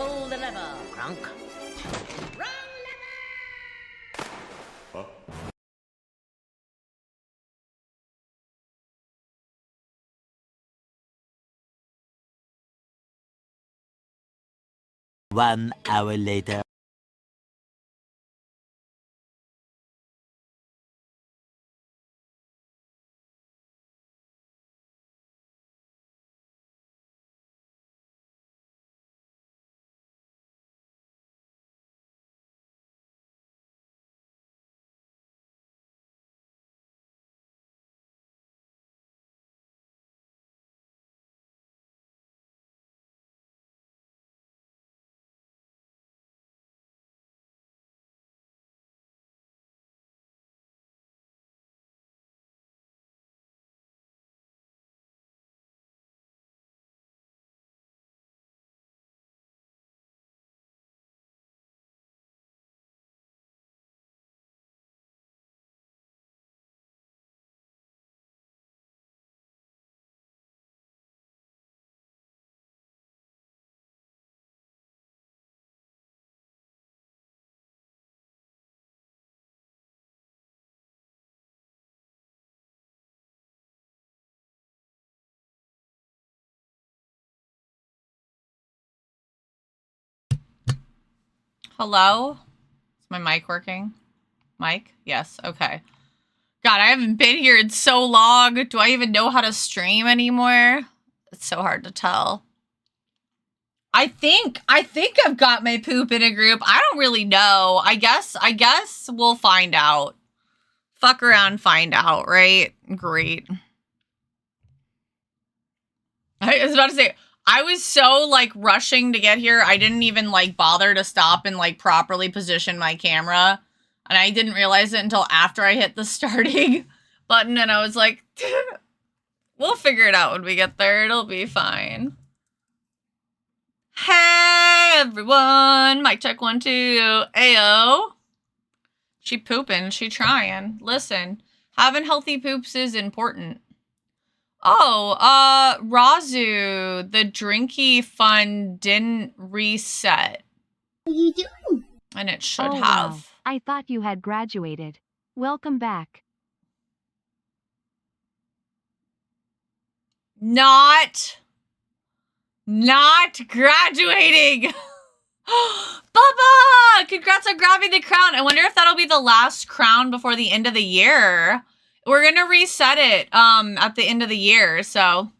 Pull the lever, Crunk. Wrong lever! Huh? One hour later. Hello? Is my mic working? Mic? Yes, okay. God, I haven't been here in so long. Do I even know how to stream anymore? It's so hard to tell. I think I've got my poop in a group. I don't really know. I guess we'll find out. Fuck around, find out, right? Great. I was about to say, I was so, like, rushing to get here, I didn't even, like, bother to stop and, like, properly position my camera. And I didn't realize it until after I hit the starting button, and I was like, we'll figure it out when we get there. It'll be fine. Hey, everyone! Mic check 1, 2. Ayo. She pooping. She trying. Listen, having healthy poops is important. Oh, Razu, the Drinky fund didn't reset. What are you doing? And it should Oh, have. wow. I thought you had graduated. Welcome back. Not graduating. Bubba! Congrats on grabbing the crown. I wonder if that'll be the last crown before the end of the year. We're gonna reset it at the end of the year, so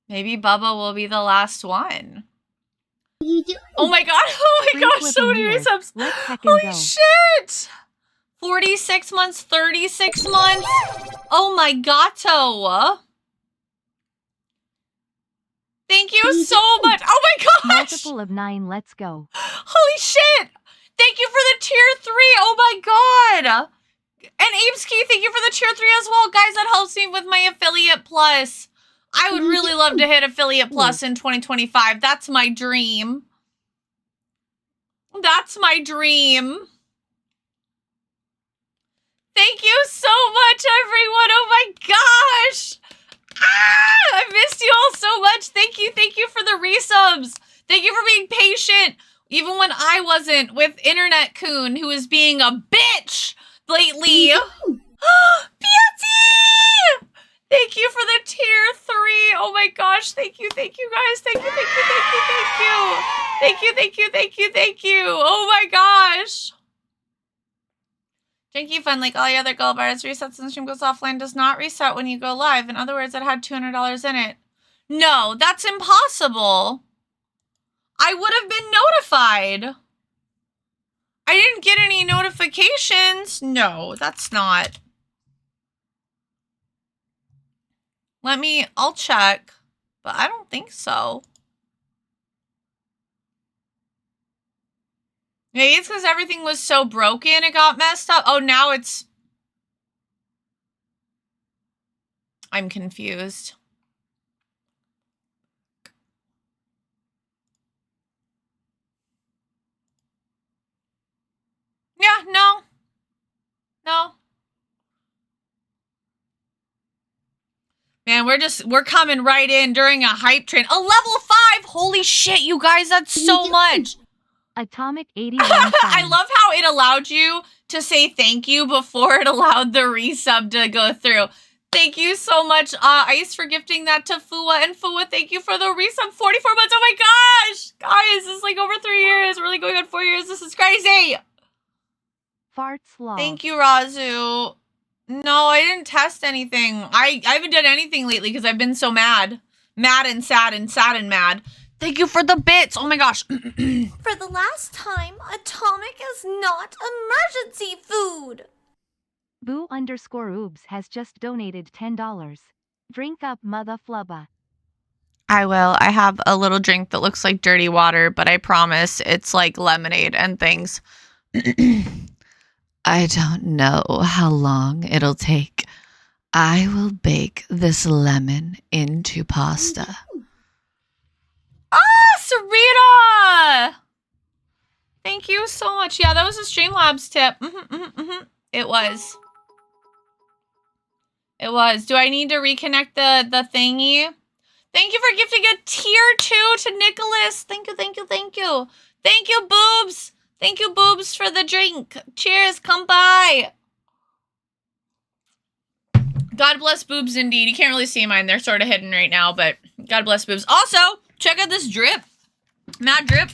maybe Bubba will be the last one. What are you doing? Oh my god, oh my gosh, so many resubs. Holy shit! 46 months, 36 months. Oh my gato. Thank you so much. Oh my gosh. Multiple of 9, let's go. Holy shit. Thank you for the tier 3. Oh my god. And Abeski, thank you for the tier 3 as well. Guys, that helps me with my affiliate plus. I would really love to hit affiliate plus in 2025. That's my dream. That's my dream. Thank you so much, everyone. Oh my gosh. Ah, I missed you all so much. Thank you for the resubs. Thank you for being patient, even when I wasn't, with Internet Coon, who is being a bitch lately. Beauty! Thank you for the tier 3. Oh my gosh, thank you guys. Thank you. Oh my gosh. Janky Fun, like all the other gold bars, resets when the stream goes offline, does not reset when you go live. In other words, it had $200 in it. No, that's impossible. I would have been notified. I didn't get any notifications. No, that's not. I'll check, but I don't think so. Maybe it's because everything was so broken it got messed up. Oh, now it's... I'm confused. Yeah, no. Man, we're coming right in during a hype train. A level 5! Holy shit, you guys, that's so much! Atomic 81 I love how it allowed you to say thank you before it allowed the resub to go through. Thank you so much, Ice, for gifting that to Fua. And Fua, thank you for the resub. 44 months. Oh my gosh! Guys, this is like over 3 years. We're really going on 4 years. This is crazy. Farts lol. Thank you, Razu. No, I didn't test anything. I haven't done anything lately because I've been so mad. Mad and sad and sad and mad. Thank you for the bits. Oh my gosh. For the last time, Atomic is not emergency food. Boo_oobs has just donated $10. Drink up, mother flubba. I will. I have a little drink that looks like dirty water, but I promise it's like lemonade and things. I don't know how long it'll take. I will bake this lemon into pasta. Ah, Sarita! Thank you so much. Yeah, that was a Streamlabs tip. It was. It was. Do I need to reconnect the thingy? Thank you for gifting a tier 2 to Nicholas. Thank you, thank you, thank you. Thank you, Boobs. Thank you, Boobs, for the drink. Cheers, come by. God bless Boobs indeed. You can't really see mine. They're sort of hidden right now, but God bless Boobs. Also, check out this drip. Mad drip.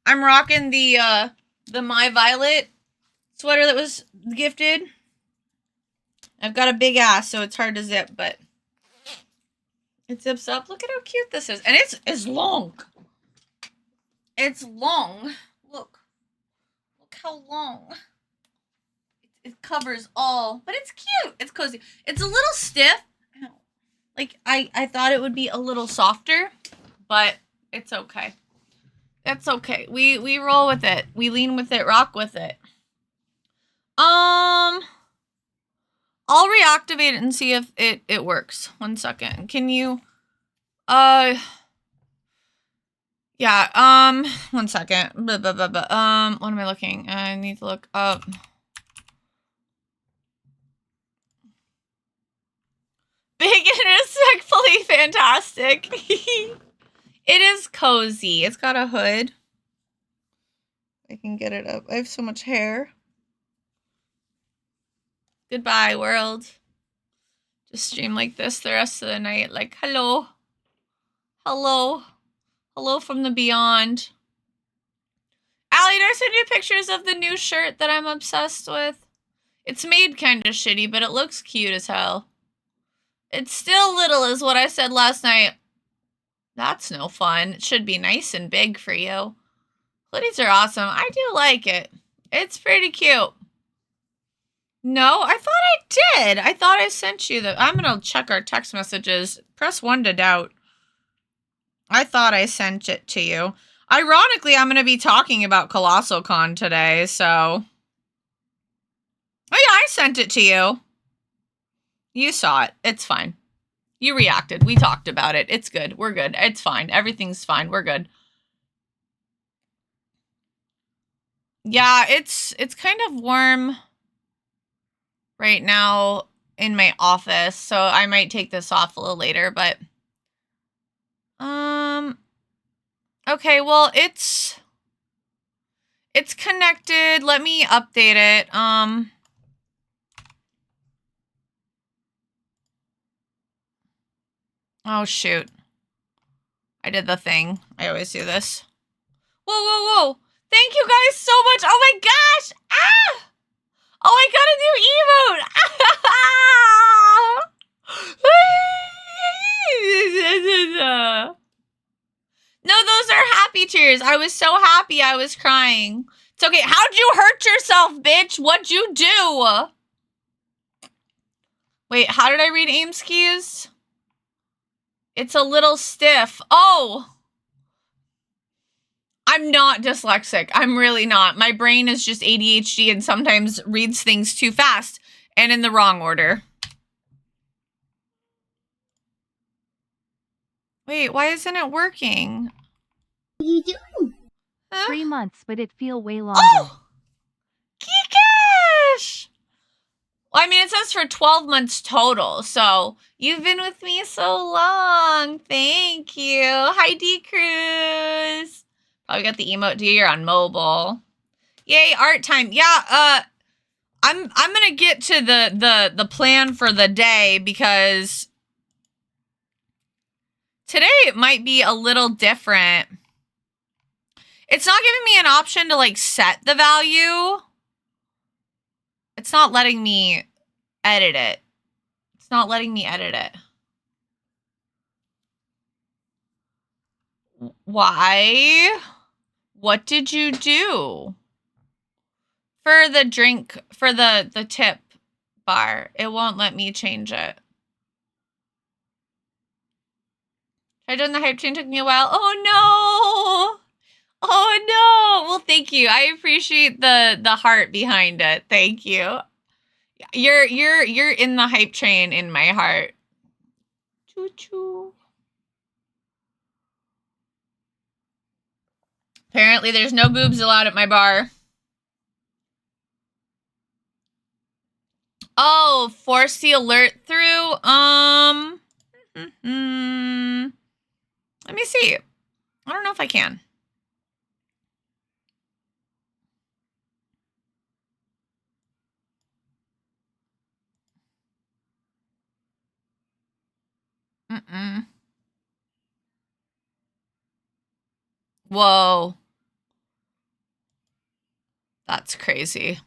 I'm rocking the My Violet sweater that was gifted. I've got a big ass, so it's hard to zip, but it zips up. Look at how cute this is. And it's long. It's long. Look. Look how long. It covers all, but it's cute. It's cozy. It's a little stiff. Ow. Like, I thought it would be a little softer, but it's okay. It's okay. We roll with it. We lean with it, rock with it. I'll reactivate it and see if it works. 1 second. Can you yeah, 1 second. What am I looking? I need to look up. Big and respectfully fantastic. It is cozy. It's got a hood. I can get it up. I have so much hair. Goodbye, world. Just stream like this the rest of the night. Like, hello. Hello. Hello from the beyond. Allie, did I send you pictures of the new shirt that I'm obsessed with? It's made kind of shitty, but it looks cute as hell. It's still little is what I said last night. That's no fun. It should be nice and big for you. Hoodies are awesome. I do like it. It's pretty cute. No, I thought I did. I thought I sent you the... I'm going to check our text messages. Press 1 to doubt. I thought I sent it to you. Ironically, I'm going to be talking about Colossalcon today, so... Oh yeah, I sent it to you. You saw it. It's fine. You reacted. We talked about it. It's good. We're good. It's fine. Everything's fine. We're good. Yeah, it's kind of warm right now in my office, so I might take this off a little later, but okay, well, it's connected. Let me update it. Oh shoot. I did the thing. I always do this. Whoa, whoa, whoa. Thank you guys so much. Oh my gosh. Ah! Oh, I got a new emote. No, those are happy tears. I was so happy I was crying. It's okay. How'd you hurt yourself, bitch? What'd you do? Wait, how did I read Aimskis? It's a little stiff. Oh! I'm not dyslexic. I'm really not. My brain is just ADHD and sometimes reads things too fast and in the wrong order. Wait, why isn't it working? What are you doing? Huh? 3 months, but it feel way longer. Oh! Geekish! Well, I mean, it says was for 12 months total. So you've been with me so long. Thank you. Hi, D Cruz. Probably got the emote. Do you're on mobile? Yay, art time. Yeah. I'm gonna get to the plan for the day because today it might be a little different. It's not giving me an option to like set the value. It's not letting me edit it. It's not letting me edit it. Why? What did you do? For the drink, for the tip bar, it won't let me change it. Tried doing the hype train, took me a while. Oh no! Oh no! Well, thank you. I appreciate the heart behind it. Thank you. You're in the hype train in my heart. Choo choo. Apparently, there's no boobs allowed at my bar. Oh, force the alert through. Let me see. I don't know if I can. Whoa. That's crazy.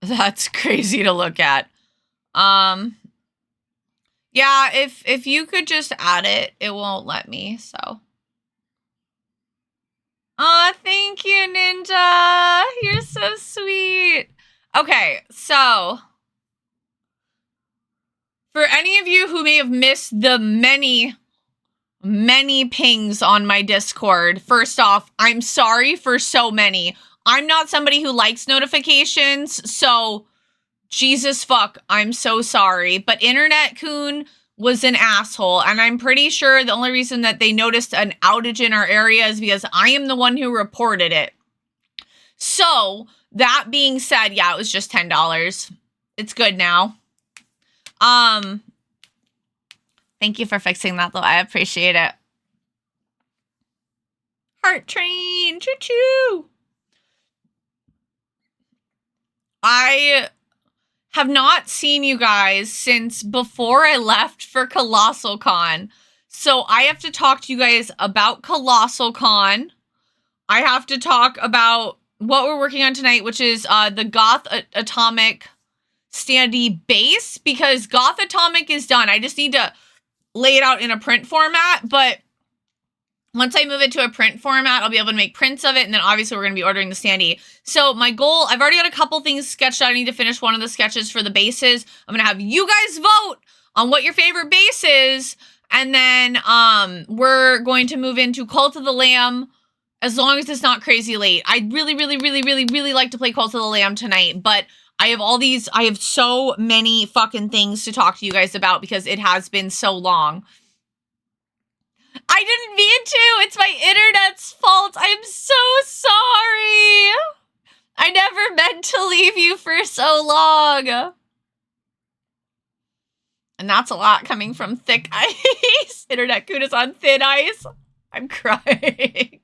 That's crazy to look at. Yeah, if you could just add it, it won't let me, so. Aw, thank you, Ninja. You're so sweet. Okay, so for any of you who may have missed the many pings on my Discord, first off, I'm sorry for so many. I'm not somebody who likes notifications, so Jesus fuck, I'm so sorry. But Internet Coon was an asshole, and I'm pretty sure the only reason that they noticed an outage in our area is because I am the one who reported it. So, that being said, yeah, it was just $10. It's good now. Thank you for fixing that, though. I appreciate it. Heart train, choo-choo. I have not seen you guys since before I left for Colossalcon. So I have to talk to you guys about Colossalcon. I have to talk about what we're working on tonight, which is the Goth Atomic standee base, because Goth Atomic is done. I just need to lay it out in a print format, but once I move it to a print format, I'll be able to make prints of it, and then obviously we're going to be ordering the standee. So my goal, I've already got a couple things sketched out. I need to finish one of the sketches for the bases. I'm going to have you guys vote on what your favorite base is, and then we're going to move into Cult of the Lamb as long as it's not crazy late. I'd really like to play Cult of the Lamb tonight, but I have so many fucking things to talk to you guys about because it has been so long. I didn't mean to. It's my internet's fault. I'm so sorry. I never meant to leave you for so long. And that's a lot coming from thick ice. Internet Coon is on thin ice. I'm crying.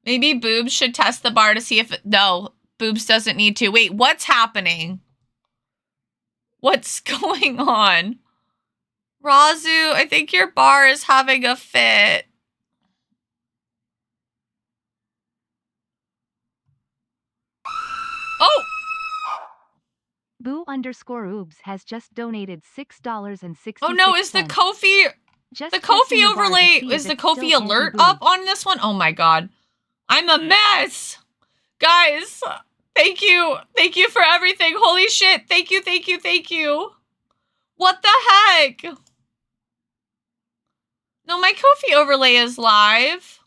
Maybe Boobs should test the bar to see if no, Boobs doesn't need to. Wait, what's happening? What's going on? Razu, I think your bar is having a fit. Oh! Boo_oobs has just donated $6.66. Oh no, is the Ko-fi... The Ko-fi overlay... Is the Ko-fi alert up on this one? Oh my god. I'm a mess! Guys, thank you. Thank you for everything. Holy shit. Thank you, thank you, thank you. What the heck? No, my Ko-fi overlay is live.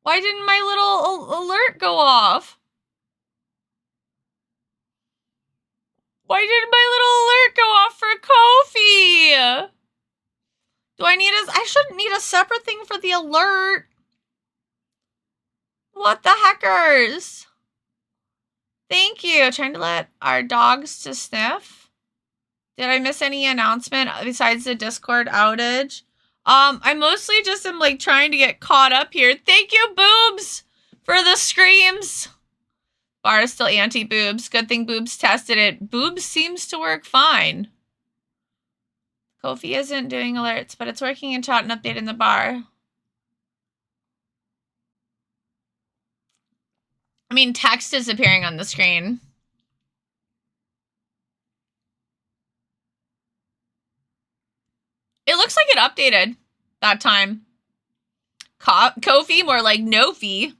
Why didn't my little alert go off? Why didn't my little alert go off for Ko-fi? I shouldn't need a separate thing for the alert. What the heckers? Thank you. Trying to let our dogs to sniff. Did I miss any announcement besides the Discord outage? I mostly just am like trying to get caught up here. Thank you, Boobs, for the screams. Bar is still anti-boobs. Good thing Boobs tested it. Boobs seems to work fine. Kofi isn't doing alerts, but it's working in chat and update in the bar. I mean, text is appearing on the screen. It looks like it updated that time. Kofi, more like no-fee.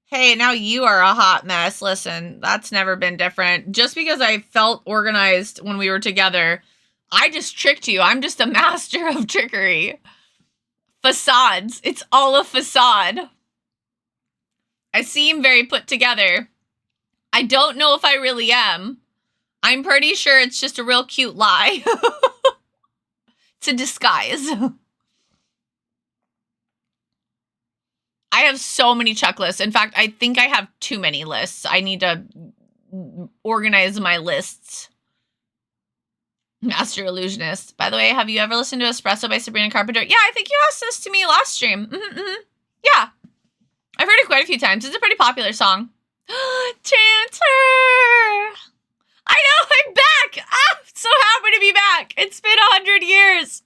Hey, now you are a hot mess. Listen, that's never been different. Just because I felt organized when we were together, I just tricked you. I'm just a master of trickery. Facades. It's all a facade. I seem very put together. I don't know if I really am. I'm pretty sure it's just a real cute lie. It's a disguise. I have so many checklists. In fact, I think I have too many lists. I need to organize my lists. Master Illusionist. By the way, have you ever listened to Espresso by Sabrina Carpenter? Yeah, I think you asked this to me last stream. Yeah. I've heard it quite a few times. It's a pretty popular song. Chanter! I know, I'm back! I'm so happy to be back. It's been 100 years.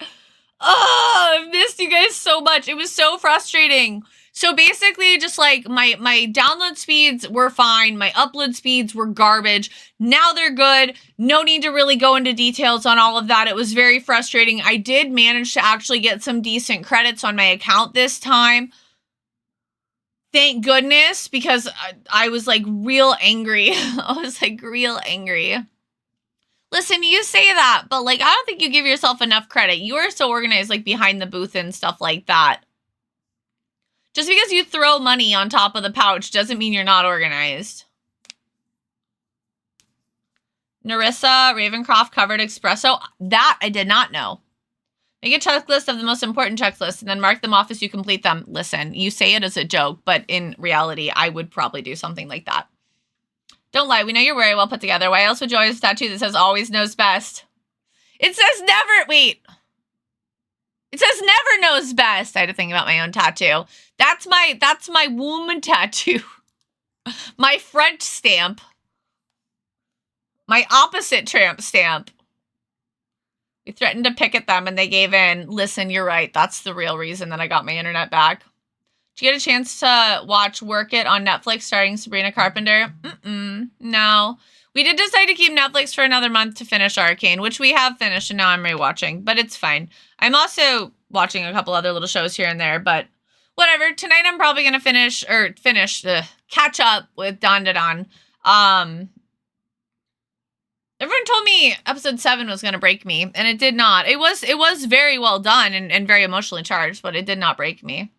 Oh, I've missed you guys so much. It was so frustrating. So basically, just like my download speeds were fine. My upload speeds were garbage. Now they're good. No need to really go into details on all of that. It was very frustrating. I did manage to actually get some decent credits on my account this time. Thank goodness, because I was like real angry. I was like real angry. Listen, you say that, but like, I don't think you give yourself enough credit. You are so organized, like behind the booth and stuff like that. Just because you throw money on top of the pouch doesn't mean you're not organized. Narissa Ravencroft covered espresso. That I did not know. Make a checklist of the most important checklists and then mark them off as you complete them. Listen, you say it as a joke, but in reality, I would probably do something like that. Don't lie. We know you're very well put together. Why else would you always have a tattoo that says always knows best? It says never. Wait. It says never knows best. I had to think about my own tattoo. That's my woman tattoo. My French stamp. My opposite tramp stamp. We threatened to picket them and they gave in. Listen, you're right. That's the real reason that I got my internet back. Did you get a chance to watch Work It on Netflix starring Sabrina Carpenter? No. We did decide to keep Netflix for another month to finish Arcane, which we have finished and now I'm rewatching, but it's fine. I'm also watching a couple other little shows here and there, but whatever. Tonight I'm probably going to catch up with Don Da Don. Everyone told me episode 7 was going to break me, and it did not. It was very well done and very emotionally charged, but it did not break me.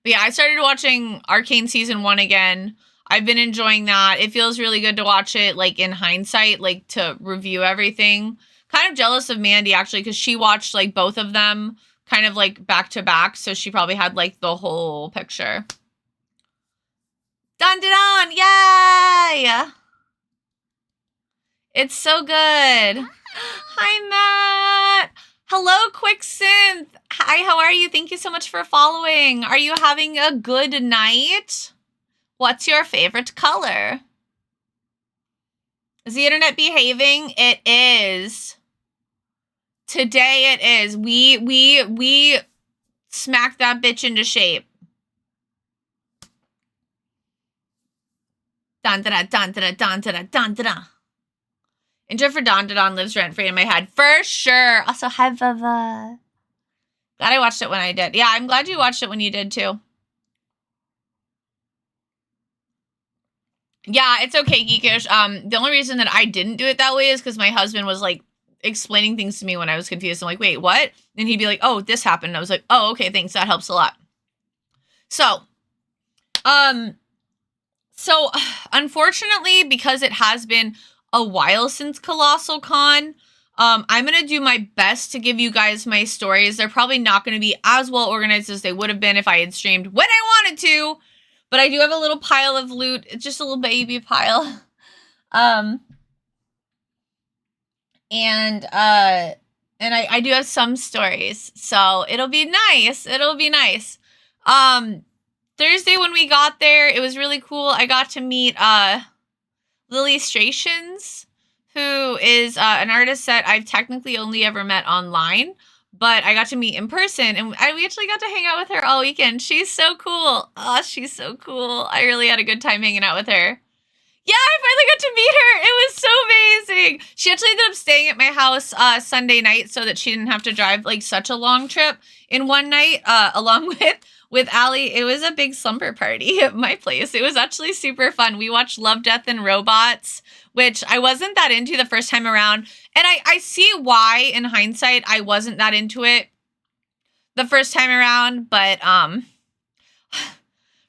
But yeah, I started watching Arcane Season 1 again. I've been enjoying that. It feels really good to watch it, like, in hindsight, like, to review everything. Kind of jealous of Mandy, actually, because she watched, like, both of them kind of, like, back-to-back, so she probably had, like, the whole picture. Dun dun dun! Yay! It's so good. Hi, Matt. Hello, Quick Synth. Hi, how are you? Thank you so much for following. Are you having a good night? What's your favorite color? Is the internet behaving? It is. Today it is. We smacked that bitch into shape. Dun da da dun da dun da dun da. Intro for Don Da Don lives rent free in my head for sure. Also, hi Vava. Glad I watched it when I did. Yeah, I'm glad you watched it when you did too. Yeah, it's okay, Geekish. The only reason that I didn't do it that way is because my husband was like explaining things to me when I was confused. I'm like, wait, what? And he'd be like, oh, this happened. And I was like, oh, okay, thanks. That helps a lot. So, unfortunately, because it has been a while since Colossalcon, I'm going to do my best to give you guys my stories. They're probably not going to be as well organized as they would have been if I had streamed when I wanted to, But I do have a little pile of loot. It's just a little baby pile. And I do have some stories, so it'll be nice. It'll be nice. Thursday when we got there, it was really cool. I got to meet Lily Strations, who is an artist that I've technically only ever met online, but I got to meet in person, and we actually got to hang out with her all weekend. She's so cool. Oh, she's so cool. I really had a good time hanging out with her. Yeah, I finally got to meet her. It was so amazing. She actually ended up staying at my house Sunday night so that she didn't have to drive like such a long trip in one night, along with Allie. It was a big slumber party at my place. It was actually super fun. We watched Love, Death, and Robots, which I wasn't that into the first time around. And I see why, in hindsight, I wasn't that into it the first time around, but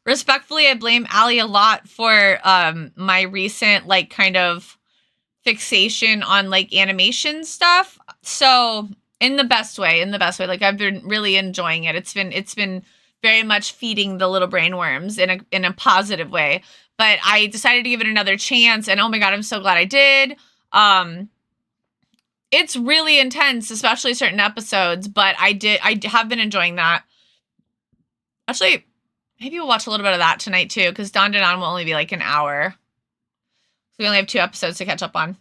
respectfully, I blame Allie a lot for my recent like kind of fixation on like animation stuff. So in the best way, like I've been really enjoying it. It's been very much feeding the little brain worms in a positive way. But I decided to give it another chance, and oh my god, I'm so glad I did. It's really intense, especially certain episodes, but I have been enjoying that. Actually, maybe we'll watch a little bit of that tonight too, because Dawn to Dawn will only be like an hour. So we only have 2 episodes to catch up on.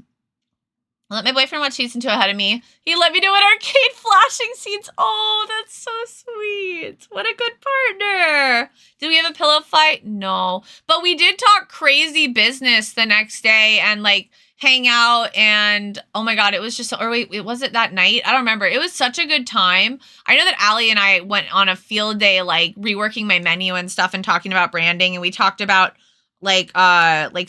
I let my boyfriend watch season 2 ahead of me. He let me do an arcade flashing scenes. Oh, that's so sweet. What a good partner. Did we have a pillow fight? No. But we did talk crazy business the next day and like hang out, and oh my god, it was just, or wait, was it that night? I don't remember. It was such a good time. I know that Allie and I went on a field day, like reworking my menu and stuff and talking about branding, and we talked about like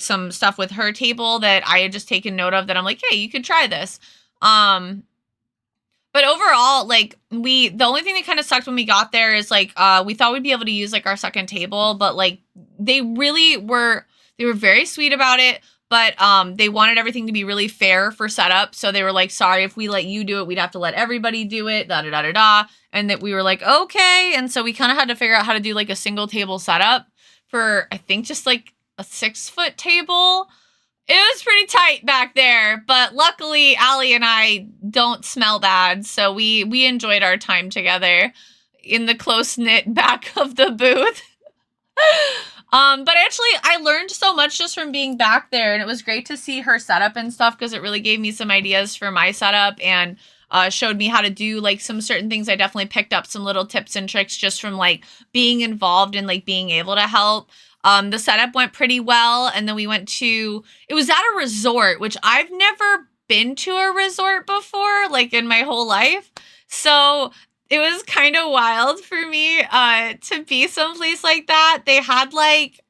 some stuff with her table that I had just taken note of that I'm like, hey, you could try this. But overall, like the only thing that kind of sucked when we got there is like we thought we'd be able to use like our second table, but like they were very sweet about it. But they wanted everything to be really fair for setup. So they were like, sorry, if we let you do it, we'd have to let everybody do it, da-da-da-da-da. And that we were like, okay. And so we kind of had to figure out how to do like a single table setup for, I think, just like a 6-foot table. It was pretty tight back there. But luckily, Allie and I don't smell bad. So we enjoyed our time together in the close-knit back of the booth. But actually, I learned so much just from being back there, and it was great to see her setup and stuff because it really gave me some ideas for my setup and showed me how to do like some certain things. I definitely picked up some little tips and tricks just from like being involved and like being able to help. The setup went pretty well, and then we went to, it was at a resort, which I've never been to a resort before, like in my whole life. So it was kind of wild for me to be someplace like that. They had like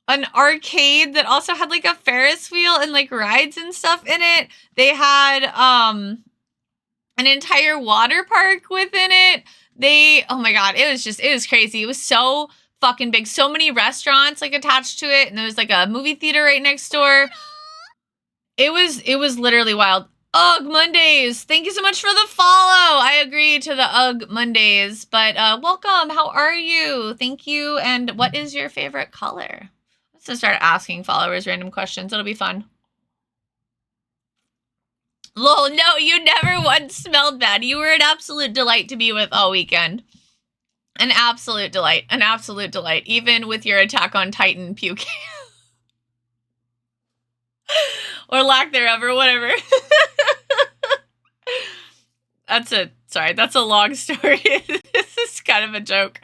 an arcade that also had like a Ferris wheel and like rides and stuff in it. They had an entire water park within it. Oh my god, it was crazy. It was so fucking big. So many restaurants like attached to it, and there was like a movie theater right next door. It was literally wild. Ugh Mondays. Thank you so much for the follow. I agree to the Ugh Mondays. But welcome. How are you? Thank you. And what is your favorite color? Let's just start asking followers random questions. It'll be fun. Lol, no, you never once smelled bad. You were an absolute delight to be with all weekend. An absolute delight. An absolute delight. Even with your Attack on Titan puke. Or lack thereof, or whatever. That's a long story. This is kind of a joke.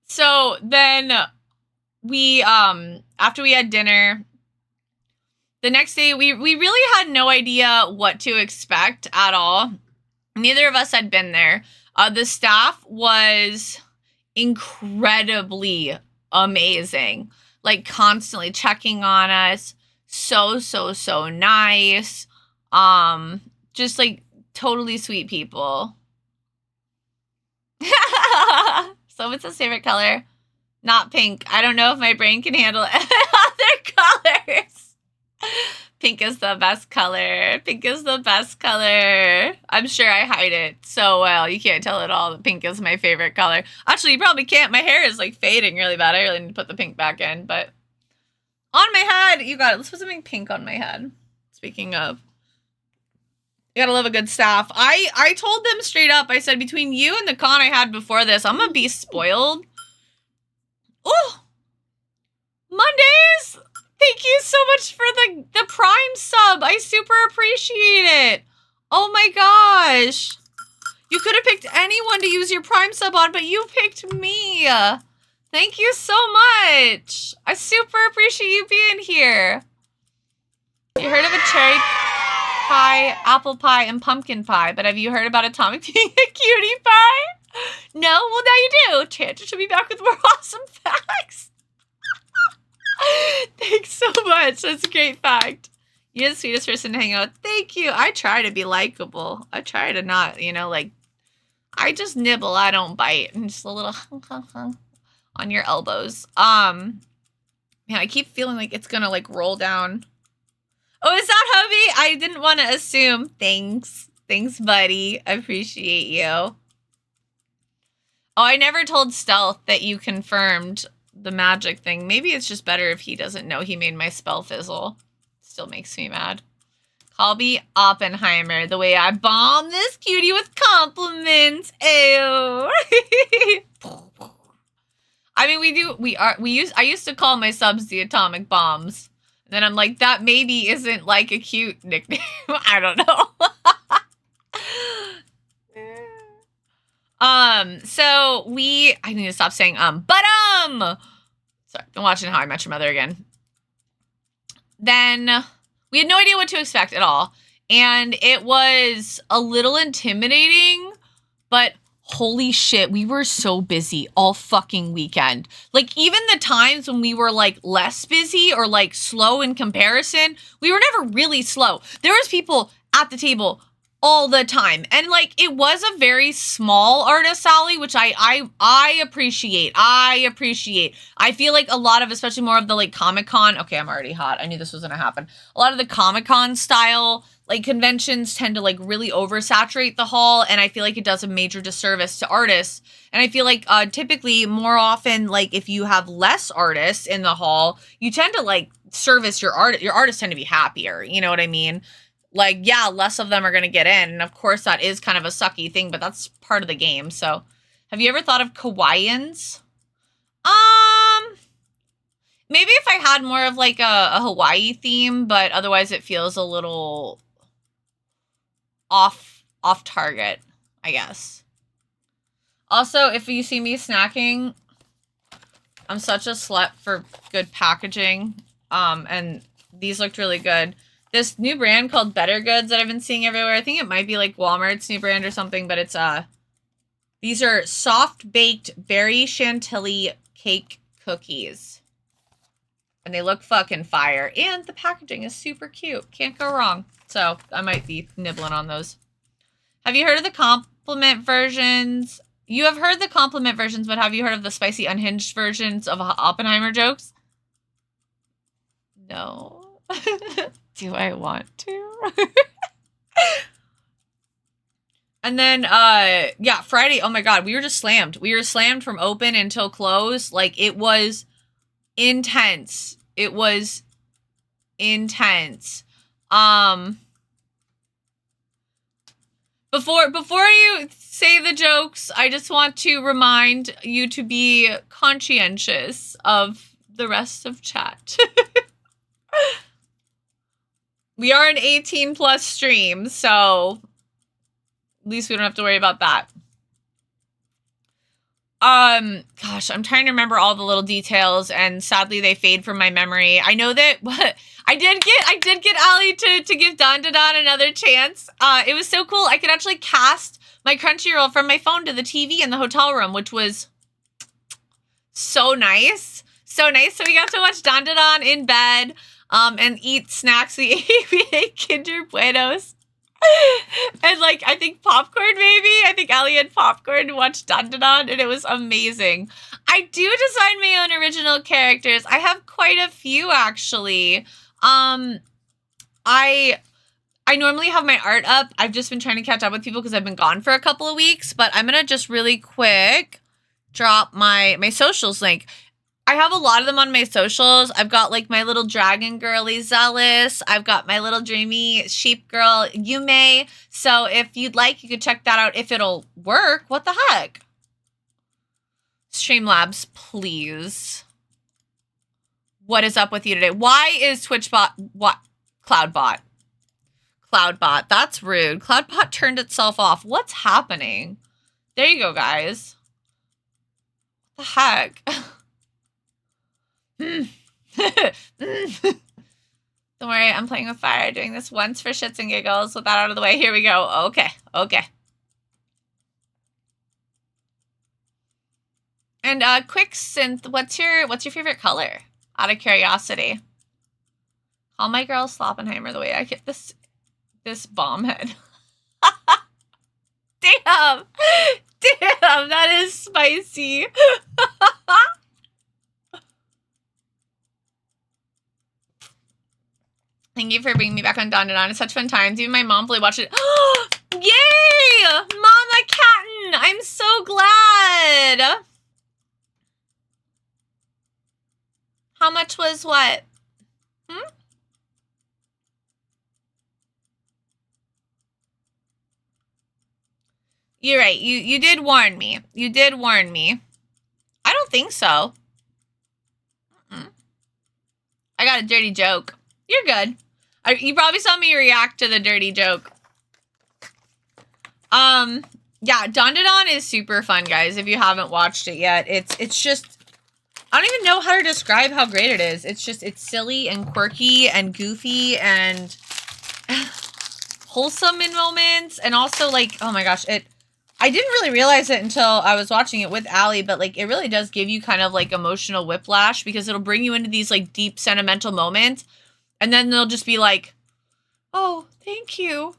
So then we, after we had dinner, the next day we really had no idea what to expect at all. Neither of us had been there. The staff was incredibly amazing. Like constantly checking on us. So nice. Just like totally sweet people. So what's his favorite color? Not pink. I don't know if my brain can handle other colors. Pink is the best color. Pink is the best color. I'm sure I hide it so well. You can't tell at all that pink is my favorite color. Actually, you probably can't. My hair is like fading really bad. I really need to put the pink back in, but on my head, you got it. Let's put something pink on my head. Speaking of, you gotta love a good staff. I told them straight up, I said, between you and the con I had before this, I'm gonna be spoiled. Oh, Mondays! Thank you so much for the Prime sub. I super appreciate it. Oh my gosh. You could have picked anyone to use your Prime sub on, but you picked me. Thank you so much. I super appreciate you being here. You heard of a cherry pie, apple pie, and pumpkin pie, but have you heard about Atomic being a cutie pie? No? Well, now you do. Chanter should be back with more awesome facts. Thanks so much. That's a great fact. You're the sweetest person to hang out with. Thank you. I try to be likable. I try to not, you know, like, I just nibble. I don't bite. And just a little on your elbows. Man, I keep feeling like it's gonna, like, roll down. Oh, is that hubby? I didn't want to assume. Thanks. Thanks, buddy. I appreciate you. Oh, I never told Stealth that you confirmed the magic thing. Maybe it's just better if he doesn't know he made my spell fizzle. Still makes me mad. Call me Oppenheimer, the way I bomb this cutie with compliments. Ew. I mean, I used to call my subs the atomic bombs. And then I'm like, that maybe isn't like a cute nickname. I don't know. So I need to stop saying sorry, I'm watching How I Met Your Mother again. Then we had no idea what to expect at all. And it was a little intimidating, but holy shit, we were so busy all fucking weekend. Like, even the times when we were, like, less busy or, like, slow in comparison, we were never really slow. There was people at the table all the time. And, like, it was a very small artist alley, which I appreciate. I appreciate. I feel like a lot of, especially more of the, like, Comic-Con. Okay, I'm already hot. I knew this was going to happen. A lot of the Comic-Con style, like, conventions tend to, like, really oversaturate the hall, and I feel like it does a major disservice to artists. And I feel like typically more often, like, if you have less artists in the hall, you tend to, like, service your art. Your artists tend to be happier. You know what I mean? Like, yeah, less of them are going to get in. And of course, that is kind of a sucky thing, but that's part of the game. So, have you ever thought of Kawaiians? Maybe if I had more of, like, a Hawaii theme, but otherwise it feels a little off target, I guess. Also, if you see me snacking, I'm such a slut for good packaging. And these looked really good. This new brand called Better Goods that I've been seeing everywhere. I think it might be like Walmart's new brand or something, but it's these are soft baked berry chantilly cake cookies. And they look fucking fire. And the packaging is super cute. Can't go wrong. So I might be nibbling on those. Have you heard of the compliment versions? You have heard the compliment versions, but have you heard of the spicy unhinged versions of Oppenheimer jokes? No. Do I want to? And then, yeah, Friday, oh my God, we were just slammed. We were slammed from open until close. Like, it was intense. It was intense. Before you say the jokes, I just want to remind you to be conscientious of the rest of chat. We are an 18+ stream, so at least we don't have to worry about that. Gosh, I'm trying to remember all the little details, and sadly they fade from my memory. I know that I did get Ali to give Don another chance. It was so cool. I could actually cast my Crunchyroll from my phone to the TV in the hotel room, which was so nice. So nice. So we got to watch Don in bed. And eat snacks. We ate Kinder Buenos. And, like, I think popcorn, maybe? I think Ali had popcorn to watch Don, and it was amazing. I do design my own original characters. I have quite a few, actually. I normally have my art up. I've just been trying to catch up with people because I've been gone for a couple of weeks, but I'm gonna just really quick drop my socials link. I have a lot of them on my socials. I've got like my little dragon girly Zealous. I've got my little dreamy sheep girl Yume. So if you'd like, you could check that out if it'll work. What the heck? Streamlabs, please. What is up with you today? Why is TwitchBot what? Cloudbot. Cloudbot, that's rude. Cloudbot turned itself off. What's happening? There you go, guys. What the heck? Don't worry, I'm playing with fire. Doing this once for shits and giggles. With that out of the way, here we go. Okay, okay. And quick synth, what's your favorite color? Out of curiosity. Call my girl Sloppenheimer the way I get this bomb head. Damn! Damn, that is spicy. Thank you for bringing me back on Don. It's such fun times. Even my mom fully watched it. Yay! Mama Catton! I'm so glad. How much was what? You're right. You did warn me. You did warn me. I don't think so. I got a dirty joke. You're good. You probably saw me react to the dirty joke. Yeah, Don is super fun, guys. If you haven't watched it yet, it's just, I don't even know how to describe how great it is. It's just, it's silly and quirky and goofy and wholesome in moments. And also like, oh my gosh, I didn't really realize it until I was watching it with Allie, but like, it really does give you kind of like emotional whiplash because it'll bring you into these like deep sentimental moments. And then they'll just be like, oh, thank you.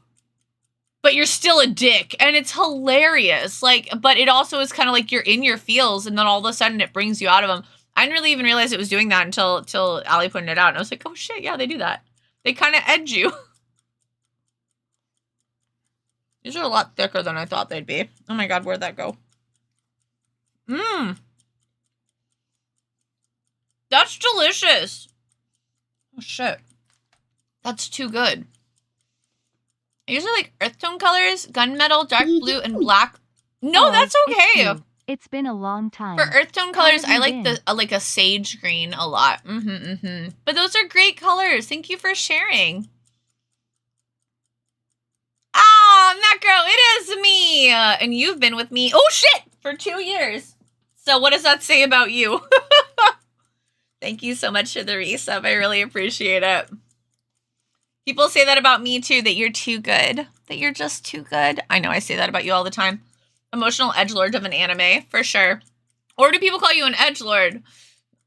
But you're still a dick. And it's hilarious. Like, but it also is kind of like you're in your feels. And then all of a sudden it brings you out of them. I didn't really even realize it was doing that until Allie pointed it out. And I was like, oh shit, yeah, they do that. They kind of edge you. These are a lot thicker than I thought they'd be. Oh my god, where'd that go? That's delicious. Oh shit. That's too good. I usually like earth tone colors, gunmetal, dark blue, and black. No, that's okay. It's been a long time. For earth tone colors, I like the like a sage green a lot. But those are great colors. Thank you for sharing. Ah, Macro, it is me. And you've been with me, oh shit, for 2 years. So what does that say about you? Thank you so much for the resub. I really appreciate it. People say that about me too, that you're too good. That you're just too good. I know I say that about you all the time. Emotional edgelord of an anime, for sure. Or do people call you an edgelord?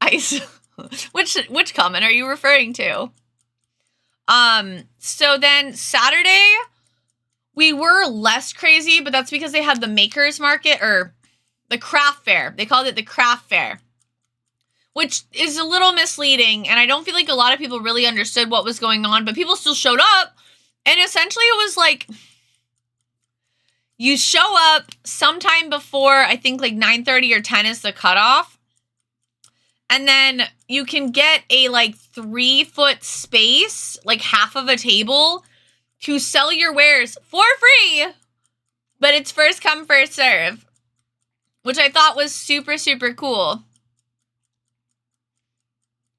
Ice. Which comment are you referring to? So then Saturday, we were less crazy, but that's because they had the makers market or the craft fair. They called it the craft fair, which is a little misleading. And I don't feel like a lot of people really understood what was going on, but people still showed up. And essentially it was like, you show up sometime before, I think like 9:30 or 10 is the cutoff. And then you can get a like 3-foot space, like half of a table, to sell your wares for free. But it's first come, first serve, which I thought was super, super cool.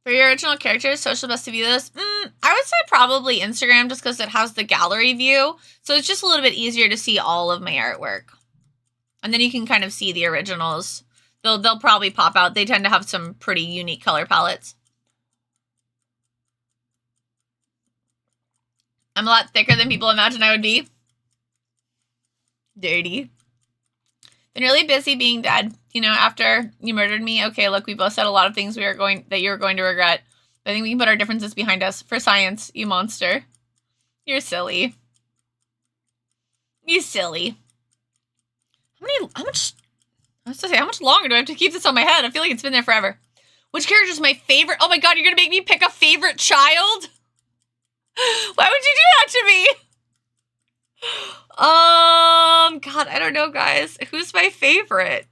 For your original characters, social best to view this? I would say probably Instagram just because it has the gallery view. So it's just a little bit easier to see all of my artwork. And then you can kind of see the originals. They'll probably pop out. They tend to have some pretty unique color palettes. I'm a lot thicker than people imagine I would be. Dirty. Been really busy being dead. You know, after you murdered me, okay, look, we both said a lot of things that you were going to regret. I think we can put our differences behind us. For science, you monster. You're silly. You silly. How much longer do I have to keep this on my head? I feel like it's been there forever. Which character is my favorite? Oh my god, you're gonna make me pick a favorite child? Why would you do that to me? God, I don't know, guys. Who's my favorite?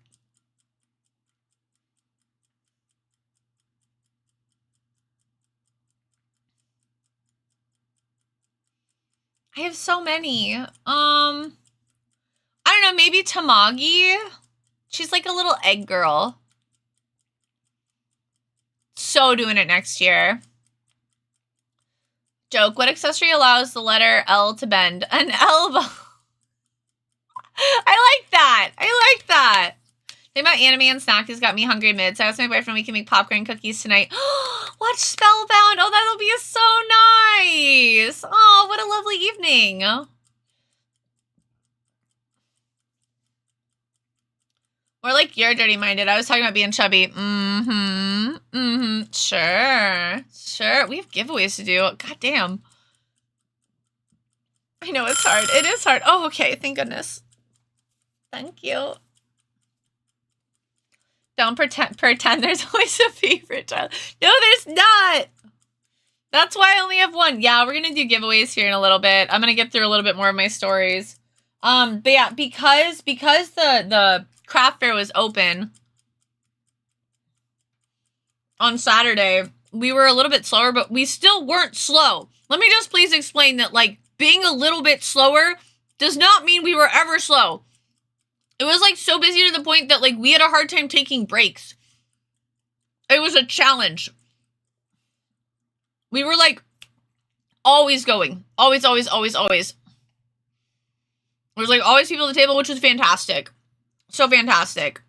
I have so many. I don't know, maybe Tamagi. She's like a little egg girl. So doing it next year. Joke, what accessory allows the letter L to bend? An elbow. I like that. I like that. Think about anime and snack has got me hungry mid. So I asked my boyfriend we can make popcorn cookies tonight. Watch Spellbound. Oh, that'll be so nice. Oh, what a lovely evening. More like you're dirty-minded. I was talking about being chubby. Sure. Sure. We have giveaways to do. God damn. I know it's hard. It is hard. Oh, okay. Thank goodness. Thank you. Don't pretend there's always a favorite child. No, there's not. That's why I only have one. Yeah, we're gonna do giveaways here in a little bit. I'm gonna get through a little bit more of my stories. But yeah, because the craft fair was open on Saturday, we were a little bit slower, but we still weren't slow. Let me just please explain that, like, being a little bit slower does not mean we were ever slow. It was, like, so busy to the point that, like, we had a hard time taking breaks. It was a challenge. We were, like, always going. Always, always, always, always. There was, like, always people at the table, which was fantastic. So fantastic.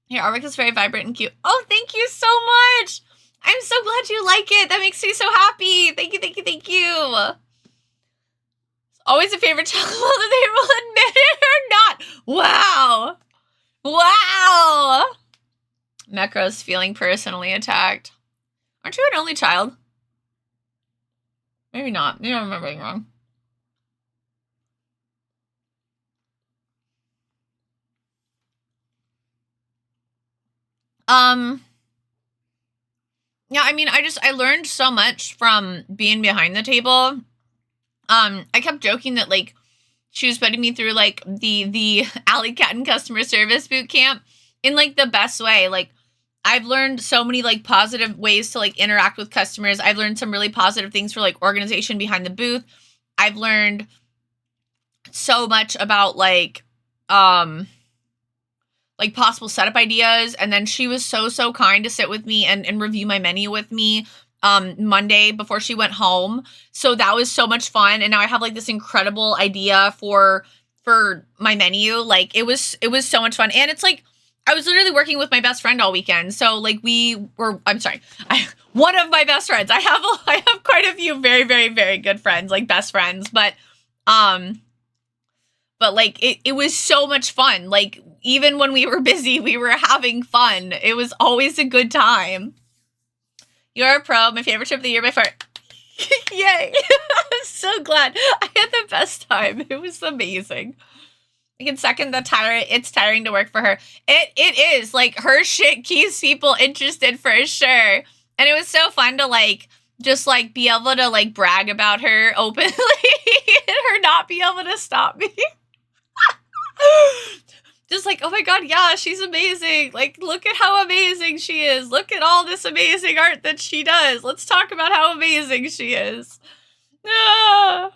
Here, Arvik is very vibrant and cute. Oh, thank you so much! I'm so glad you like it. That makes me so happy. Thank you, thank you, thank you. It's always a favorite child, whether they will admit it or not. Wow. Wow. Mecro's feeling personally attacked. Aren't you an only child? Maybe not. Maybe I'm remembering wrong. Yeah, I mean, I learned so much from being behind the table. I kept joking that, like, she was putting me through, like, the Alley Cat and customer service boot camp in, like, the best way. Like, I've learned so many, like, positive ways to, like, interact with customers. I've learned some really positive things for, like, organization behind the booth. I've learned so much about, like possible setup ideas. And then she was so kind to sit with me and review my menu with me Monday before she went home. So that was so much fun. And now I have, like, this incredible idea for my menu. Like, it was so much fun. And it's like, I was literally working with my best friend all weekend. So, like, one of my best friends. I have quite a few very, very, very good friends, like best friends, but like, it was so much fun. Like, even when we were busy, we were having fun. It was always a good time. You're a pro. My favorite trip of the year by far. Yay. I'm so glad. I had the best time. It was amazing. I can second the it's tiring to work for her. It is. Like, her shit keeps people interested for sure. And it was so fun to, like, just, like, be able to, like, brag about her openly and her not be able to stop me. Just like, oh my god, yeah, she's amazing. Like, look at how amazing she is. Look at all this amazing art that she does. Let's talk about how amazing she is. Ah.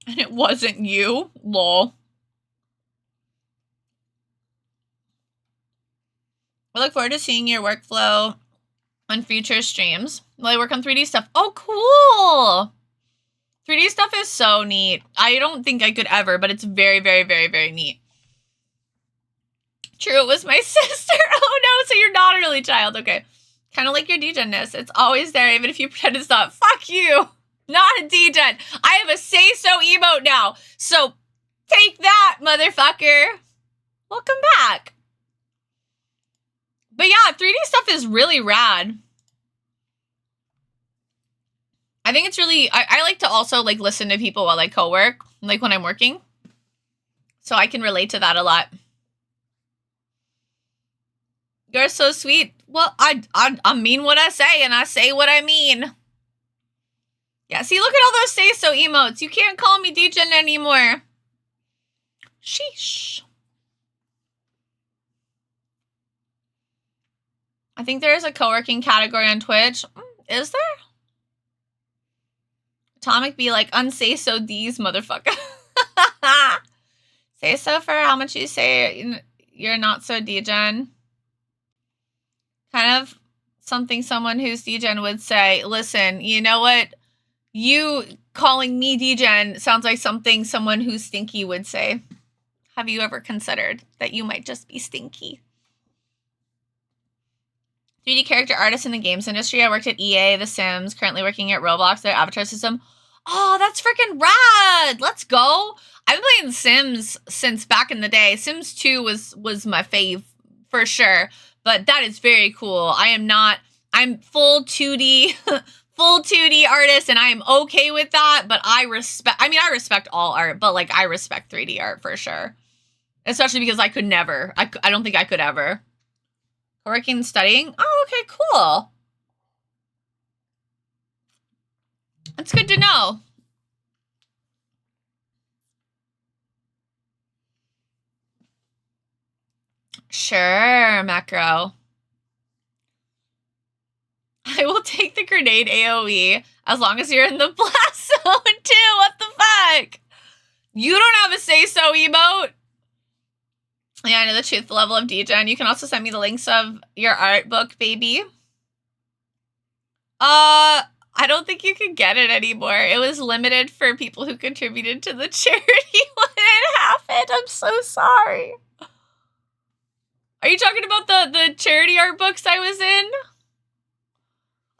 And it wasn't you? Lol. I look forward to seeing your workflow on future streams. Well, I work on 3D stuff. Oh, cool! 3D stuff is so neat. I don't think I could ever, but it's very, very, very, very neat. True, it was my sister. Oh no, so you're not an early child. Okay. Kind of like your D-Gen-ness. It's always there, even if you pretend it's not. Fuck you! Not a D-Gen. I have a say-so emote now. So, take that, motherfucker. Welcome back. But yeah, 3D stuff is really rad. I think it's really, I like to also, like, listen to people while I co-work, like when I'm working. So I can relate to that a lot. You're so sweet. Well, I mean what I say, and I say what I mean. Yeah, see, look at all those say-so emotes. You can't call me Degen anymore. Sheesh. I think there is a co-working category on Twitch. Is there? Atomic be like, unsay so these motherfucker. Say so for how much you say you're not so Degen. Kind of something someone who's Degen would say. Listen, you know what? You calling me Degen sounds like something someone who's stinky would say. Have you ever considered that you might just be stinky? 3D character artist in the games industry. I worked at EA, The Sims, currently working at Roblox, their avatar system. Oh, that's freaking rad! Let's go! I've been playing Sims since back in the day. Sims 2 was my fave, for sure. But that is very cool. I'm full 2D, full 2D artist, and I am okay with that, but I respect all art, but, like, I respect 3D art, for sure. Especially because I could never. I don't think I could ever. Working and studying? Oh, okay, cool. That's good to know. Sure, Macro. I will take the grenade AoE as long as you're in the blast zone too. What the fuck? You don't have a say-so emote? Yeah, I know the truthful level of Degen. You can also send me the links of your art book, baby. I don't think you can get it anymore. It was limited for people who contributed to the charity when it happened. I'm so sorry. Are you talking about the charity art books I was in?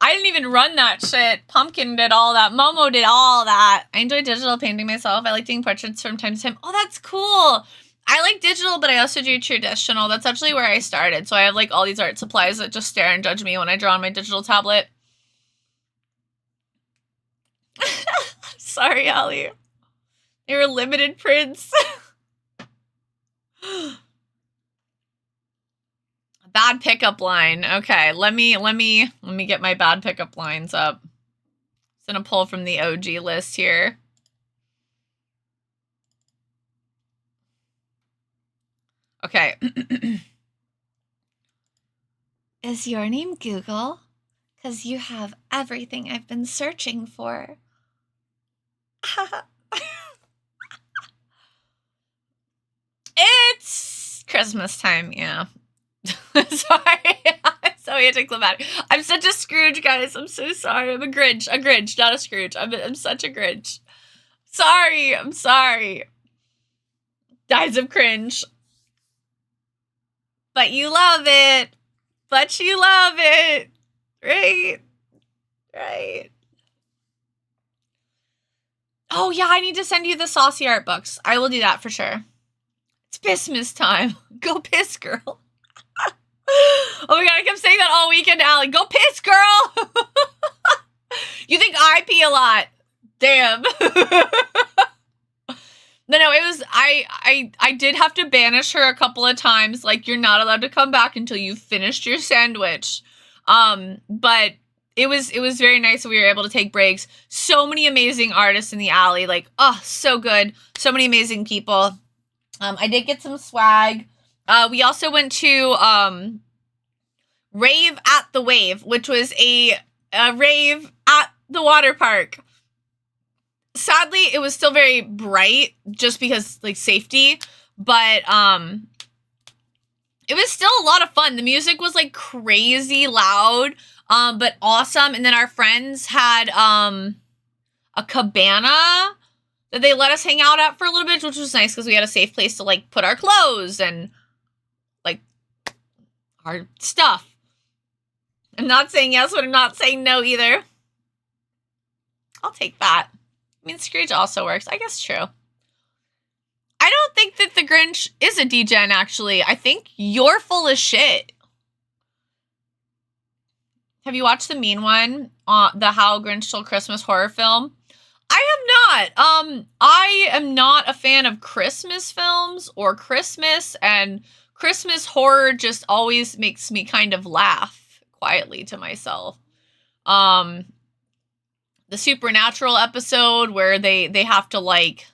I didn't even run that shit. Pumpkin did all that. Momo did all that. I enjoy digital painting myself. I like doing portraits from time to time. Oh, that's cool. I like digital, but I also do traditional. That's actually where I started. So I have like all these art supplies that just stare and judge me when I draw on my digital tablet. Sorry, Allie. You're a limited prints. Bad pickup line. Okay, let me get my bad pickup lines up. Just gonna pull from the OG list here. Okay. Is your name Google? 'Cause you have everything I've been searching for. It's Christmas time, yeah. Sorry. I'm so anticlimactic. I'm such a Scrooge, guys. I'm so sorry. I'm a Grinch, not a Scrooge. I'm such a Grinch. Sorry. I'm sorry. Dies of cringe. But you love it. But you love it. Right? Right. Oh, yeah, I need to send you the saucy art books. I will do that for sure. It's Pissmas time. Go piss, girl. Oh my god, I kept saying that all weekend, Allie. Go piss, girl! You think I pee a lot. Damn. No, it was, I did have to banish her a couple of times. Like, you're not allowed to come back until you've finished your sandwich. But it was very nice that we were able to take breaks. So many amazing artists in the alley. Like, oh, so good. So many amazing people. I did get some swag. We also went to, Rave at the Wave, which was a rave at the water park. Sadly, it was still very bright just because, like, safety, but, it was still a lot of fun. The music was, like, crazy loud, but awesome. And then our friends had, a cabana that they let us hang out at for a little bit, which was nice because we had a safe place to, like, put our clothes and, like, our stuff. I'm not saying yes, but I'm not saying no either. I'll take that. I mean, Scrooge also works. I guess true. I don't think that the Grinch is a degen, actually. I think you're full of shit. Have you watched the mean one? The How Grinch Stole Christmas horror film? I have not. I am not a fan of Christmas films or Christmas, and Christmas horror just always makes me kind of laugh quietly to myself. The Supernatural episode where they have to like,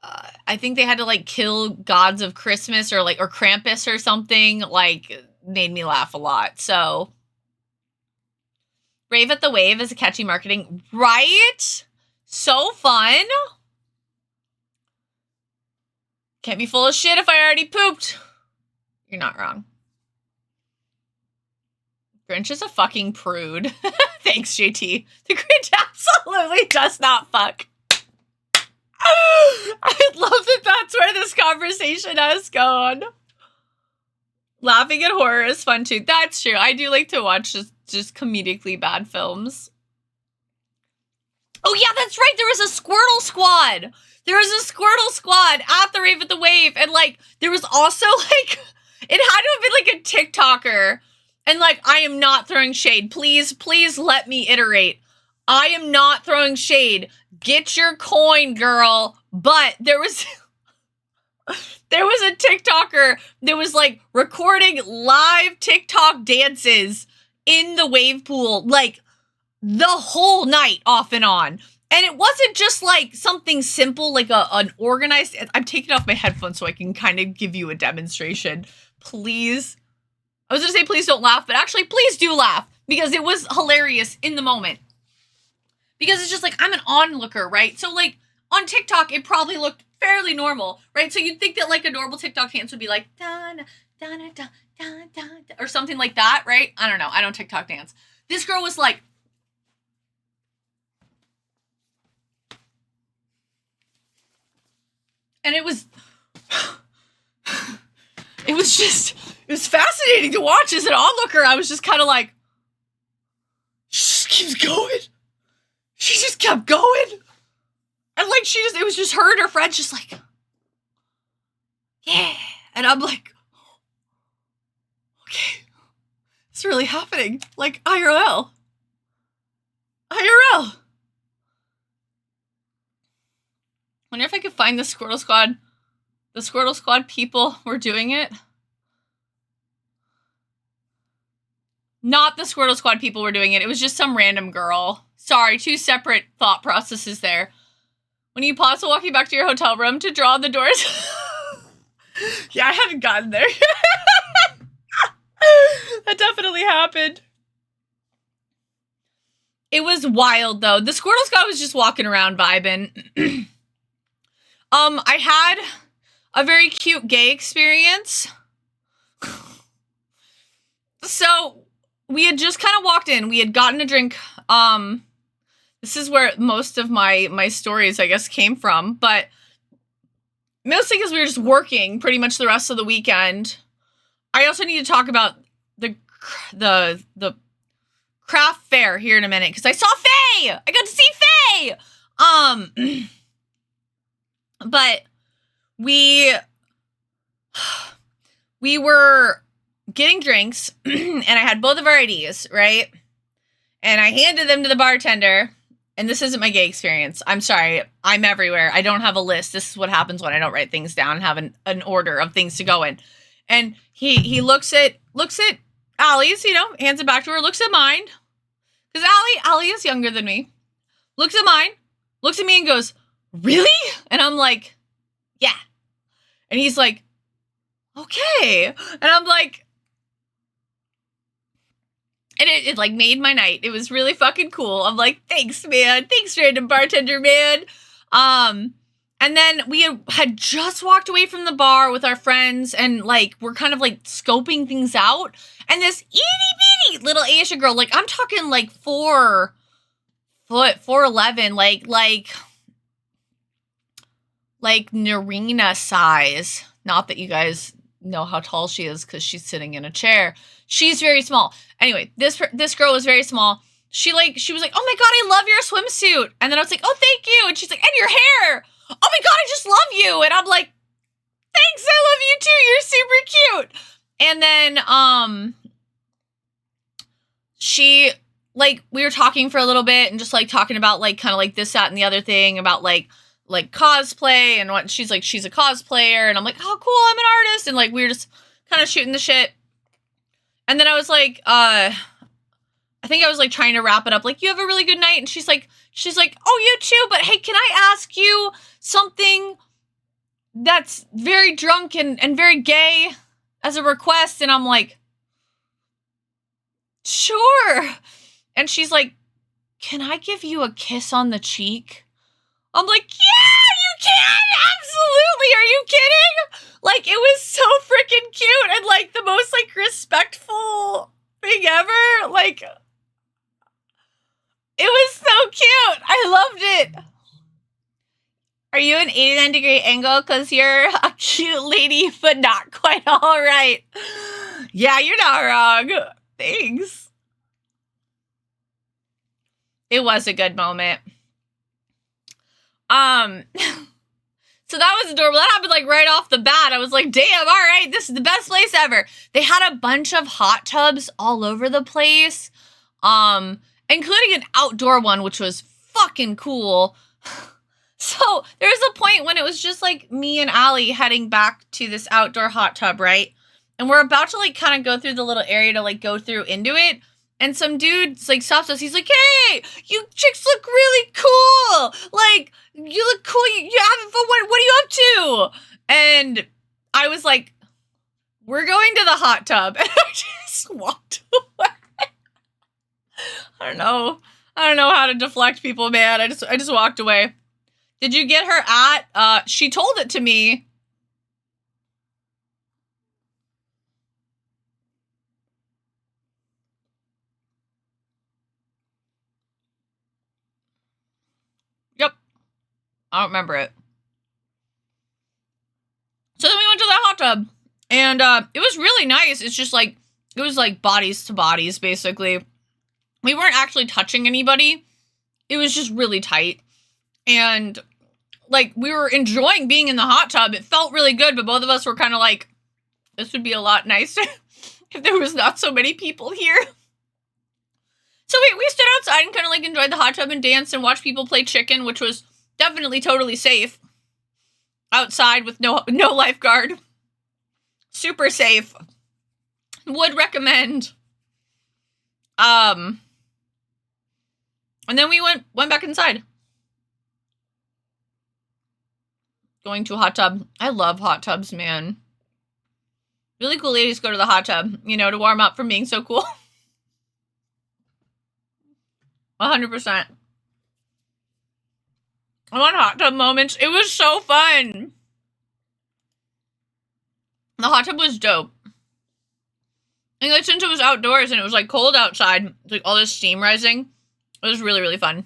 I think they had to like kill gods of Christmas or Krampus or something, like made me laugh a lot. So Rave at the Wave is a catchy marketing, right? So fun. Can't be full of shit if I already pooped. You're not wrong. Grinch is a fucking prude. Thanks, JT. The Grinch absolutely does not fuck. I love that that's where this conversation has gone. Laughing at horror is fun too. That's true. I do like to watch just comedically bad films. Oh yeah, that's right. There was a Squirtle Squad. There was a Squirtle Squad at the Rave at the Wave. And like, there was also like, it had to have been like a TikToker. And like, I am not throwing shade. Please, please let me iterate. I am not throwing shade. Get your coin, girl. But there was a TikToker that was like recording live TikTok dances in the wave pool, like the whole night off and on. And it wasn't just like something simple, like an organized, I'm taking off my headphones so I can kind of give you a demonstration. Please. I was going to say, please don't laugh, but actually, please do laugh because it was hilarious in the moment. Because it's just like, I'm an onlooker, right? So like on TikTok, it probably looked fairly normal, right? So you'd think that like a normal TikTok dance would be like, da, da, da, da, da, da, da, or something like that, right? I don't know. I don't TikTok dance. This girl was like, and it was fascinating to watch as an onlooker. I was just kind of like, she just keeps going. She just kept going. And like, it was just her and her friends just like, yeah. And I'm like, okay, it's really happening. Like IRL. Wonder if I could find the Squirtle Squad. The Squirtle Squad people were doing it. Not the Squirtle Squad people were doing it. It was just some random girl. Sorry, two separate thought processes there. When you pause while walking back to your hotel room to draw on the doors. Yeah, I haven't gotten there. That definitely happened. It was wild, though. The Squirtle Squad was just walking around vibing. I had a very cute gay experience. So, we had just kind of walked in. We had gotten a drink. This is where most of my stories, I guess, came from. But mostly because we were just working pretty much the rest of the weekend. I also need to talk about the craft fair here in a minute. Because I saw Faye! I got to see Faye! But we were getting drinks, and I had both of our IDs, right? And I handed them to the bartender, and this isn't my gay experience. I'm sorry. I'm everywhere. I don't have a list. This is what happens when I don't write things down and have an order of things to go in. And he looks at Allie's, hands it back to her, looks at mine. Because Allie is younger than me. Looks at mine, looks at me and goes, really? And I'm like, yeah. And he's like, okay. And I'm like, and it like made my night. It was really fucking cool. I'm like, thanks, man. Thanks, random bartender, man. And then we had just walked away from the bar with our friends and like, we're kind of like scoping things out. And this itty bitty little Asian girl, like I'm talking like 4'11", like Narina size. Not that you guys know how tall she is because she's sitting in a chair. She's very small. Anyway, this girl was very small. She was like, oh my God, I love your swimsuit. And then I was like, oh, thank you. And she's like, and your hair. Oh my God, I just love you. And I'm like, thanks, I love you too. You're super cute. And then, she, like, we were talking for a little bit and just like talking about like kind of like this, that, and the other thing about like like cosplay and what she's like, she's a cosplayer. And I'm like, oh, cool, I'm an artist. And like, we were just kind of shooting the shit. And then I was like, I think I was like trying to wrap it up. Like, you have a really good night. And she's like, oh, you too. But hey, can I ask you something that's very drunk and very gay as a request? And I'm like, sure. And she's like, can I give you a kiss on the cheek? I'm like, yeah, you can! Absolutely! Are you kidding? Like, it was so freaking cute and, like, the most, like, respectful thing ever. Like, it was so cute. I loved it. Are you an 89-degree angle? Because you're a cute lady, but not quite all right. Yeah, you're not wrong. Thanks. It was a good moment. So that was adorable. That happened like right off the bat. I was like, damn, all right, this is the best place ever. They had a bunch of hot tubs all over the place, including an outdoor one, which was fucking cool. So there was a point when it was just like me and Allie heading back to this outdoor hot tub, right? And we're about to like kind of go through the little area to like go through into it. And some dude like stops us. He's like, hey, you chicks look really cool. Like, you look cool. You having fun. What are you up to? And I was like, we're going to the hot tub. And I just walked away. I don't know how to deflect people, man. I just walked away. Did you get her at? She told it to me. Yep. I don't remember it. So then we went to the hot tub. And it was really nice. It's just like, it was like bodies to bodies, basically. We weren't actually touching anybody. It was just really tight. And like, we were enjoying being in the hot tub. It felt really good, but both of us were kind of like, this would be a lot nicer if there was not so many people here. So we stood outside and kind of like enjoyed the hot tub and danced and watched people play chicken, which was definitely totally safe. Outside with no lifeguard. Super safe. Would recommend. And then we went back inside. Going to a hot tub. I love hot tubs, man. Really cool ladies go to the hot tub, you know, to warm up from being so cool. 100%. I want hot tub moments. It was so fun. The hot tub was dope. And like, since it was outdoors and it was like cold outside, like all this steam rising, it was really, really fun.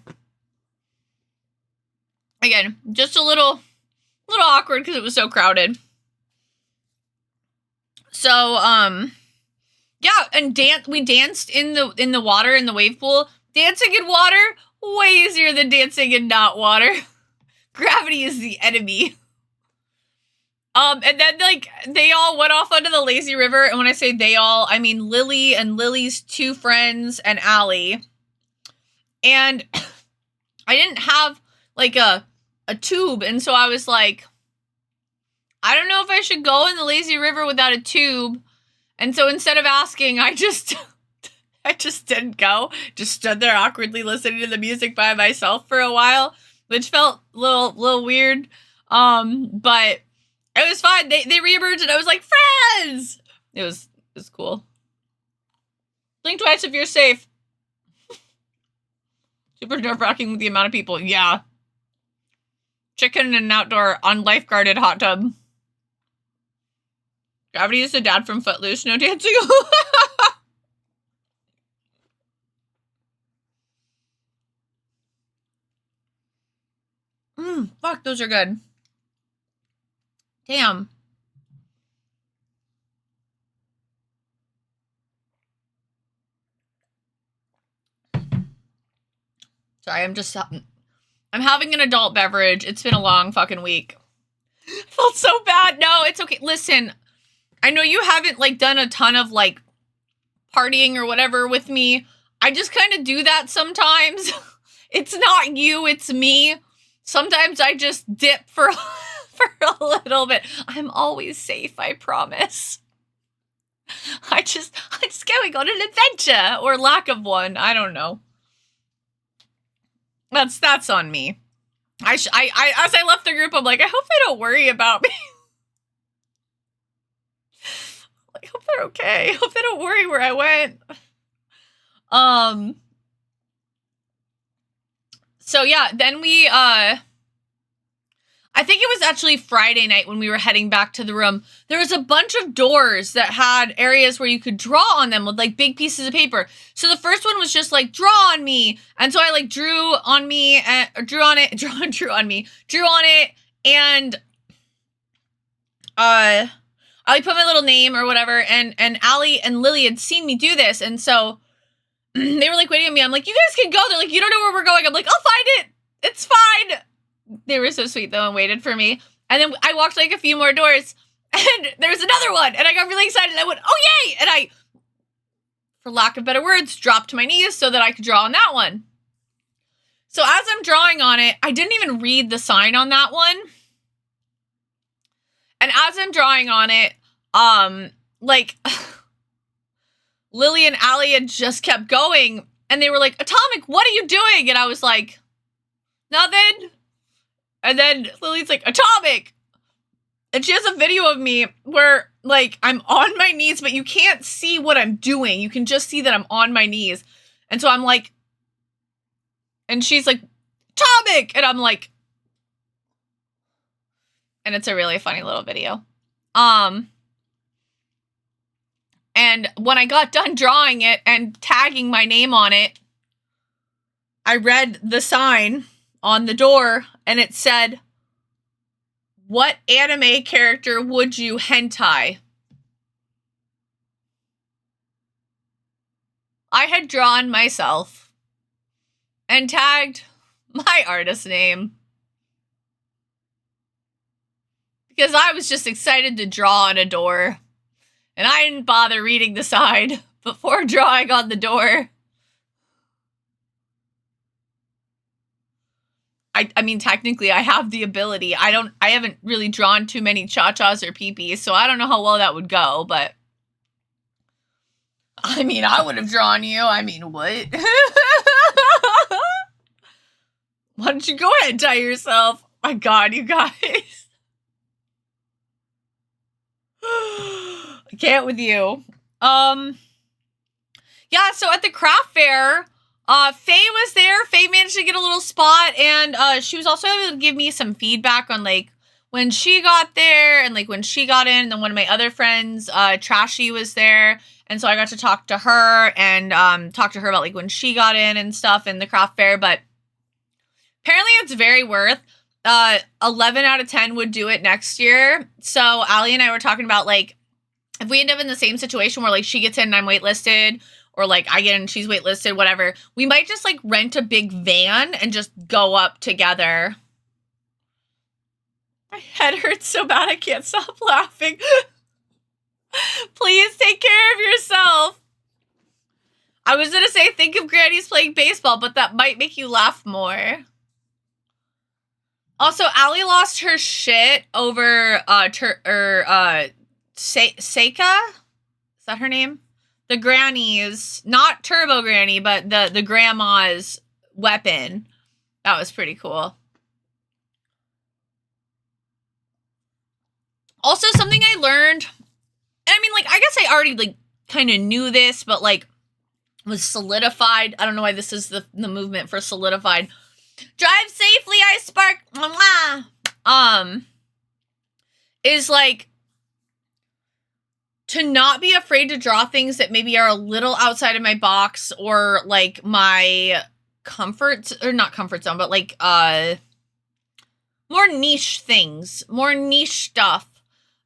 Again, just a little awkward because it was so crowded. So, yeah, and we danced in the water, in the wave pool. Dancing in water, way easier than dancing in not water. Gravity is the enemy. And then, like, they all went off onto the lazy river, and when I say they all, I mean Lily and Lily's two friends and Allie. And I didn't have, like, a tube, and so I was like, I don't know if I should go in the lazy river without a tube. And so instead of asking, I just didn't go. Just stood there awkwardly listening to the music by myself for a while, which felt a little weird. But it was fine. They reemerged and I was like, friends! It was cool. Blink twice if you're safe. Super nerve-wracking with the amount of people. Yeah. Chicken in an outdoor unlifeguarded hot tub. Gravity is the dad from Footloose. No dancing. Fuck, those are good. Damn. Sorry, I'm having an adult beverage. It's been a long fucking week. I felt so bad. No, it's okay. Listen, I know you haven't, like, done a ton of, like, partying or whatever with me. I just kind of do that sometimes. It's not you, it's me. Sometimes I just dip for for a little bit. I'm always safe, I promise. I just going on an adventure, or lack of one. I don't know. That's on me. I as I left the group, I'm like, I hope they don't worry about me. I hope they're okay. I hope they don't worry where I went. So yeah, then we I think it was actually Friday night when we were heading back to the room. There was a bunch of doors that had areas where you could draw on them with like big pieces of paper. So the first one was just like, draw on me. And so I like drew on it. And I like put my little name or whatever. And Allie and Lily had seen me do this. And so they were like waiting on me. I'm like, you guys can go. They're like, you don't know where we're going. I'm like, I'll find it. It's fine. They were so sweet though and waited for me. And then I walked like a few more doors and there was another one and I got really excited. I went, oh yay! And I, for lack of better words, dropped to my knees so that I could draw on that one. So as I'm drawing on it, I didn't even read the sign on that one. And as I'm drawing on it, like Lily and Allie had just kept going and they were like, Atomic, what are you doing? And I was like, nothing. And then Lily's like, Atomic! And she has a video of me where, like, I'm on my knees, but you can't see what I'm doing. You can just see that I'm on my knees. And so I'm like, and she's like, Atomic! And I'm like, and it's a really funny little video. And when I got done drawing it and tagging my name on it, I read the sign on the door and it said, what anime character would you hentai? I had drawn myself and tagged my artist name because I was just excited to draw on a door and I didn't bother reading the sign before drawing on the door. I mean, technically, I have the ability. I haven't really drawn too many cha-chas or pee-pees, so I don't know how well that would go, but I mean, I would have drawn you. I mean, what? Why don't you go ahead and tie yourself? My God, you guys. I can't with you. Yeah, so at the craft fair, Faye was there. Faye managed to get a little spot, and she was also able to give me some feedback on like when she got there and like when she got in. And then one of my other friends, Trashy, was there, and so I got to talk to her and talk to her about like when she got in and stuff in the craft fair. But apparently, it's very worth. 11 out of 10 would do it next year. So Allie and I were talking about like if we end up in the same situation where like she gets in and I'm waitlisted. Or, like, I get in, she's waitlisted, whatever. We might just, like, rent a big van and just go up together. My head hurts so bad I can't stop laughing. Please take care of yourself. I was gonna say think of grannies playing baseball, but that might make you laugh more. Also, Allie lost her shit over, Seika? Is that her name? The granny's, not Turbo Granny, but the grandma's weapon. That was pretty cool. Also, something I learned, and I mean, like, I guess I already, like, kind of knew this, but, like, was solidified. I don't know why this is the movement for solidified. Drive safely, Ice Spark! Is, like, to not be afraid to draw things that maybe are a little outside of my box or like my comfort, or not comfort zone, but like more niche things, more niche stuff.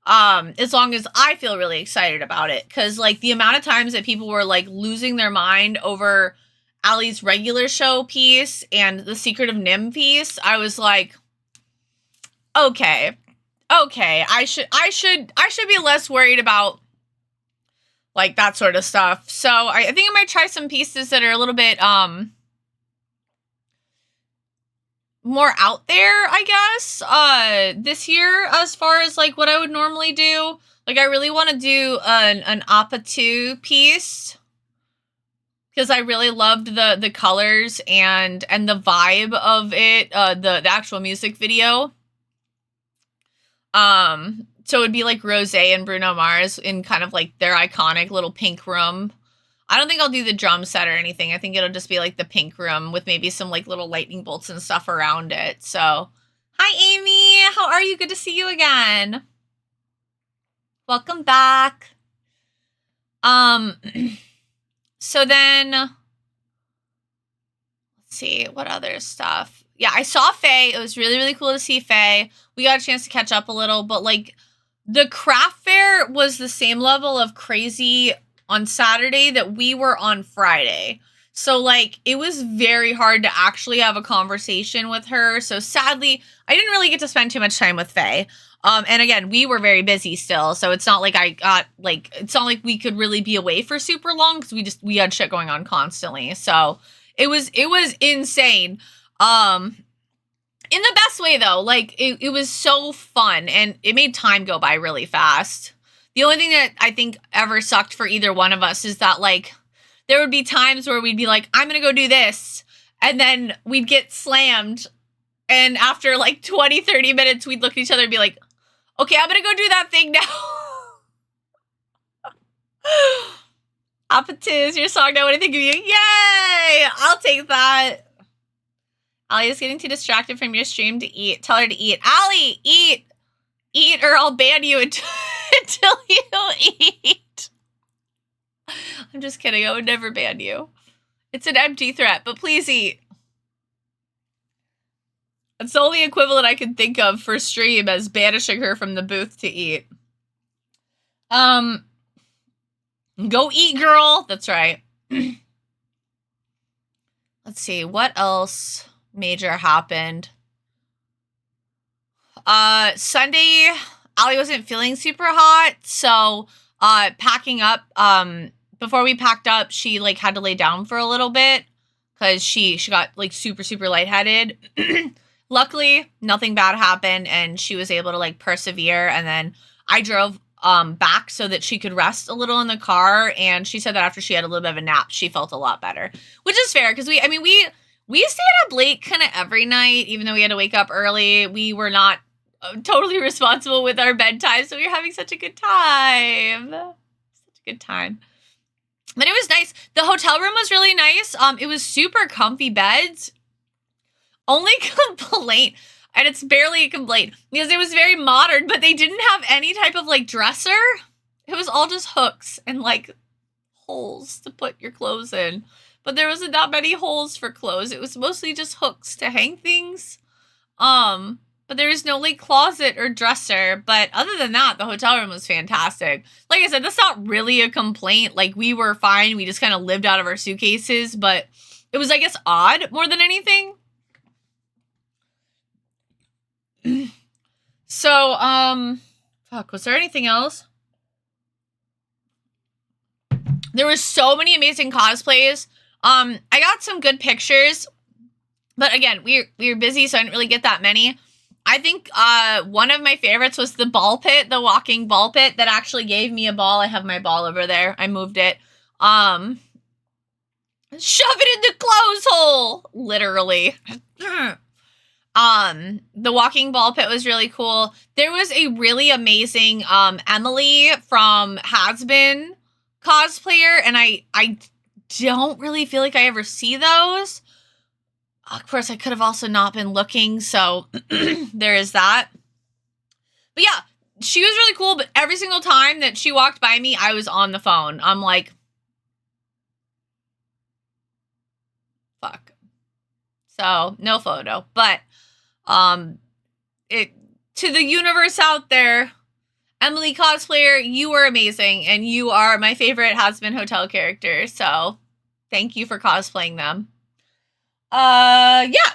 As long as I feel really excited about it. Cause like the amount of times that people were like losing their mind over Allie's regular show piece and the Secret of Nim piece, I was like, okay, I should be less worried about like that sort of stuff. So I think I might try some pieces that are a little bit, more out there, I guess, this year as far as like what I would normally do. Like I really want to do an Appa 2 piece because I really loved the colors and the vibe of it, the actual music video. So it would be like Rosé and Bruno Mars in kind of like their iconic little pink room. I don't think I'll do the drum set or anything. I think it'll just be like the pink room with maybe some like little lightning bolts and stuff around it. So, hi Amy, how are you? Good to see you again. Welcome back. So then, let's see, what other stuff? Yeah, I saw Faye. It was really, really cool to see Faye. We got a chance to catch up a little, but like the craft fair was the same level of crazy on Saturday that we were on Friday. So like it was very hard to actually have a conversation with her. So sadly, I didn't really get to spend too much time with Faye. And again, we were very busy still. So it's not like it's not like we could really be away for super long because we had shit going on constantly. So it was insane. In the best way though, like it was so fun and it made time go by really fast. The only thing that I think ever sucked for either one of us is that like there would be times where we'd be like, I'm going to go do this. And then we'd get slammed. And after like 20, 30 minutes, we'd look at each other and be like, okay, I'm going to go do that thing now. Appa 2 is your song now. What do you think of you? Yay! I'll take that. Allie is getting too distracted from your stream to eat. Tell her to eat. Allie, eat. Eat or I'll ban you until you eat. I'm just kidding. I would never ban you. It's an empty threat, but please eat. It's the only equivalent I can think of for stream as banishing her from the booth to eat. Go eat, girl. That's right. Let's see. What else major happened? Sunday, Allie wasn't feeling super hot, so packing up, before we packed up, she like had to lay down for a little bit because she got like super, super lightheaded. Luckily, nothing bad happened and she was able to like persevere. And then I drove back so that she could rest a little in the car. And she said that after she had a little bit of a nap, she felt a lot better, which is fair because we stayed up late kind of every night, even though we had to wake up early. We were not totally responsible with our bedtime, so we were having such a good time. Such a good time. But it was nice. The hotel room was really nice. It was super comfy beds. Only complaint, and it's barely a complaint, because it was very modern, but they didn't have any type of like dresser. It was all just hooks and like holes to put your clothes in. But there wasn't that many holes for clothes. It was mostly just hooks to hang things. But there was no like closet or dresser. But other than that, the hotel room was fantastic. Like I said, that's not really a complaint. Like we were fine. We just kind of lived out of our suitcases, but it was, I guess, odd more than anything. So, fuck, was there anything else? There were so many amazing cosplays. I got some good pictures, but again, we were busy, so I didn't really get that many. I think, one of my favorites was the ball pit, the walking ball pit that actually gave me a ball. I have my ball over there. I moved it. Shove it in the clothes hole! Literally. The walking ball pit was really cool. There was a really amazing, Emily from Hasbin cosplayer, and I don't really feel like I ever see those. Of course, I could have also not been looking, so there is that. But yeah, she was really cool, but every single time that she walked by me, I was on the phone. I'm like, fuck. So, no photo. But, to the universe out there, Emily cosplayer, you were amazing, and you are my favorite Hasbin Hotel character, so thank you for cosplaying them. Yeah.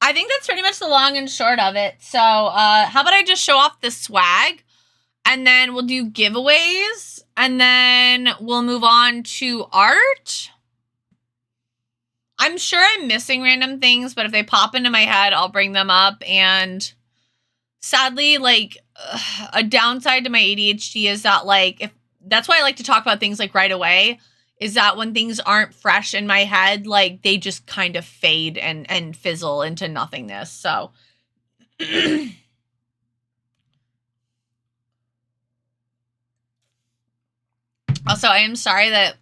I think that's pretty much the long and short of it. So, how about I just show off the swag, and then we'll do giveaways, and then we'll move on to art. I'm sure I'm missing random things, but if they pop into my head, I'll bring them up. And sadly, like, a downside to my ADHD is that, like, that's why I like to talk about things, like, right away, is that when things aren't fresh in my head, like, they just kind of fade and fizzle into nothingness. So, also, I am sorry that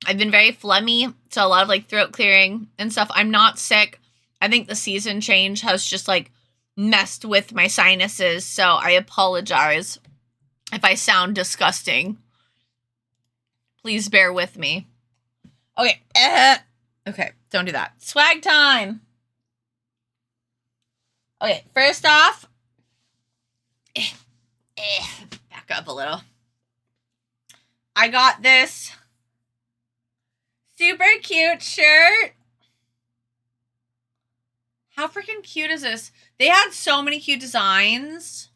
I've been very phlegmy, so a lot of, like, throat clearing and stuff. I'm not sick. I think the season change has just, like, messed with my sinuses, so I apologize if I sound disgusting. Please bear with me. Okay. Okay, don't do that. Swag time. Okay, first off, back up a little. I got this super cute shirt. How freaking cute is this? They had so many cute designs.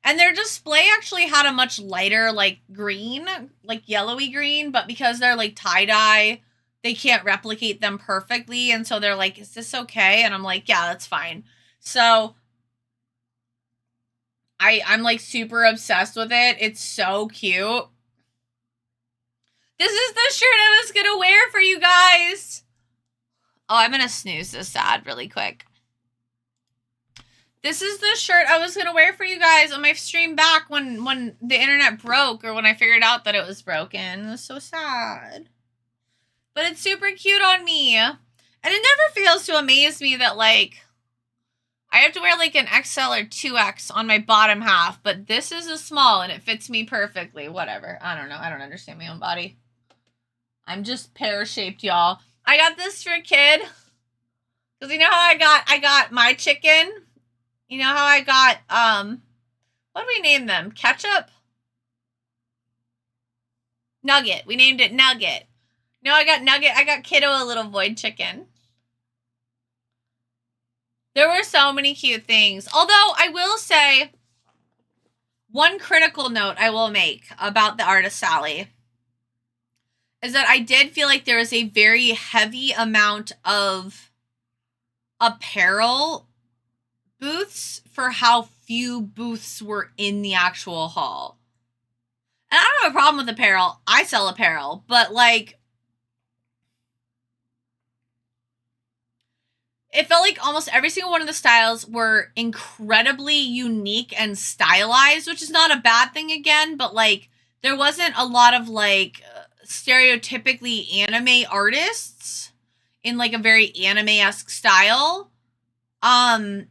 And their display actually had a much lighter, like, green, like yellowy green, but because they're, like, tie-dye, they can't replicate them perfectly, and so they're like, is this okay? And I'm like, yeah, that's fine. So, I'm, like, super obsessed with it. It's so cute. This is the shirt I was gonna wear for you guys. Oh, I'm gonna snooze this ad really quick. This is the shirt I was going to wear for you guys on my stream back when the internet broke, or when I figured out that it was broken. It was so sad. But it's super cute on me. And it never fails to amaze me that, like, I have to wear, like, an XL or 2X on my bottom half, but this is a small and it fits me perfectly. Whatever. I don't know. I don't understand my own body. I'm just pear-shaped, y'all. I got this for a kid. Because you know how I got my chicken? You know how I got, what do we name them? Ketchup? Nugget. We named it Nugget. No, I got Nugget. I got Kiddo a little void chicken. There were so many cute things. Although, I will say, one critical note I will make about the artist Sally is that I did feel like there was a very heavy amount of apparel booths for how few booths were in the actual hall. And I don't have a problem with apparel. I sell apparel, but, like, it felt like almost every single one of the styles were incredibly unique and stylized, which is not a bad thing again, but, like, there wasn't a lot of, like, stereotypically anime artists in, like, a very anime-esque style. And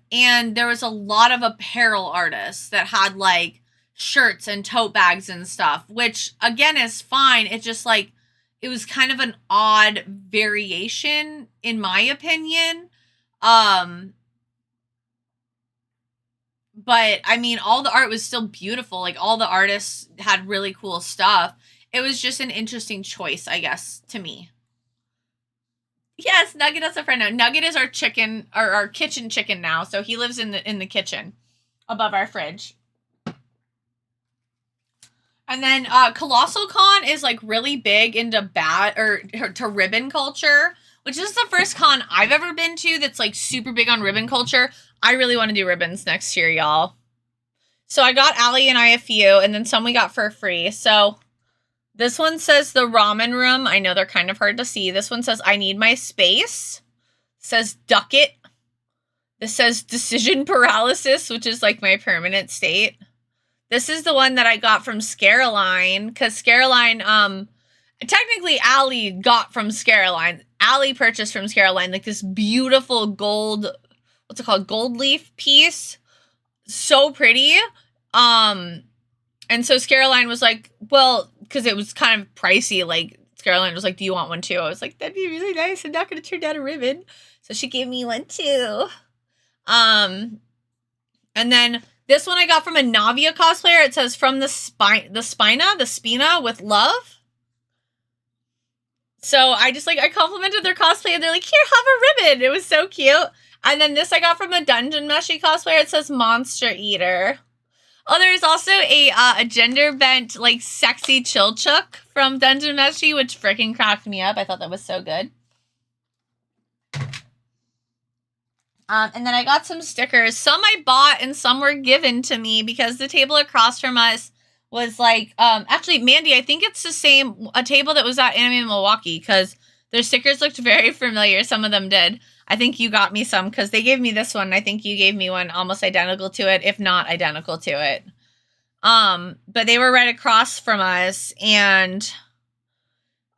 there was a lot of apparel artists that had, like, shirts and tote bags and stuff, which, again, is fine. It just, like, it was kind of an odd variation, in my opinion. But, I mean, all the art was still beautiful. Like, all the artists had really cool stuff. It was just an interesting choice, I guess, to me. Yes, Nugget is a friend now. Nugget is our chicken, our kitchen chicken now. So he lives in the kitchen above our fridge. And then Colossalcon is, like, really big into to ribbon culture, which is the first con I've ever been to that's, like, super big on ribbon culture. I really want to do ribbons next year, y'all. So I got Allie and I a few, and then some we got for free. So this one says the ramen room. I know they're kind of hard to see. This one says I need my space. It says duck it. This says decision paralysis, which is, like, my permanent state. This is the one that I got from Scareline, because Scareline, technically Allie got from Scareline. Allie purchased from Scareline, like, this beautiful gold, what's it called? Gold leaf piece. So pretty. And so Scareline was like, well, because it was kind of pricey, like, Scareline was like, do you want one too? I was like, that'd be really nice. I'm not going to turn down a ribbon. So she gave me one too. And then this one I got from a Navia cosplayer. It says from the Spina with love. So I just, like, I complimented their cosplay and they're like, here, have a ribbon. It was so cute. And then this I got from a Dungeon Meshi cosplayer. It says Monster Eater. Oh, there's also a gender bent, like, sexy chill chook from Dungeon Meshi, which freaking cracked me up. I thought that was so good. And then I got some stickers. Some I bought and some were given to me because the table across from us was like, actually, Mandy, I think it's the same, a table that was at Anime Milwaukee, because their stickers looked very familiar. Some of them did. I think you got me some because they gave me this one. I think you gave me one almost identical to it, if not identical to it. But they were right across from us, and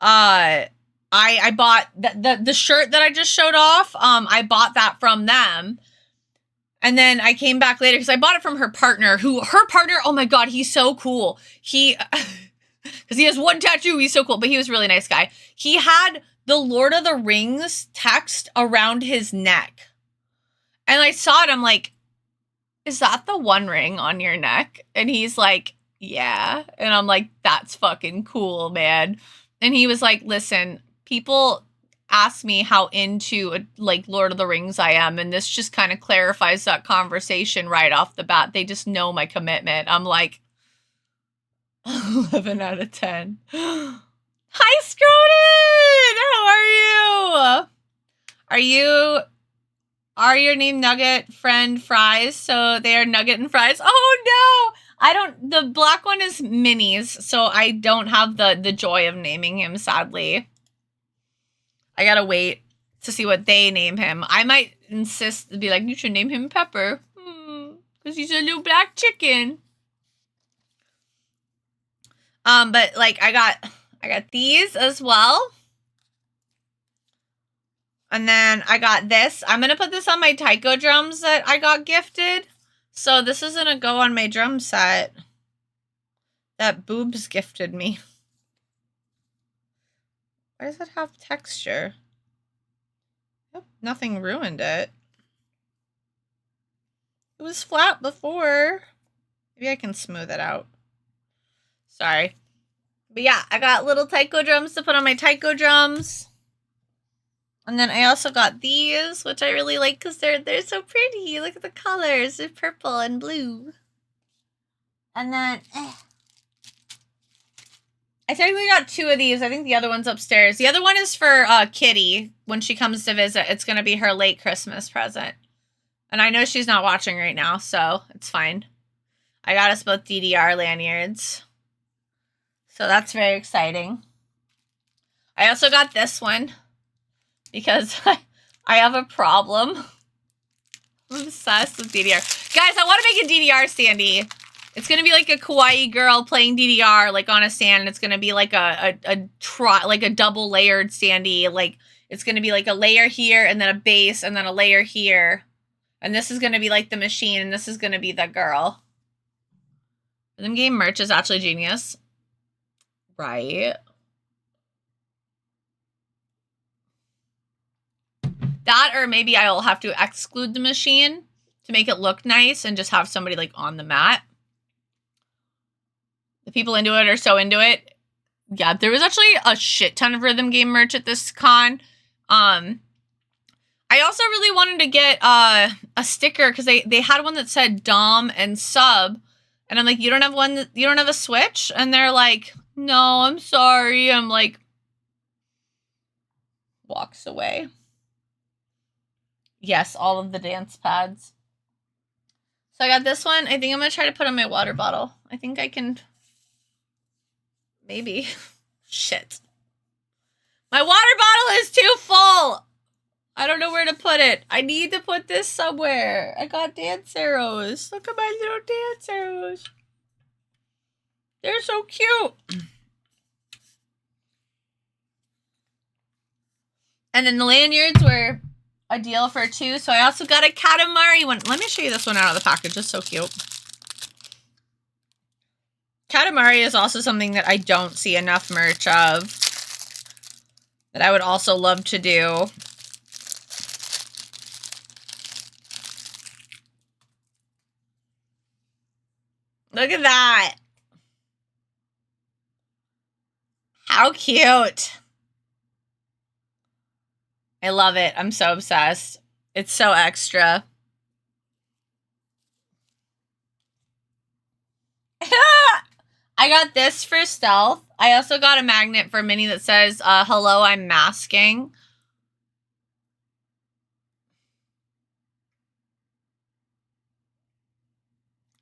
I bought the shirt that I just showed off. I bought that from them. And then I came back later because I bought it from her partner, oh my God, he's so cool. Because he has one tattoo, he's so cool, but he was a really nice guy. He had the Lord of the Rings text around his neck. And I saw it, I'm like, is that the One Ring on your neck? And he's like, yeah. And I'm like, that's fucking cool, man. And he was like, listen, people ask me how into like Lord of the Rings I am, and this just kind of clarifies that conversation right off the bat. They just know my commitment. I'm like, 11 out of 10. Hi, Scrotin! How are you? Are your name Nugget, friend, Fries? So they are Nugget and Fries. Oh no! The black one is Minis, so I don't have the joy of naming him, sadly. I gotta wait to see what they name him. I might insist to be like, you should name him Pepper. Because he's a little black chicken. But like I got these as well. And then I got this. I'm gonna put this on my taiko drums that I got gifted. So this is gonna go on my drum set that Boobs gifted me. Why does it have texture? Yep, nothing ruined it. It was flat before. Maybe I can smooth it out. Sorry. But yeah, I got little taiko drums to put on my taiko drums. And then I also got these, which I really like because they're so pretty. Look at the colors. They're purple and blue. And then I technically got 2 of these. I think the other one's upstairs. The other one is for Kitty when she comes to visit. It's going to be her late Christmas present. And I know she's not watching right now, so it's fine. I got us both DDR lanyards. So that's very exciting. I also got this one because I have a problem. I'm obsessed with DDR. Guys, I want to make a DDR standee. It's going to be like a kawaii girl playing DDR like on a stand, and it's going to be like a double layered standee. Like it's going to be like a layer here and then a base and then a layer here. And this is going to be like the machine and this is going to be the girl. The game merch is actually genius. Right. That, or maybe I'll have to exclude the machine to make it look nice and just have somebody like on the mat. The people into it are so into it. Yeah, there was actually a shit ton of rhythm game merch at this con. I also really wanted to get a sticker because they had one that said Dom and Sub. And I'm like, you don't have a Switch? And they're like, no, I'm sorry. I'm like, walks away. Yes, all of the dance pads. So I got this one. I think I'm going to try to put on my water bottle. I think I can. Maybe. Shit. My water bottle is too full. I don't know where to put it. I need to put this somewhere. I got dance arrows. Look at my little dance arrows. They're so cute. And then the lanyards were a deal for 2. So I also got a Katamari one. Let me show you this one out of the package. It's so cute. Katamari is also something that I don't see enough merch of. That I would also love to do. Look at that. How cute. I love it. I'm so obsessed. It's so extra. I got this for stealth. I also got a magnet for Minnie that says, hello, I'm masking.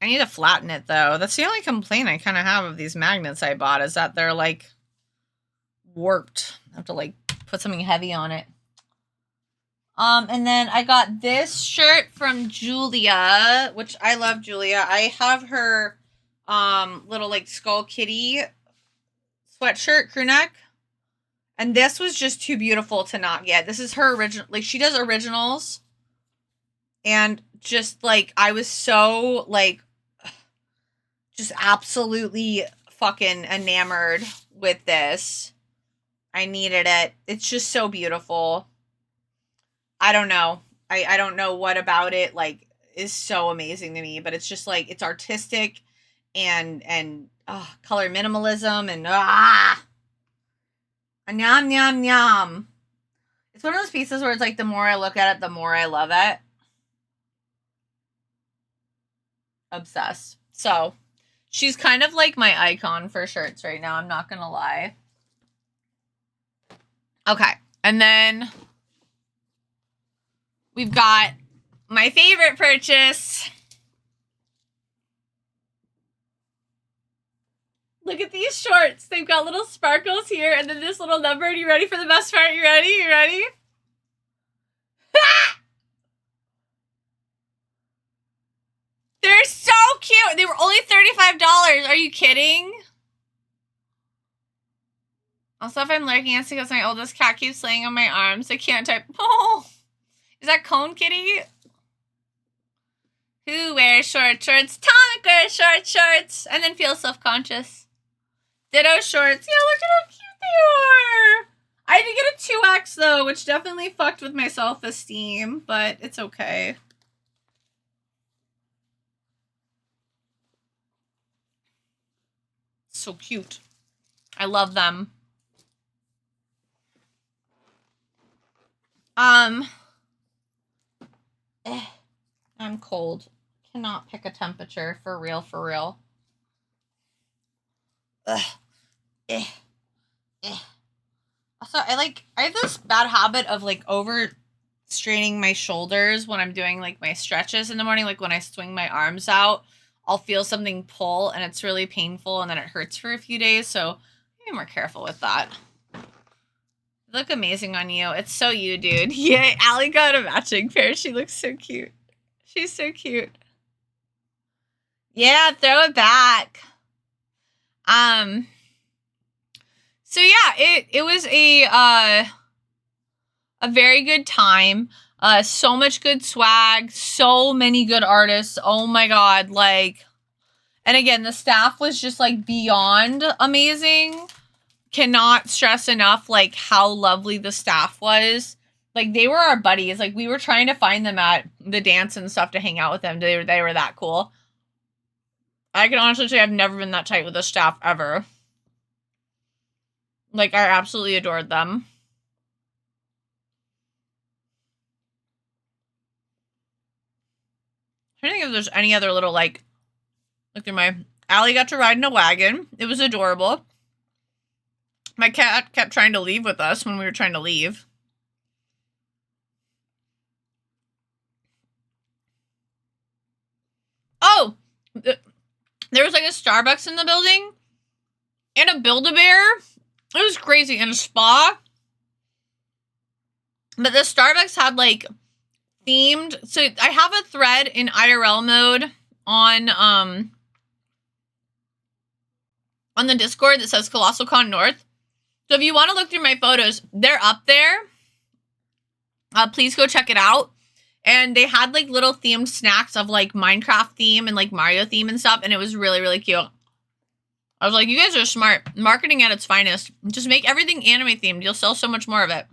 I need to flatten it, though. That's the only complaint I kind of have of these magnets I bought, is that they're, like, warped. I have to, like, put something heavy on it. And then I got this shirt from Julia, which I love Julia. I have her, little, like, Skull Kitty sweatshirt, crew neck. And this was just too beautiful to not get. This is her original, like, she does originals. And just, like, I was so, like, just absolutely fucking enamored with this. I needed it. It's just so beautiful. I don't know. I don't know what about it, like, is so amazing to me, but it's just, like, it's artistic and color minimalism and Nyam, nyam, nyam. It's one of those pieces where it's like, the more I look at it, the more I love it. Obsessed. So, she's kind of like my icon for shirts right now. I'm not gonna lie. Okay. And then we've got my favorite purchase. Look at these shorts. They've got little sparkles here and then this little number. You ready for the best part? You ready? You ready? They're so cute. They were only $35. Are you kidding? Also, if I'm lurking, it's because my oldest cat keeps laying on my arms. I can't type. Oh, is that Cone Kitty? Who wears short shorts? Atomic wears short shorts and then feels self-conscious. Ditto shorts. Yeah, look at how cute they are. I had to get a 2X though, which definitely fucked with my self-esteem, but it's okay. So cute. I love them. I'm cold. Cannot pick a temperature for real, for real. Also, I have this bad habit of like over straining my shoulders when I'm doing like my stretches in the morning. Like when I swing my arms out, I'll feel something pull and it's really painful and then it hurts for a few days. So be more careful with that. You look amazing on you. It's so you, dude. Yay, Allie got a matching pair. She looks so cute. She's so cute. Yeah, throw it back. So yeah, it was a very good time. So much good swag, so many good artists. Oh my god, like, and again, the staff was just like beyond amazing. Cannot stress enough like how lovely the staff was. Like they were our buddies. Like we were trying to find them at the dance and stuff to hang out with them. They were that cool. I can honestly say I've never been that tight with the staff ever. Like, I absolutely adored them. I don't think if there's any other little, like, look through my... Allie got to ride in a wagon. It was adorable. My cat kept trying to leave with us when we were trying to leave. Oh! There was, like, a Starbucks in the building. And a Build-A-Bear. It was crazy. And a spa. But the Starbucks had, like, themed... So, I have a thread in IRL mode on the Discord that says Colossalcon North. So, if you want to look through my photos, they're up there. Please go check it out. And they had, like, little themed snacks of, like, Minecraft theme and, like, Mario theme and stuff. And it was really, really cute. I was like, you guys are smart. Marketing at its finest. Just make everything anime themed. You'll sell so much more of it.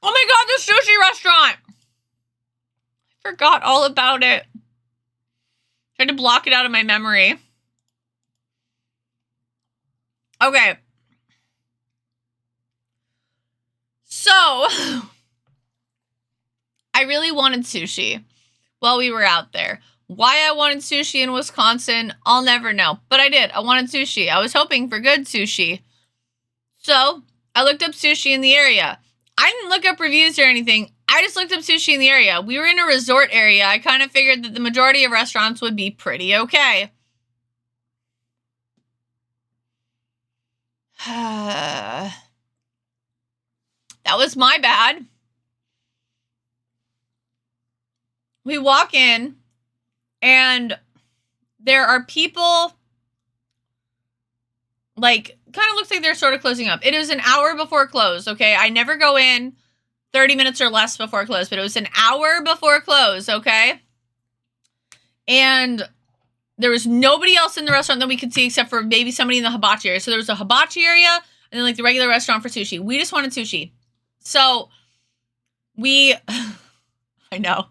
Oh my god, the sushi restaurant! I forgot all about it. Tried to block it out of my memory. Okay. So, I really wanted sushi while we were out there. Why I wanted sushi in Wisconsin, I'll never know. But I did. I wanted sushi. I was hoping for good sushi. So, I looked up sushi in the area. I didn't look up reviews or anything. I just looked up sushi in the area. We were in a resort area. I kind of figured that the majority of restaurants would be pretty okay. That was my bad. We walk in, and there are people, like, kind of looks like they're sort of closing up. It was an hour before close, okay? I never go in 30 minutes or less before close, but it was an hour before close, okay? And there was nobody else in the restaurant that we could see except for maybe somebody in the hibachi area. So there was a hibachi area and then like the regular restaurant for sushi. We just wanted sushi. So we, I know.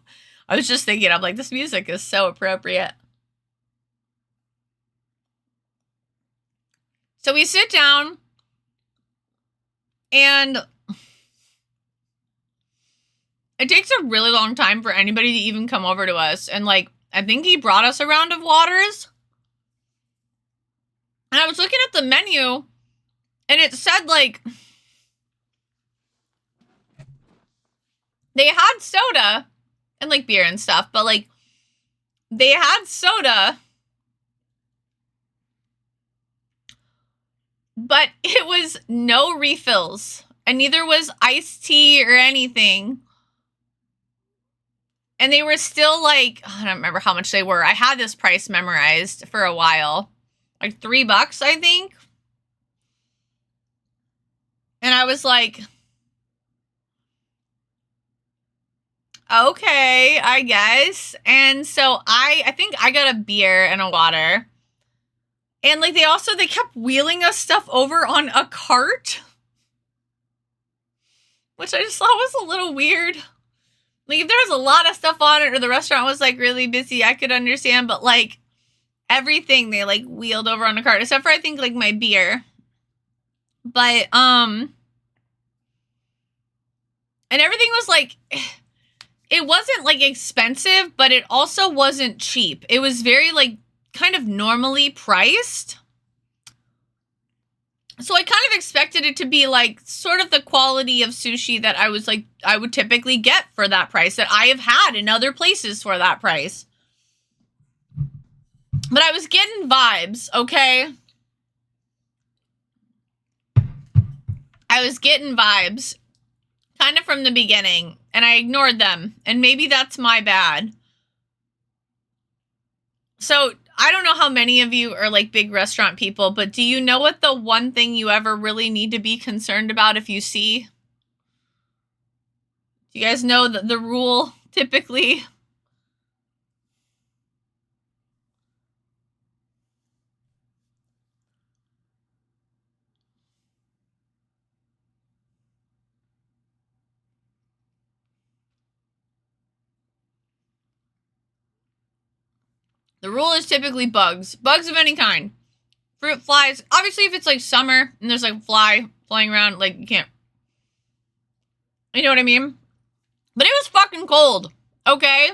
I was just thinking, I'm like, this music is so appropriate. So we sit down and it takes a really long time for anybody to even come over to us. And like, I think he brought us a round of waters. And I was looking at the menu and it said like, they had soda and like beer and stuff, but like they had soda, but it was no refills and neither was iced tea or anything. And they were still like, I don't remember how much they were. I had this price memorized for a while. Like $3, I think. And I was like, okay, I guess. And so I think I got a beer and a water. And like they kept wheeling us stuff over on a cart. Which I just thought was a little weird. Like, if there was a lot of stuff on it or the restaurant was, like, really busy, I could understand. But, like, everything they, like, wheeled over on a cart. Except for, I think, like, my beer. But, and everything was, like, it wasn't, like, expensive, but it also wasn't cheap. It was very, like, kind of normally priced. So I kind of expected it to be like sort of the quality of sushi that I was like, I would typically get for that price that I have had in other places for that price. But I was getting vibes, okay? I was getting vibes kind of from the beginning and I ignored them. And maybe that's my bad. So I don't know how many of you are like big restaurant people, but do you know what the one thing you ever really need to be concerned about if you see? Do you guys know the rule typically? The rule is typically bugs. Bugs of any kind. Fruit flies. Obviously, if it's like summer and there's like fly flying around, like you can't. You know what I mean? But it was fucking cold. Okay?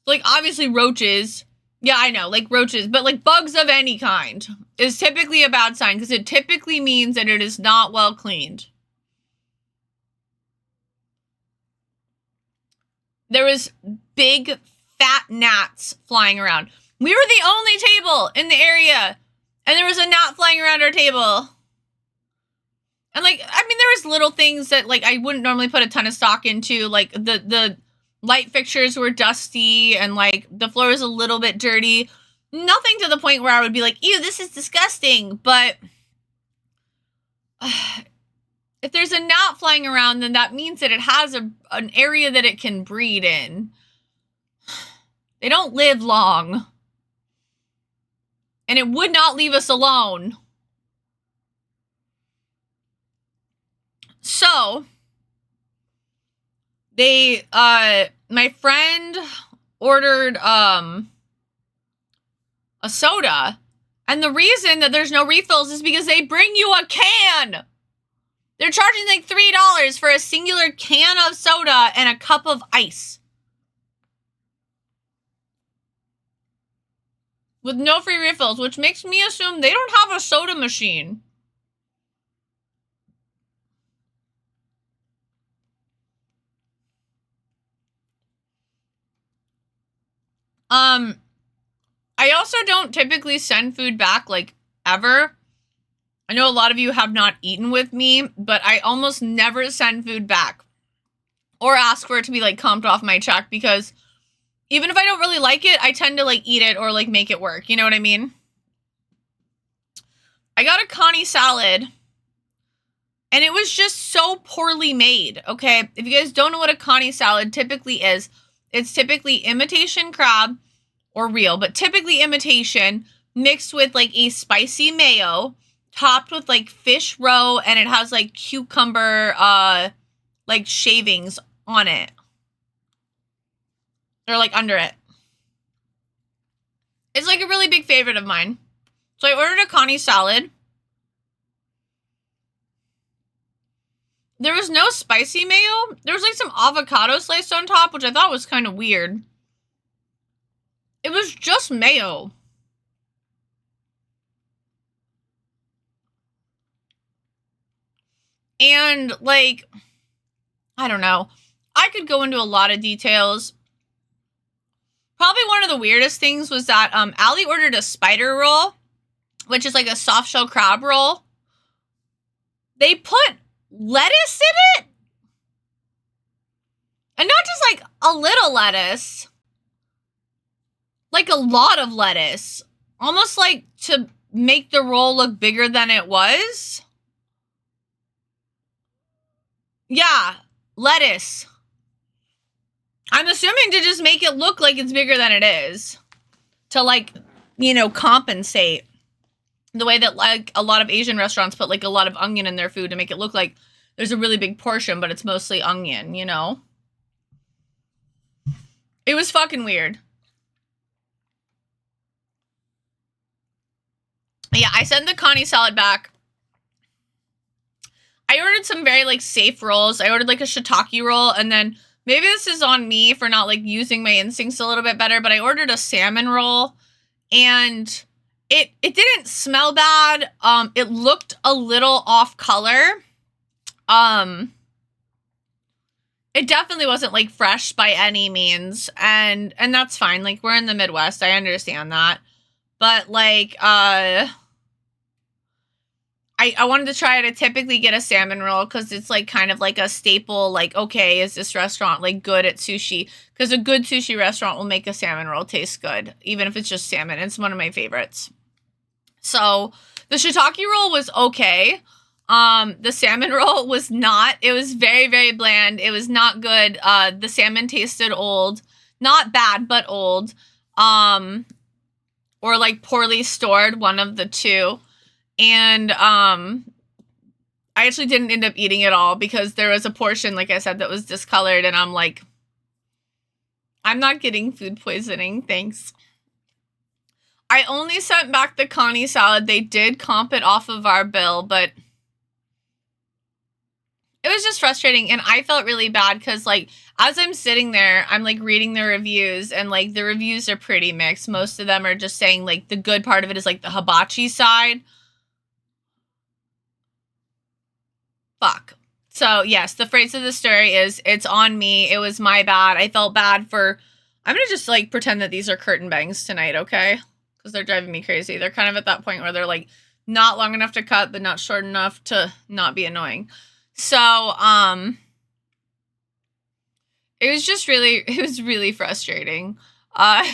Like obviously roaches. Yeah, I know. Like roaches. But like bugs of any kind is typically a bad sign because it typically means that it is not well cleaned. There was big fat gnats flying around. We were the only table in the area, and there was a gnat flying around our table. And like, I mean, there was little things that like I wouldn't normally put a ton of stock into. Like the light fixtures were dusty, and like the floor was a little bit dirty. Nothing to the point where I would be like, ew, this is disgusting. But if there's a gnat flying around, then that means that it has an area that it can breed in. They don't live long. And it would not leave us alone. So, my friend ordered, a soda. And the reason that there's no refills is because they bring you a can. They're charging like $3 for a singular can of soda and a cup of ice. With no free refills, which makes me assume they don't have a soda machine. I also don't typically send food back, like, ever. I know a lot of you have not eaten with me, but I almost never send food back. Or ask for it to be, like, comped off my check, because even if I don't really like it, I tend to, like, eat it or, like, make it work. You know what I mean? I got a Connie salad, and it was just so poorly made, okay? If you guys don't know what a Connie salad typically is, it's typically imitation crab, or real, but typically imitation, mixed with, like, a spicy mayo, topped with, like, fish roe, and it has, like, cucumber, like, shavings on it. Or, like, under it. It's, like, a really big favorite of mine. So I ordered a Connie salad. There was no spicy mayo. There was, like, some avocado sliced on top, which I thought was kind of weird. It was just mayo. And, like, I don't know. I could go into a lot of details. Probably one of the weirdest things was that Allie ordered a spider roll, which is like a soft shell crab roll. They put lettuce in it? And not just like a little lettuce. Like a lot of lettuce. Almost like to make the roll look bigger than it was. Yeah, lettuce. I'm assuming to just make it look like it's bigger than it is. To, like, you know, compensate. The way that, like, a lot of Asian restaurants put, like, a lot of onion in their food to make it look like there's a really big portion, but it's mostly onion, you know? It was fucking weird. Yeah, I sent the Connie salad back. I ordered some very, like, safe rolls. I ordered, like, a shiitake roll, and then maybe this is on me for not, like, using my instincts a little bit better, but I ordered a salmon roll, and it didn't smell bad. It looked a little off color. It definitely wasn't, like, fresh by any means, and that's fine. Like, we're in the Midwest. I understand that. But, like, I wanted to try it. I typically get a salmon roll because it's, like, kind of like a staple, like, okay, is this restaurant, like, good at sushi? Because a good sushi restaurant will make a salmon roll taste good, even if it's just salmon. It's one of my favorites. So, the shiitake roll was okay. The salmon roll was not. It was very, very bland. It was not good. The salmon tasted old. Not bad, but old. Or, like, poorly stored, one of the two. And, I actually didn't end up eating it all because there was a portion, like I said, that was discolored, and I'm like, I'm not getting food poisoning, thanks. I only sent back the Connie salad. They did comp it off of our bill, but it was just frustrating, and I felt really bad because, like, as I'm sitting there, I'm, like, reading the reviews, and, like, the reviews are pretty mixed. Most of them are just saying, like, the good part of it is, like, the hibachi side. Fuck. So, yes, the phrase of the story is, it's on me. It was my bad. I felt bad for... I'm gonna just, like, pretend that these are curtain bangs tonight, okay? Because they're driving me crazy. They're kind of at that point where they're, like, not long enough to cut, but not short enough to not be annoying. So, it was just really... It was really frustrating. But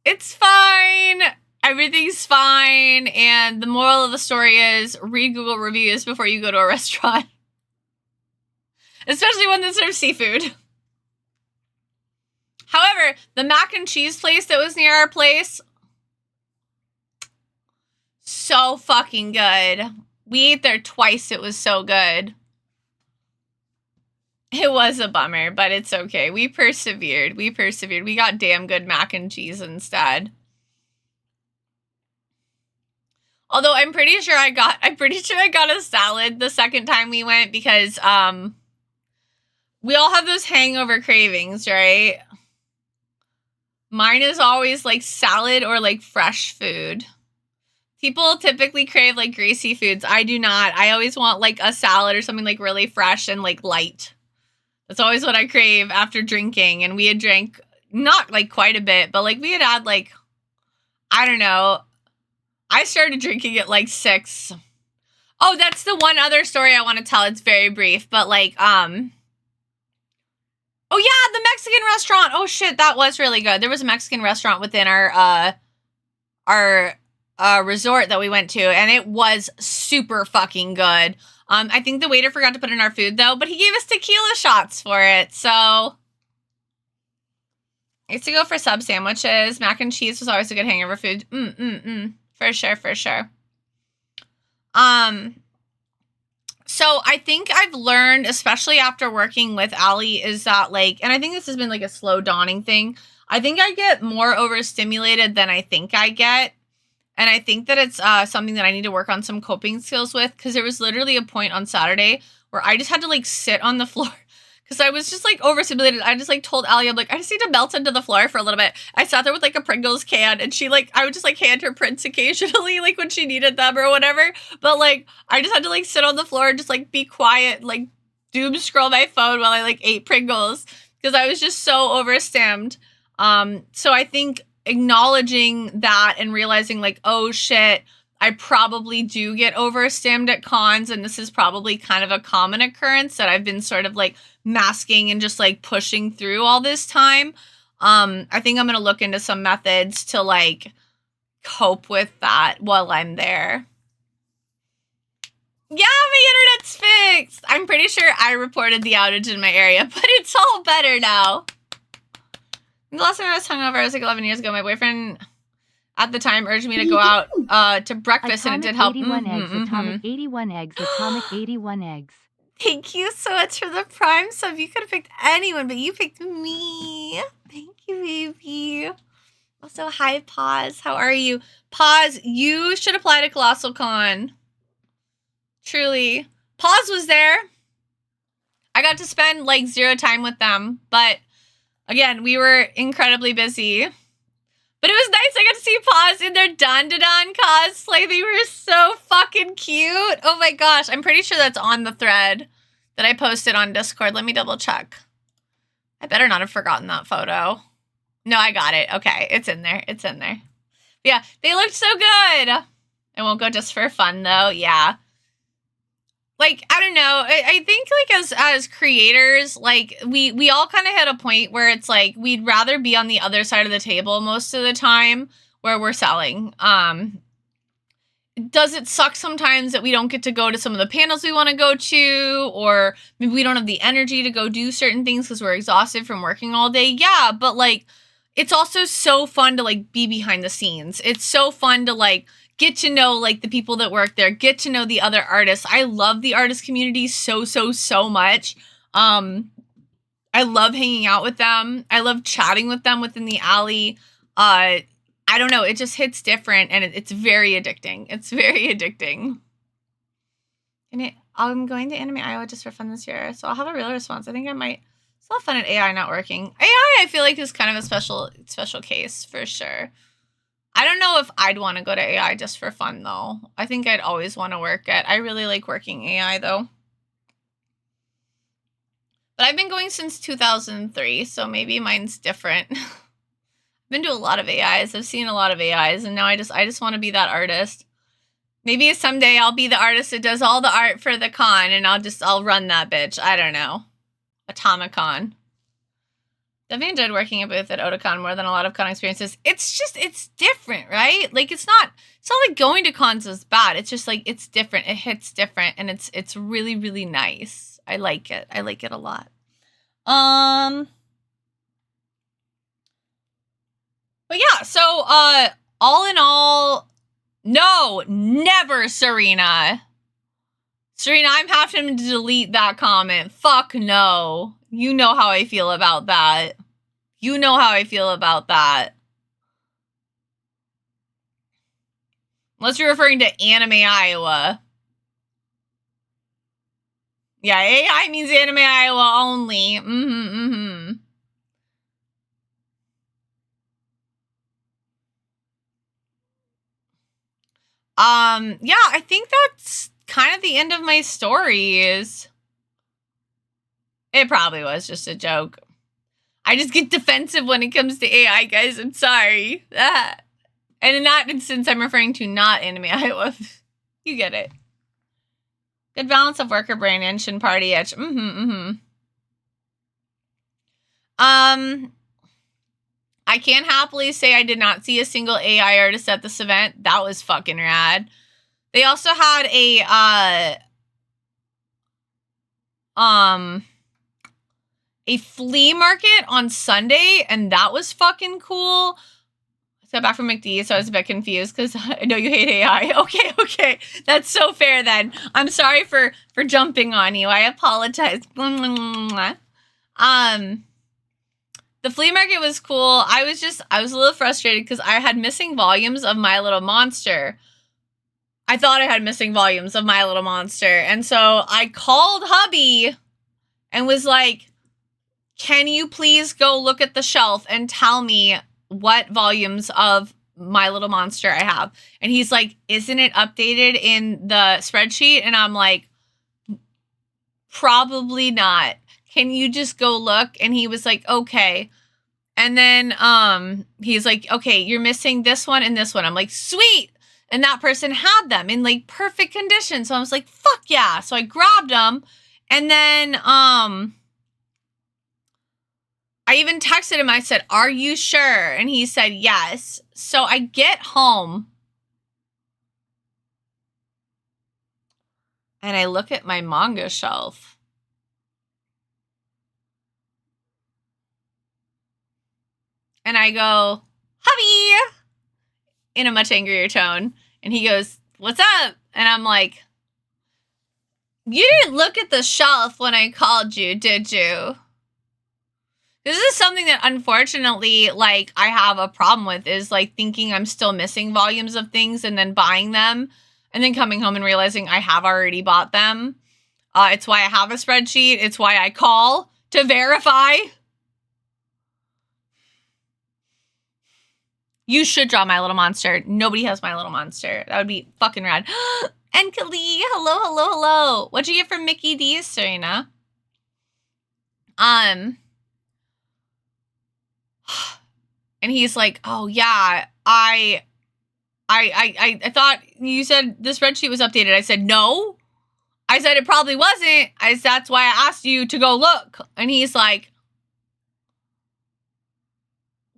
it's fine. Everything's fine, and the moral of the story is read Google reviews before you go to a restaurant. Especially one that serves seafood. However, the mac and cheese place that was near our place, so fucking good. We ate there twice. It was so good. It was a bummer, but it's okay. We persevered. We got damn good mac and cheese instead. Although I'm pretty sure I got a salad the second time we went because we all have those hangover cravings, right? Mine is always like salad or like fresh food. People typically crave like greasy foods. I do not. I always want like a salad or something like really fresh and like light. That's always what I crave after drinking, and we had drank not like quite a bit, but like we had like, I don't know. I started drinking at like 6. Oh, that's the one other story I want to tell. It's very brief, but like, oh yeah, the Mexican restaurant. Oh shit, that was really good. There was a Mexican restaurant within our resort that we went to, and it was super fucking good. I think the waiter forgot to put in our food though, but he gave us tequila shots for it, so I used to go for sub sandwiches. Mac and cheese was always a good hangover food. For sure, for sure. So I think I've learned, especially after working with Allie, is that like, and I think this has been like a slow dawning thing. I think I get more overstimulated than I think I get. And I think that it's something that I need to work on some coping skills with, because there was literally a point on Saturday where I just had to like sit on the floor because I was just like overstimulated. I just like told Allie, I'm like, I just need to melt into the floor for a little bit. I sat there with like a Pringles can, and she like, I would just like hand her prints occasionally, like when she needed them or whatever. But like, I just had to like sit on the floor and just like be quiet, like doom scroll my phone while I like ate Pringles, because I was just so overstimmed. So I think acknowledging that and realizing like, oh shit, I probably do get overstimmed at cons, and this is probably kind of a common occurrence that I've been sort of like masking and just like pushing through all this time. I think I'm going to look into some methods to like cope with that while I'm there. Yeah, my internet's fixed. I'm pretty sure I reported the outage in my area, but it's all better now. The last time I was hungover, I was like 11 years ago. My boyfriend at the time urged me to go out to breakfast, and it did help. Atomic 81 eggs, Atomic 81 eggs. Thank you so much for the Prime sub. You could have picked anyone, but you picked me. Thank you, baby. Also, hi, Pause. How are you? Pause, you should apply to Colossalcon. Truly. Pause was there. I got to spend like 0 time with them, but again, we were incredibly busy. But it was nice. I got to see Pause in their Don cosplay. They were so fucking cute. Oh my gosh. I'm pretty sure that's on the thread that I posted on Discord. Let me double check. I better not have forgotten that photo. No, I got it. Okay. It's in there. It's in there. Yeah. They looked so good. I won't go just for fun though. Yeah. Like, I don't know. I think like as creators, like we all kind of hit a point where it's like we'd rather be on the other side of the table most of the time where we're selling. Does it suck sometimes that we don't get to go to some of the panels we want to go to, or maybe we don't have the energy to go do certain things because we're exhausted from working all day? Yeah, but like it's also so fun to like be behind the scenes. It's so fun to like get to know like the people that work there, get to know the other artists. I love the artist community so much. I love hanging out with them. I love chatting with them within the alley. I don't know, it just hits different, and it's very addicting. It's very addicting. And I'm going to Anime Iowa just for fun this year, so I'll have a real response. I think I might still have fun at AI not working. AI, I feel like is kind of a special case for sure. I don't know if I'd want to go to AI just for fun, though. I think I'd always want to work at... I really like working AI, though. But I've been going since 2003, so maybe mine's different. I've been to a lot of AIs. I've seen a lot of AIs, and now I just want to be that artist. Maybe someday I'll be the artist that does all the art for the con, and I'll run that bitch. I don't know. AtomicKawaii. Definitely enjoyed working a booth at Otakon more than a lot of con experiences. It's different, right? Like it's not like going to cons is bad. It's just like it's different. It hits different, and it's really, really nice. I like it. I like it a lot. But yeah, so all in all, no, never, Serena. Serena, I'm having to delete that comment. Fuck no. You know how I feel about that. You know how I feel about that. Unless you're referring to Anime Iowa. Yeah, AI means Anime Iowa only. Yeah, I think that's kind of the end of my stories. It probably was just a joke. I just get defensive when it comes to AI, guys. I'm sorry. And in that instance, I'm referring to not anime. You get it. Good balance of worker brain, and party itch. I can happily say I did not see a single AI artist at this event. That was fucking rad. They also had a flea market on Sunday, and that was fucking cool. I got back from McD, so I was a bit confused because I know you hate AI. Okay. That's so fair then. I'm sorry for jumping on you. I apologize. The flea market was cool. I was a little frustrated because I had missing volumes of My Little Monster. I thought I had missing volumes of My Little Monster. And so I called hubby and was like, can you please go look at the shelf and tell me what volumes of My Little Monster I have? And he's like, isn't it updated in the spreadsheet? And I'm like, probably not. Can you just go look? And he was like, okay. And then he's like, okay, you're missing this one and this one. I'm like, sweet. And that person had them in like perfect condition. So I was like, fuck yeah. So I grabbed them. And then I even texted him. I said, are you sure? And he said, yes. So I get home and I look at my manga shelf. And I go, hubby, in a much angrier tone. And he goes, what's up? And I'm like, you didn't look at the shelf when I called you, did you? This is something that unfortunately, like, I have a problem with, is like thinking I'm still missing volumes of things and then buying them and then coming home and realizing I have already bought them. It's why I have a spreadsheet. It's why I call to verify. You should draw My Little Monster. Nobody has My Little Monster. That would be fucking rad. And Kali, hello. What'd you get from Mickey D, Serena? And he's like, oh yeah, I thought you said the spreadsheet was updated. I said, no. I said, it probably wasn't. That's why I asked you to go look. And he's like,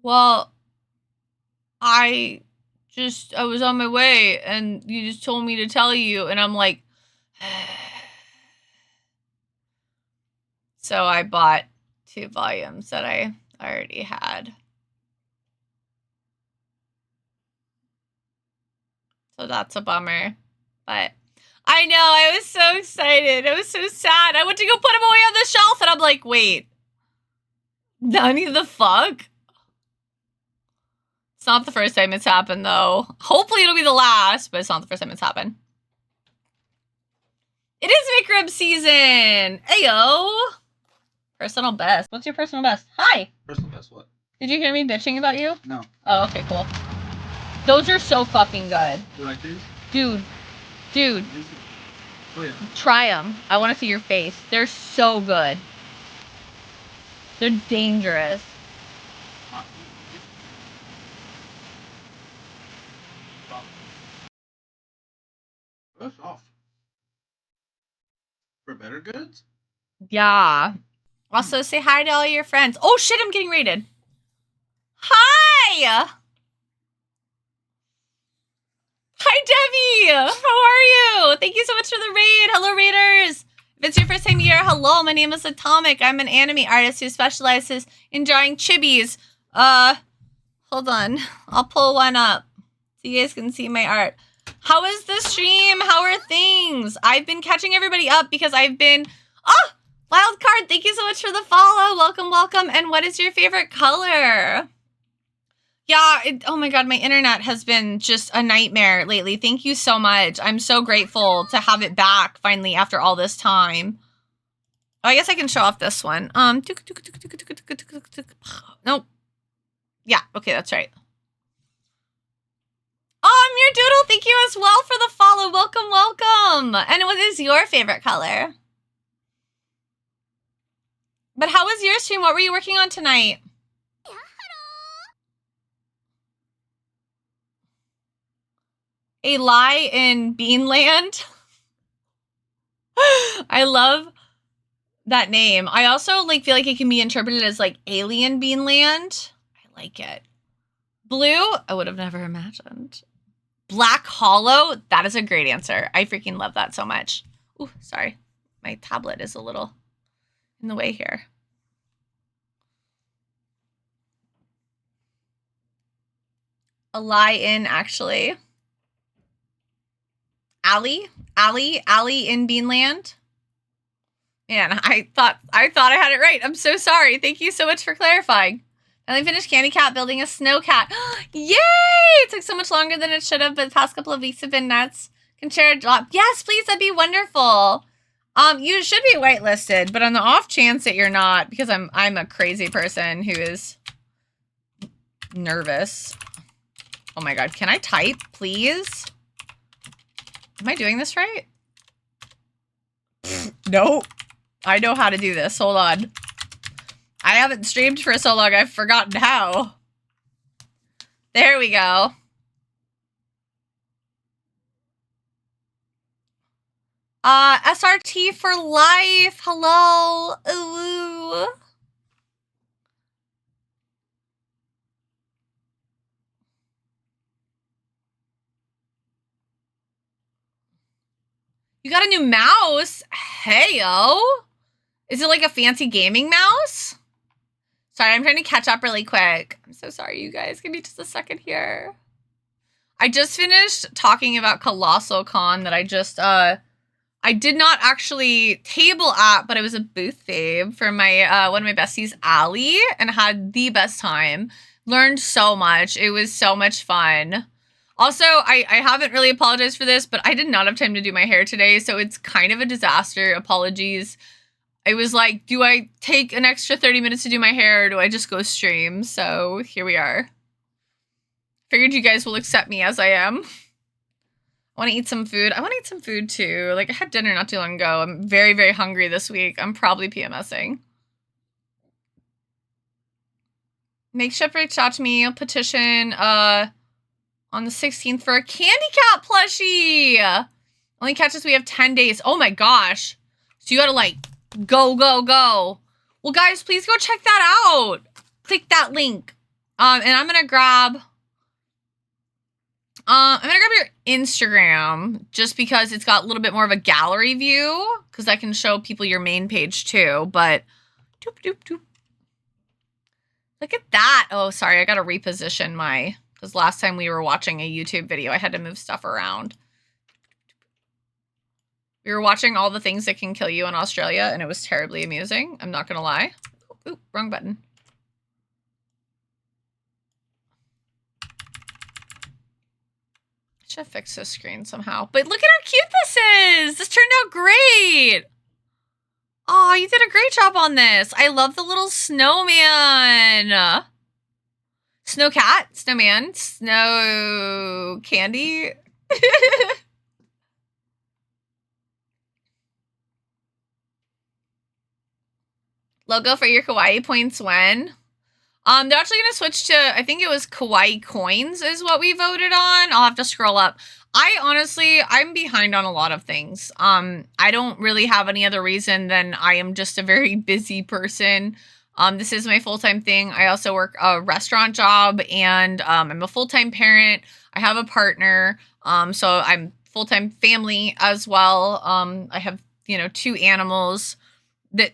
well, I was on my way and you just told me to tell you. And I'm like, so I bought 2 volumes that I already had. So that's a bummer. But I know, I was so excited. I was so sad. I went to go put them away on the shelf and I'm like, wait, none of the fuck? It's not the first time it's happened, though. Hopefully it'll be the last, but it's not the first time it's happened. It is McRib season! Ayo! Personal best. What's your personal best? Hi! Personal best what? Did you hear me bitching about you? No. Oh, okay, cool. Those are so fucking good. You like these? Dude. Oh, yeah. Try them. I want to see your face. They're so good. They're dangerous. That's off. For better goods? Yeah. Also, say hi to all your friends. Oh, shit, I'm getting raided. Hi! Hi, Debbie! How are you? Thank you so much for the raid. Hello, raiders. If it's your first time here, hello, my name is Atomic. I'm an anime artist who specializes in drawing chibis. Hold on. I'll pull one up so you guys can see my art. How is the stream? How are things? I've been catching everybody up because I've been... Oh! Wildcard, thank you so much for the follow. Welcome. And what is your favorite color? Yeah, oh my god, my internet has been just a nightmare lately. Thank you so much. I'm so grateful to have it back finally after all this time. Oh, I guess I can show off this one. Nope. Yeah, okay, that's right. Oh, Mere Doodle, thank you as well for the follow. Welcome. And what is your favorite color? But how was your stream? What were you working on tonight? A lie in Beanland. I love that name. I also like feel like it can be interpreted as like alien Beanland. I like it. Blue, I would have never imagined. Black Hollow, that is a great answer. I freaking love that so much. Ooh, sorry. My tablet is a little in the way here. A lie in, actually. Allie in Beanland. Man, I thought I had it right. I'm so sorry. Thank you so much for clarifying. I finished Candy Cat building a snow cat. Yay! It took so much longer than it should have, but the past couple of weeks have been nuts. Can share a drop? Yes, please. That'd be wonderful. You should be whitelisted, but on the off chance that you're not, because I'm a crazy person who is nervous. Oh my god, can I type, please? Am I doing this right? Nope. I know how to do this. Hold on. I haven't streamed for so long, I've forgotten how. There we go. SRT for life. Hello. Ooh. You got a new mouse? Hey-o. Is it like a fancy gaming mouse? Sorry, I'm trying to catch up really quick. I'm so sorry, you guys. Give me just a second here. I just finished talking about Colossalcon that I just, I did not actually table at, but it was a booth fave for my, one of my besties, Allie, and had the best time. Learned so much. It was so much fun. Also, I haven't really apologized for this, but I did not have time to do my hair today, so it's kind of a disaster. Apologies. I was like, do I take an extra 30 minutes to do my hair, or do I just go stream? So here we are. Figured you guys will accept me as I am. I want to eat some food. I want to eat some food too. Like, I had dinner not too long ago. I'm very, very hungry this week. I'm probably PMSing. Makeshift reached out to me. I'll petition on the 16th for a Candy Cat plushie. Only catches we have 10 days. Oh my gosh. So you gotta like go. Well, guys, please go check that out. Click that link. And I'm gonna grab your Instagram just because it's got a little bit more of a gallery view, because I can show people your main page too. But doop. Look at that. Oh, sorry, I gotta reposition my, because last time we were watching a YouTube video, I had to move stuff around. We were watching all the things that can kill you in Australia, and it was terribly amusing. I'm not gonna lie. Ooh, wrong button. I should have fixed this screen somehow. But look at how cute this is! This turned out great! Oh, you did a great job on this. I love the little snowman. Snow cat, snowman, snow candy. Logo for your Kawaii points when? They're actually going to switch to, I think it was Kawaii coins is what we voted on. I'll have to scroll up. I'm behind on a lot of things. I don't really have any other reason than I am just a very busy person. This is my full-time thing. I also work a restaurant job, and I'm a full-time parent. I have a partner, so I'm full-time family as well. I have, 2 animals that,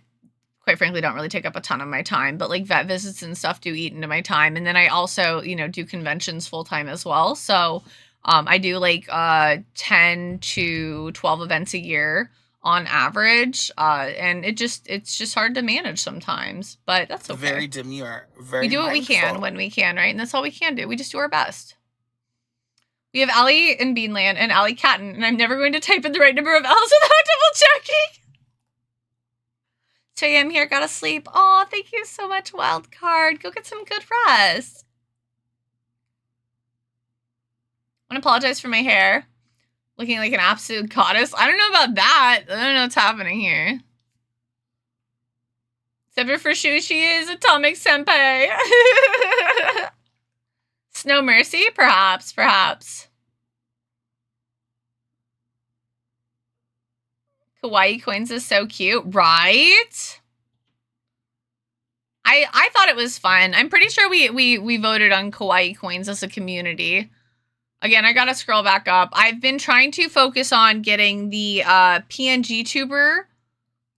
quite frankly, don't really take up a ton of my time, but like vet visits and stuff do eat into my time. And then I also, do conventions full-time as well. So I do like 10 to 12 events a year on average, and it's just hard to manage sometimes, but that's okay. Very demure. Very we do what we can when we can, right? And that's all we can do. We just do our best. We have Allie in Beanland and Allie Catton, and I'm never going to type in the right number of L's without double checking. 2 a.m. here, gotta sleep. Oh, thank you so much, Wildcard. Go get some good rest. I want to apologize for my hair. Looking like an absolute goddess. I don't know about that. I don't know what's happening here. Except for Shu, she is Atomic Senpai. Snow Mercy? Perhaps, perhaps. Kawaii Coins is so cute, right? I thought it was fun. I'm pretty sure we voted on Kawaii Coins as a community. Again, I gotta scroll back up. I've been trying to focus on getting the PNG tuber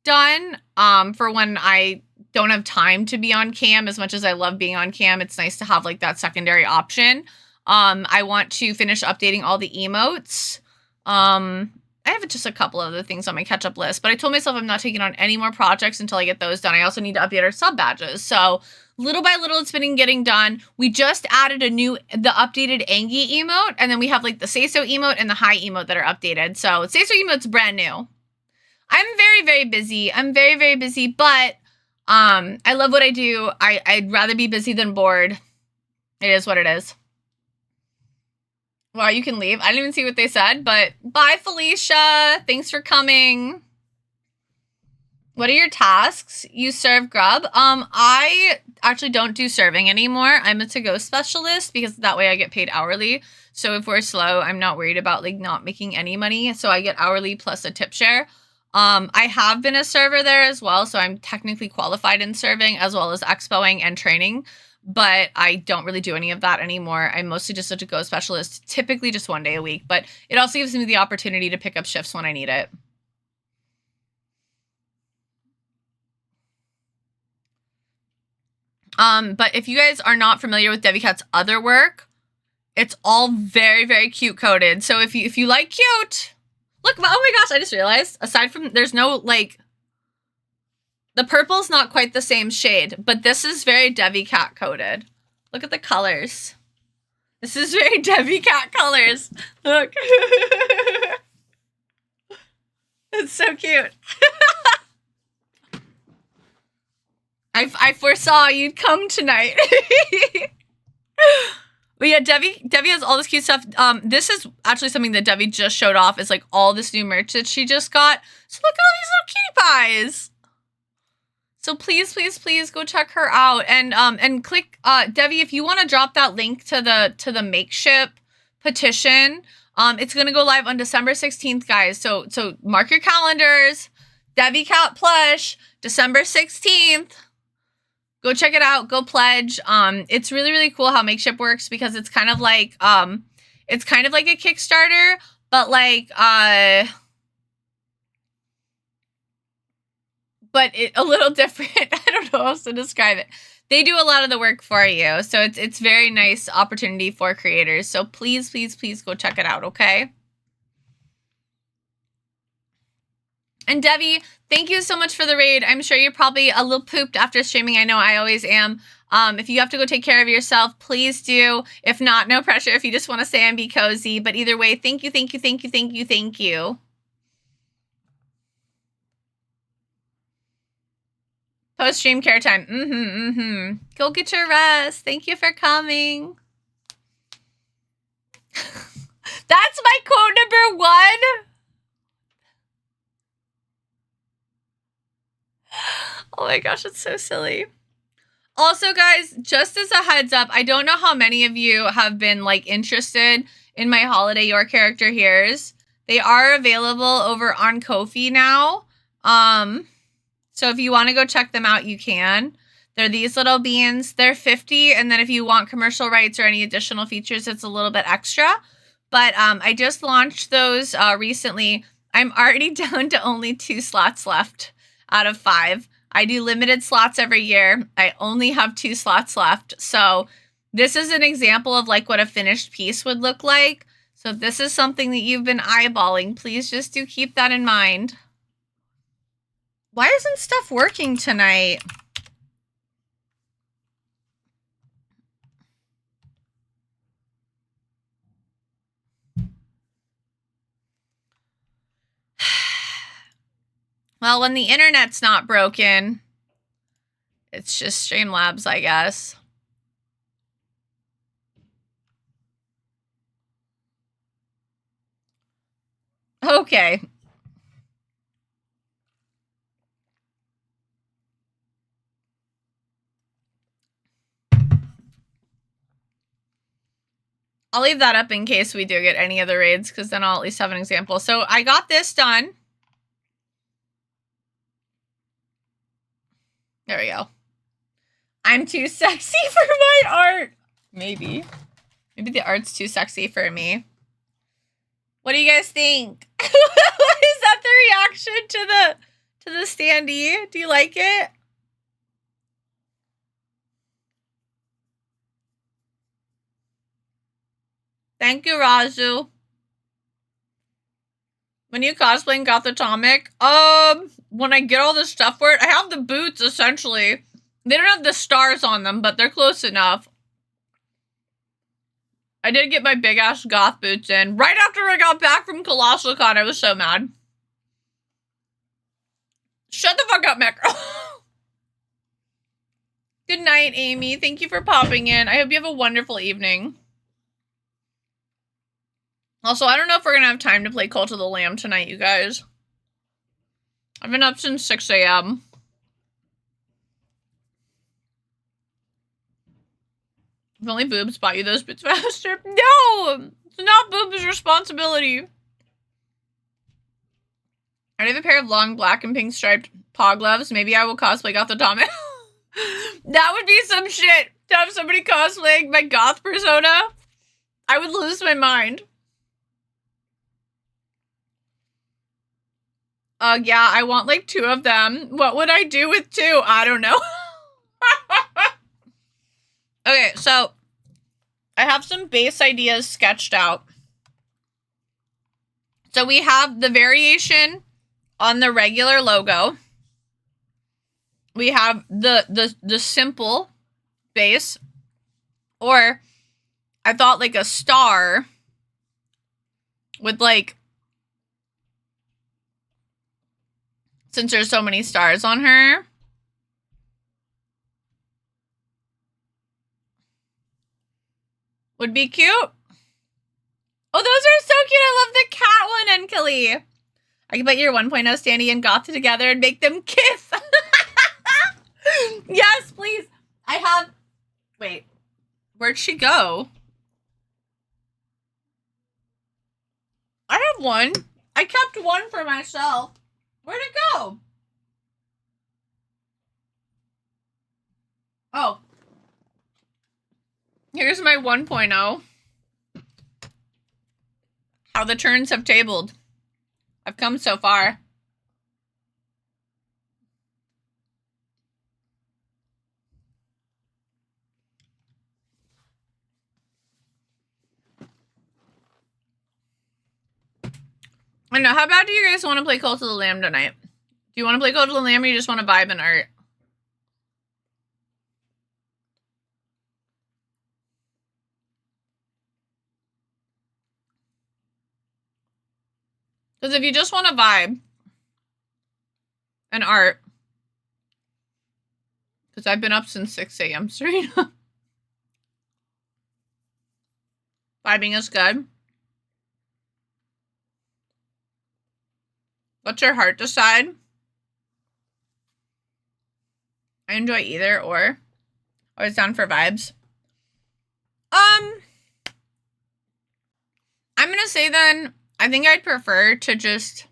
done for when I don't have time to be on cam. As much as I love being on cam, it's nice to have like that secondary option. I want to finish updating all the emotes. I have just a couple of other things on my catch-up list, but I told myself I'm not taking on any more projects until I get those done. I also need to update our sub badges. So little by little, it's been getting done. We just added the updated Angie emote, and then we have like the Say So emote and the Hi emote that are updated. So Say So emote's brand new. I'm very, very busy. I'm very, very busy, but I love what I do. I'd rather be busy than bored. It is what it is. Well, you can leave. I didn't even see what they said, but bye, Felicia. Thanks for coming. What are your tasks? You serve grub? I actually don't do serving anymore. I'm a to-go specialist because that way I get paid hourly. So if we're slow, I'm not worried about like not making any money. So I get hourly plus a tip share. I have been a server there as well. So I'm technically qualified in serving as well as expoing and training. But I don't really do any of that anymore. I'm mostly just a to-go specialist, typically just 1 day a week. But it also gives me the opportunity to pick up shifts when I need it. But if you guys are not familiar with Devicat's other work, it's all very, very cute coded. So if you like cute, look, oh my gosh, I just realized, aside from, there's no, like, the purple's not quite the same shade, but this is very Devicat coded. Look at the colors. This is very Devicat colors. Look. It's so cute. I foresaw you'd come tonight. But yeah, Devi has all this cute stuff. This is actually something that Devi just showed off, is like all this new merch that she just got. So look at all these little cutie pies. So please, please, please go check her out and click Devi, if you want to drop that link to the makeship petition. It's gonna go live on December 16th, guys. So mark your calendars. Devi Cat plush, December 16th. Go check it out. Go pledge. It's really, really cool how makeship works because it's kind of like a Kickstarter, but like but a little different. I don't know how else to describe it. They do a lot of the work for you. So it's very nice opportunity for creators. So please, please, please go check it out, okay? And Devi, thank you so much for the raid. I'm sure you're probably a little pooped after streaming. I know I always am. If you have to go take care of yourself, please do. If not, no pressure if you just want to stay and be cozy. But either way, thank you, thank you, thank you, thank you, thank you. Post-stream care time. Go get your rest. Thank you for coming. That's my quote number 1. Oh my gosh, it's so silly. Also, guys, just as a heads up, I don't know how many of you have been like interested in my Holiday Your Character Here's. They are available over on Ko-fi now. So if you want to go check them out, you can. They're these little beans. They're 50, and then if you want commercial rights or any additional features, it's a little bit extra. But I just launched those recently. I'm already down to only 2 slots left out of 5. I do limited slots every year. I only have 2 slots left. So this is an example of like what a finished piece would look like. So if this is something that you've been eyeballing, please just do keep that in mind. Why isn't stuff working tonight? Well, when the internet's not broken, it's just Streamlabs, I guess. Okay. I'll leave that up in case we do get any other raids, because then I'll at least have an example. So I got this done. There we go. I'm too sexy for my art. Maybe. Maybe the art's too sexy for me. What do you guys think? Is that the reaction to the standee? Do you like it? Thank you, Raju. When you cosplay and got the Atomic, when I get all the stuff for it, I have the boots, essentially. They don't have the stars on them, but they're close enough. I did get my big-ass goth boots in. Right after I got back from Colossalcon, I was so mad. Shut the fuck up, Macro. Good night, Amy. Thank you for popping in. I hope you have a wonderful evening. Also, I don't know if we're gonna have time to play Cult of the Lamb tonight, you guys. I've been up since 6 a.m. If only Boobs bought you those boots faster. No! It's not Boobs' responsibility. I have a pair of long black and pink striped paw gloves. Maybe I will cosplay Goth Atomic. That would be some shit. To have somebody cosplaying my goth persona. I would lose my mind. Yeah, I want like 2 of them. What would I do with 2? I don't know. Okay, so I have some base ideas sketched out. So we have the variation on the regular logo. We have the simple base. Or I thought like a star with like, since there's so many stars on her. Would be cute. Oh, those are so cute. I love the cat one, Enkeli. I can put your 1.0 standee and Goth together and make them kiss. Yes, please. I have... Wait. Where'd she go? I have one. I kept one for myself. Where'd it go? Oh. Here's my 1.0. How the turns have tabled. I've come so far. I know. How bad do you guys want to play Cult of the Lamb tonight? Do you want to play Cult of the Lamb or you just want to vibe and art? Because if you just want to vibe and art, because I've been up since 6 a.m. Serena. Vibing is good. What's your heart decide? I enjoy either or. Always down for vibes. I'm gonna say then, I think I'd prefer to just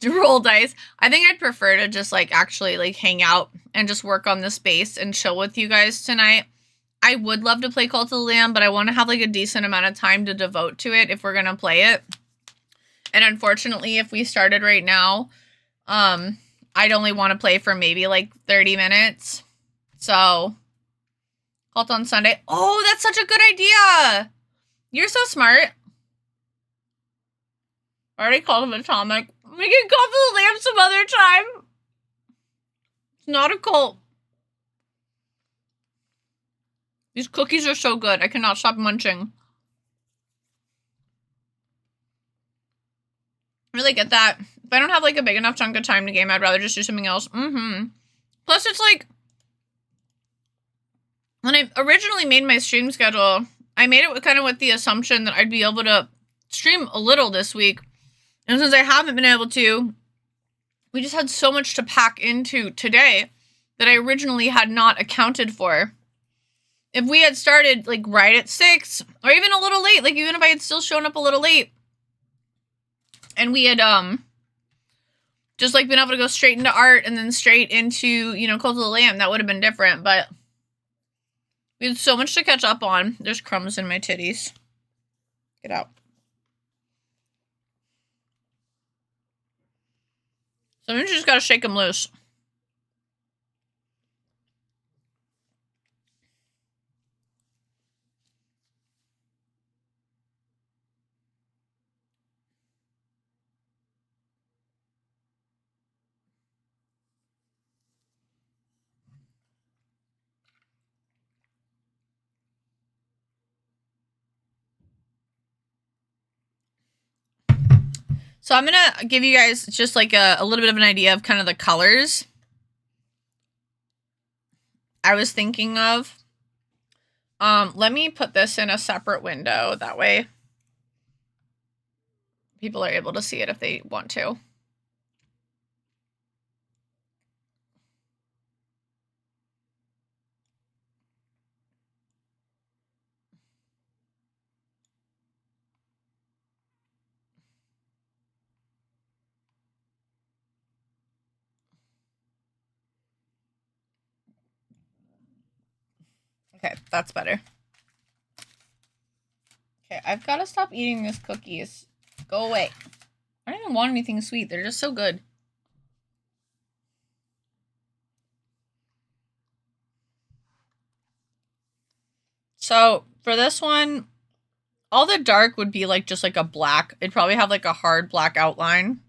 roll dice. I think I'd prefer to just like actually like hang out and just work on the space and chill with you guys tonight. I would love to play Cult of the Lamb, but I want to have like a decent amount of time to devote to it if we're gonna play it. And unfortunately, if we started right now, I'd only want to play for maybe like 30 minutes. So, Cult on Sunday. Oh, that's such a good idea. You're so smart. Already called him Atomic. We can Cult of the Lamb some other time. It's not a cult. These cookies are so good. I cannot stop munching. Really get that. If I don't have like a big enough chunk of time to game, I'd rather just do something else. Plus, it's like, when I originally made my stream schedule, I made it kind of with the assumption that I'd be able to stream a little this week. And since I haven't been able to, we just had so much to pack into today that I originally had not accounted for if we had started like right at 6 or even a little late, like even if I had still shown up a little late and we had just like been able to go straight into art and then straight into, you know, Cult of the Lamb, that would have been different, but we had so much to catch up on. There's crumbs in my titties. Get out. Sometimes you just gotta shake them loose. So I'm gonna give you guys just like a little bit of an idea of kind of the colors I was thinking of. Let me put this in a separate window. That way people are able to see it if they want to. Okay, that's better. Okay, I've got to stop eating these cookies. Go away. I don't even want anything sweet. They're just so good. So for this one, all the dark would be like just like a black. It'd probably have like a hard black outline.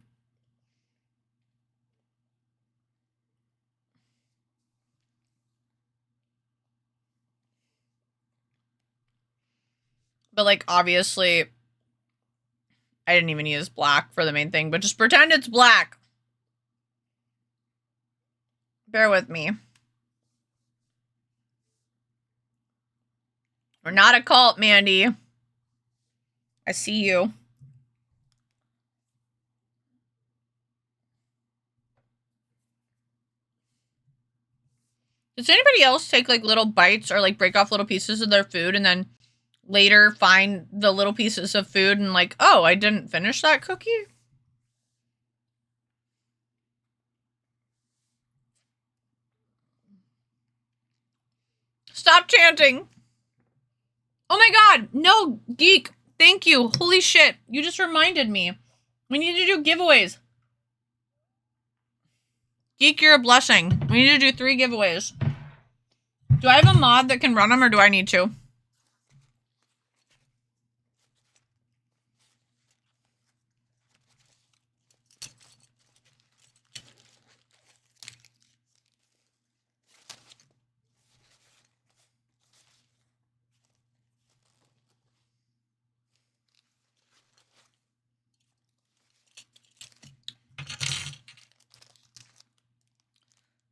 But like obviously I didn't even use black for the main thing, but just pretend it's black. Bear with me. We're not a cult, Mandy. I see you. Does anybody else take like little bites or like break off little pieces of their food and then later find the little pieces of food and like, oh, I didn't finish that cookie? Stop chanting. Oh my god, no, Geek. Thank you. Holy shit. You just reminded me. We need to do giveaways. Geek, you're a blessing. We need to do 3 giveaways. Do I have a mod that can run them or do I need to?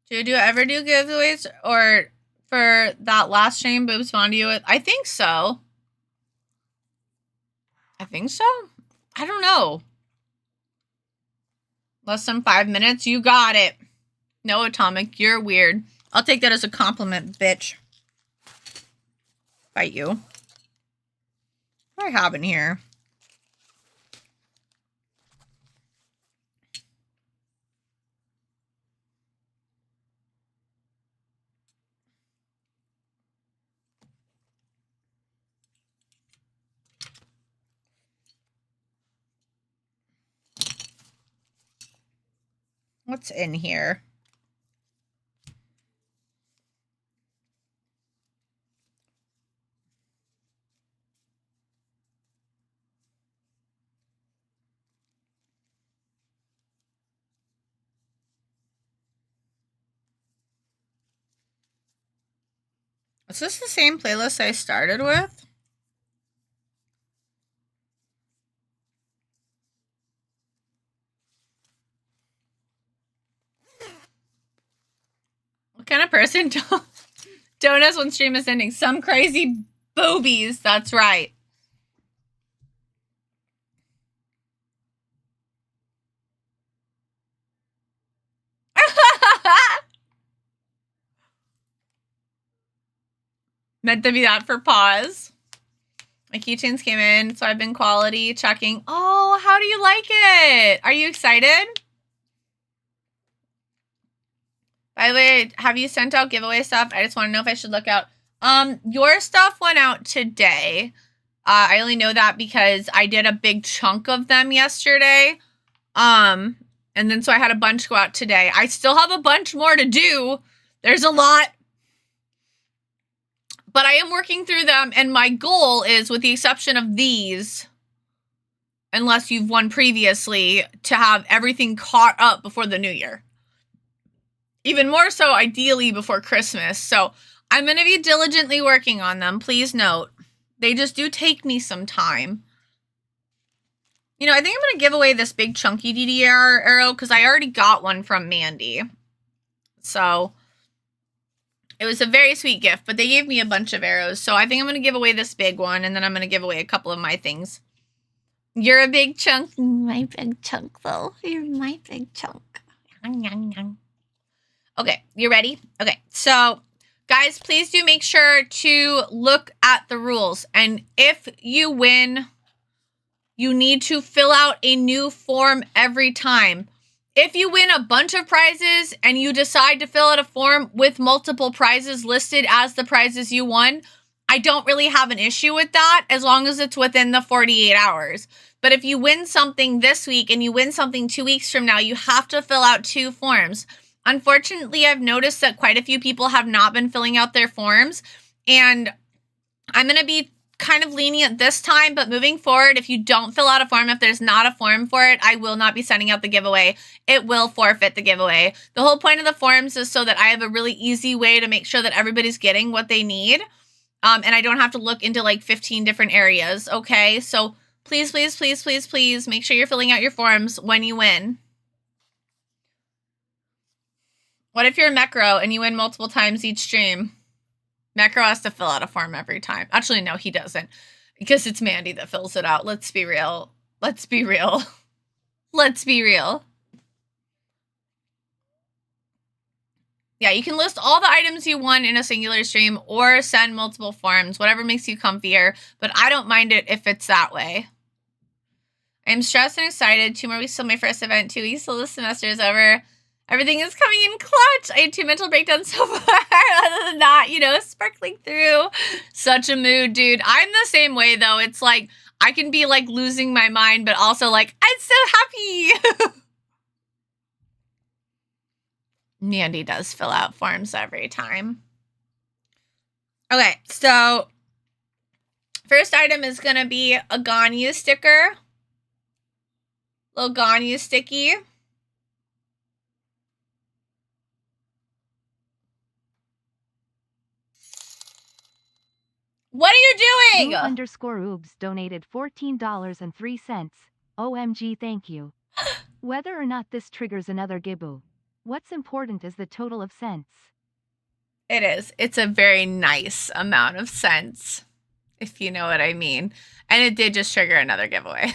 Do you ever do giveaways or for that last stream Boobs found you with? I think so. I think so. I don't know. Less than 5 minutes? You got it. No, Atomic, you're weird. I'll take that as a compliment, bitch. Fight you. What do I have in here? What's in here? Is this the same playlist I started with? What kind of person don't ask when stream is ending? Some crazy boobies, that's right. Meant to be that for pause. My keychains came in, so I've been quality checking. Oh, how do you like it? Are you excited? By the way, have you sent out giveaway stuff? I just want to know if I should look out. Your stuff went out today. I only know that because I did a big chunk of them yesterday. And then so I had a bunch go out today. I still have a bunch more to do. There's a lot. But I am working through them, and my goal is, with the exception of these, unless you've won previously, to have everything caught up before the new year. Even more so, ideally, before Christmas. So I'm going to be diligently working on them. Please note, they just do take me some time. You know, I think I'm going to give away this big chunky DDR arrow because I already got one from Mandy. So it was a very sweet gift, but they gave me a bunch of arrows. So I think I'm going to give away this big one, and then I'm going to give away a couple of my things. You're a big chunk. My big chunk, though. You're my big chunk. Okay, you ready? Okay, so guys, please do make sure to look at the rules. And if you win, you need to fill out a new form every time. If you win a bunch of prizes and you decide to fill out a form with multiple prizes listed as the prizes you won, I don't really have an issue with that as long as it's within the 48 hours. But if you win something this week and you win something 2 weeks from now, you have to fill out 2 forms. Unfortunately, I've noticed that quite a few people have not been filling out their forms, and I'm going to be kind of lenient this time, but moving forward, if you don't fill out a form, if there's not a form for it, I will not be sending out the giveaway. It will forfeit the giveaway. The whole point of the forms is so that I have a really easy way to make sure that everybody's getting what they need, and I don't have to look into like 15 different areas, okay? So please, please, please, please, please make sure you're filling out your forms when you win. What if you're a Mecro and you win multiple times each stream? Mecro has to fill out a form every time. Actually, no, he doesn't. Because it's Mandy that fills it out. Let's be real. Let's be real. Let's be real. Yeah, you can list all the items you won in a singular stream or send multiple forms, whatever makes you comfier. But I don't mind it if it's that way. I'm stressed and excited. 2 more weeks till my first event. 2 weeks till the semester is over. Everything is coming in clutch. I had 2 mental breakdowns so far. Other than that, you know, sparkling through. Such a mood, dude. I'm the same way, though. It's like, I can be, like, losing my mind, but also, like, I'm so happy. Mandy does fill out forms every time. Okay, so first item is going to be a Ganyu sticker. Little Ganyu sticky. What are you doing? Oob_oobs donated $14.03. OMG, thank you. Whether or not this triggers another Gibu, what's important is the total of cents. It is. It's a very nice amount of cents, if you know what I mean. And it did just trigger another giveaway.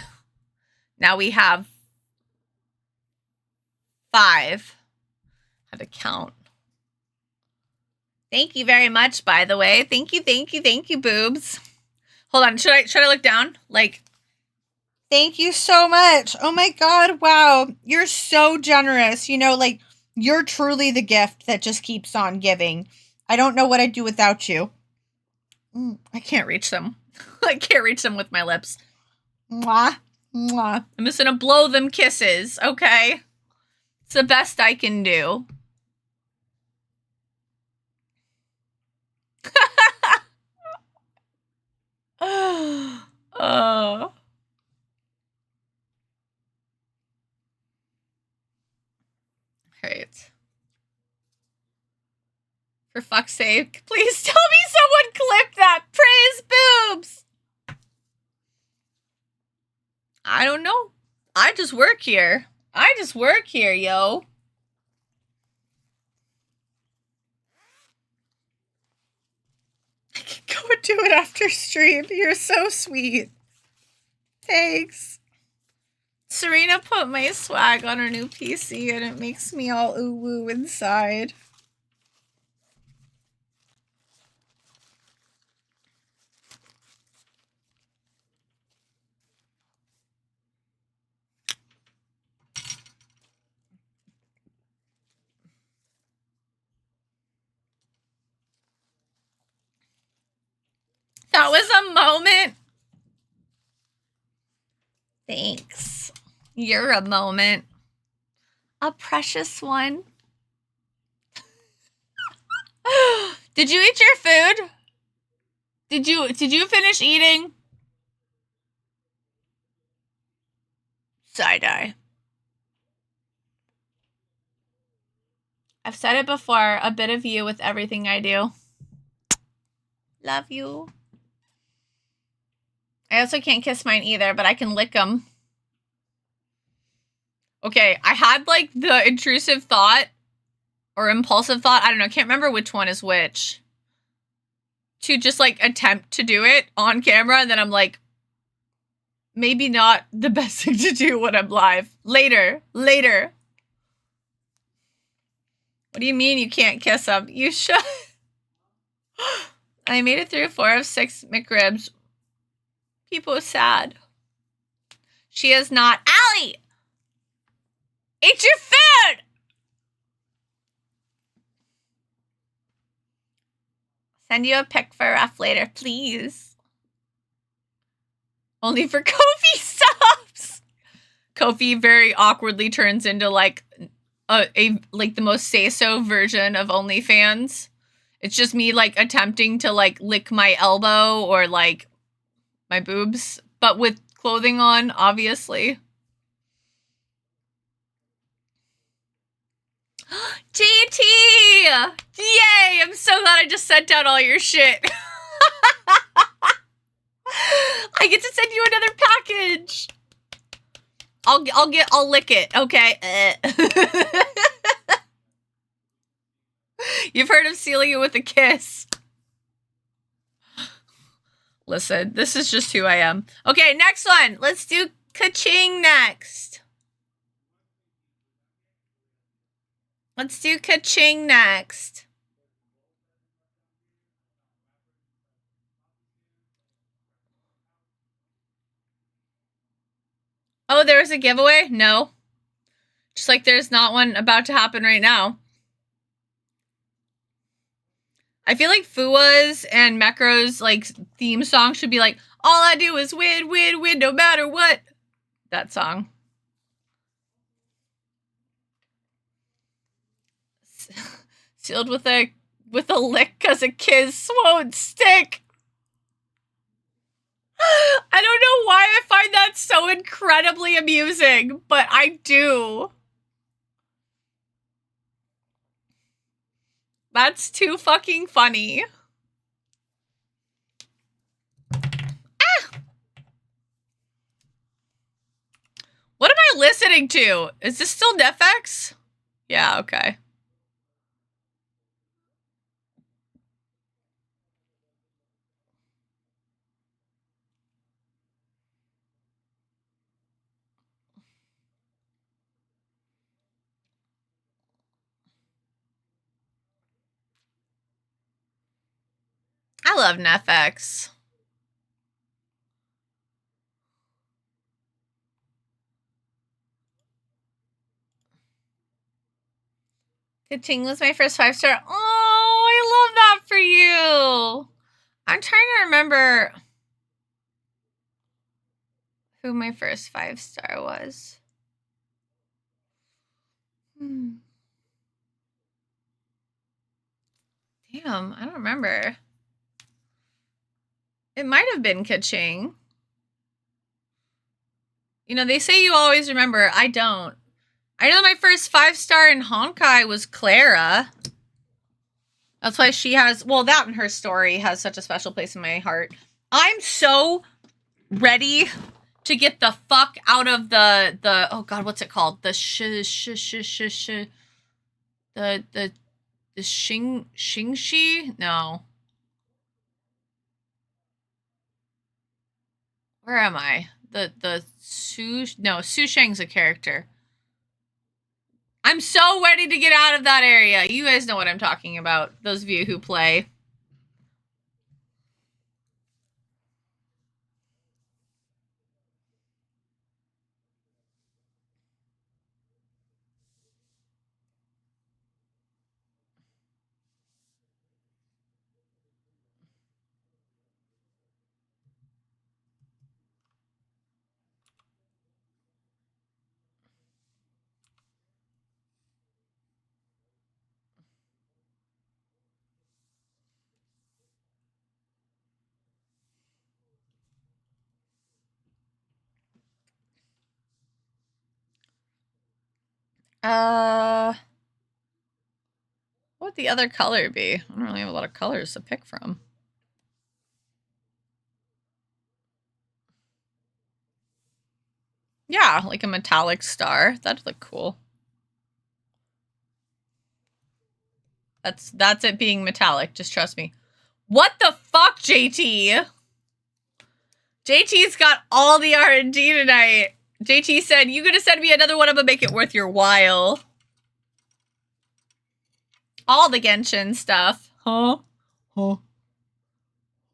Now we have 5. Had to count. Thank you very much, by the way. Thank you, thank you, thank you, boobs. Hold on. Should I look down? Like, thank you so much. Oh my God. Wow. You're so generous. You know, like, you're truly the gift that just keeps on giving. I don't know what I'd do without you. I can't reach them. I can't reach them with my lips. Mwah. Mwah. I'm just gonna blow them kisses, okay? It's the best I can do. Oh. Right. For fuck's sake, please tell me someone clipped that. Praise boobs. I don't know. I just work here. I just work here, yo. I can go and do it after stream. You're so sweet. Thanks. Serena put my swag on her new PC and it makes me all ooh woo inside. That was a moment. Thanks. You're a moment. A precious one. Did you eat your food? Did you finish eating? Side-eye. I've said it before, a bit of you with everything I do. Love you. I also can't kiss mine either, but I can lick them. Okay, I had like the intrusive thought or impulsive thought. I don't know. Can't remember which one is which. To just like attempt to do it on camera. And then I'm like, maybe not the best thing to do when I'm live. Later. What do you mean you can't kiss them? You should. I made it through 4 of 6 McRibs. People are sad. She is not. Allie! Eat your food! Send you a pic for a ref later, please. Only for Kofi subs. Kofi very awkwardly turns into like like the most say-so version of OnlyFans. It's just me like attempting to like lick my elbow or like my boobs, but with clothing on, obviously. JT! Yay! I'm so glad I just sent out all your shit. I get to send you another package. I'll lick it, okay? You've heard of sealing it with a kiss. Listen, this is just who I am. Okay, next one. Let's do ka-ching next. Let's do ka-ching next. Oh, there was a giveaway? No. Just like there's not one about to happen right now. I feel like Fuwa's and Mekro's like theme song should be like, all I do is win, win, win, no matter what. That song. Sealed with a lick cause a kiss won't stick. I don't know why I find that so incredibly amusing, but I do. That's too fucking funny. Ah! What am I listening to? Is this still Netflix? Yeah, okay. I love Netflix. Ka-ching was my first 5-star. Oh, I love that for you. I'm trying to remember who my first 5-star was. Damn, I don't remember. It might have been Ka-ching. You know, they say you always remember. I don't. I know my first 5-star in Honkai was Clara. That's why she has, well, that and her story has such a special place in my heart. I'm so ready to get the fuck out of the oh god, what's it called? The Shingshi? No. Where am I? Su Shang's a character. I'm so ready to get out of that area. You guys know what I'm talking about. Those of you who play. What would the other color be? I don't really have a lot of colors to pick from. Yeah, like a metallic star. That'd look cool. That's it being metallic. Just trust me. What the fuck, JT? JT's got all the R&D tonight. JT said, you gonna send me another one, I'm gonna make it worth your while. All the Genshin stuff. Huh? Huh?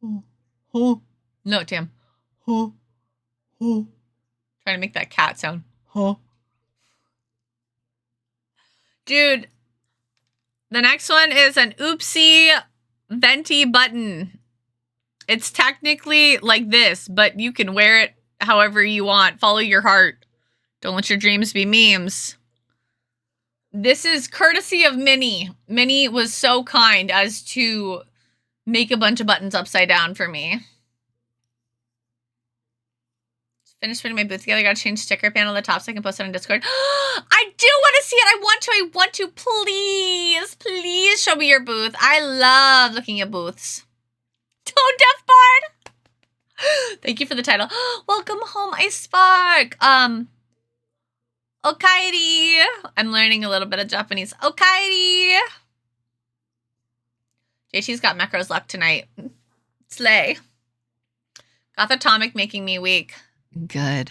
Huh? Huh? No, Tim. Huh? Huh? Trying to make that cat sound. Huh? Dude, the next one is an oopsie venti button. It's technically like this, but you can wear it however you want. Follow your heart. Don't let your dreams be memes. This is courtesy of Minnie. Minnie was so kind as to make a bunch of buttons upside down for me. Finished putting my booth together. Gotta change sticker panel at the top so I can post it on Discord. I do want to see it. I want to. Please show me your booth. I love looking at booths. Tone Deaf Bard. Thank you for the title. Welcome home, Ice Spark. Okairi. I'm learning a little bit of Japanese. Okairi. JT's got macros luck tonight. Slay. Got the Atomic making me weak. Good.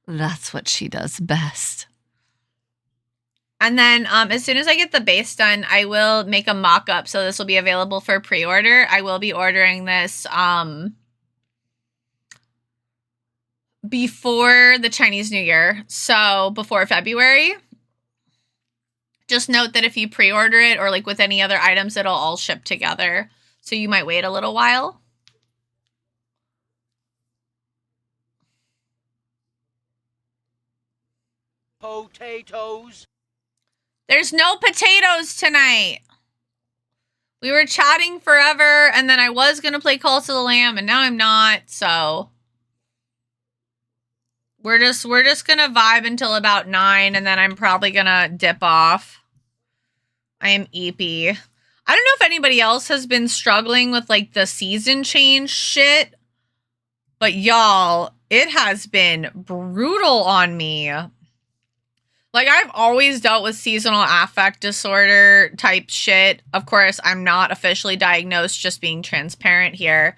That's what she does best. And then as soon as I get the base done, I will make a mock-up. So this will be available for pre-order. I will be ordering this before the Chinese New Year. So before February. Just note that if you pre-order it or like with any other items, it'll all ship together. So you might wait a little while. Potatoes. There's no potatoes tonight. We were chatting forever, and then I was going to play Call to the Lamb, and now I'm not, so... We're just going to vibe until about 9, and then I'm probably going to dip off. I am eepy. I don't know if anybody else has been struggling with, like, the season change shit, but y'all, it has been brutal on me. Like, I've always dealt with seasonal affect disorder type shit. Of course, I'm not officially diagnosed, just being transparent here.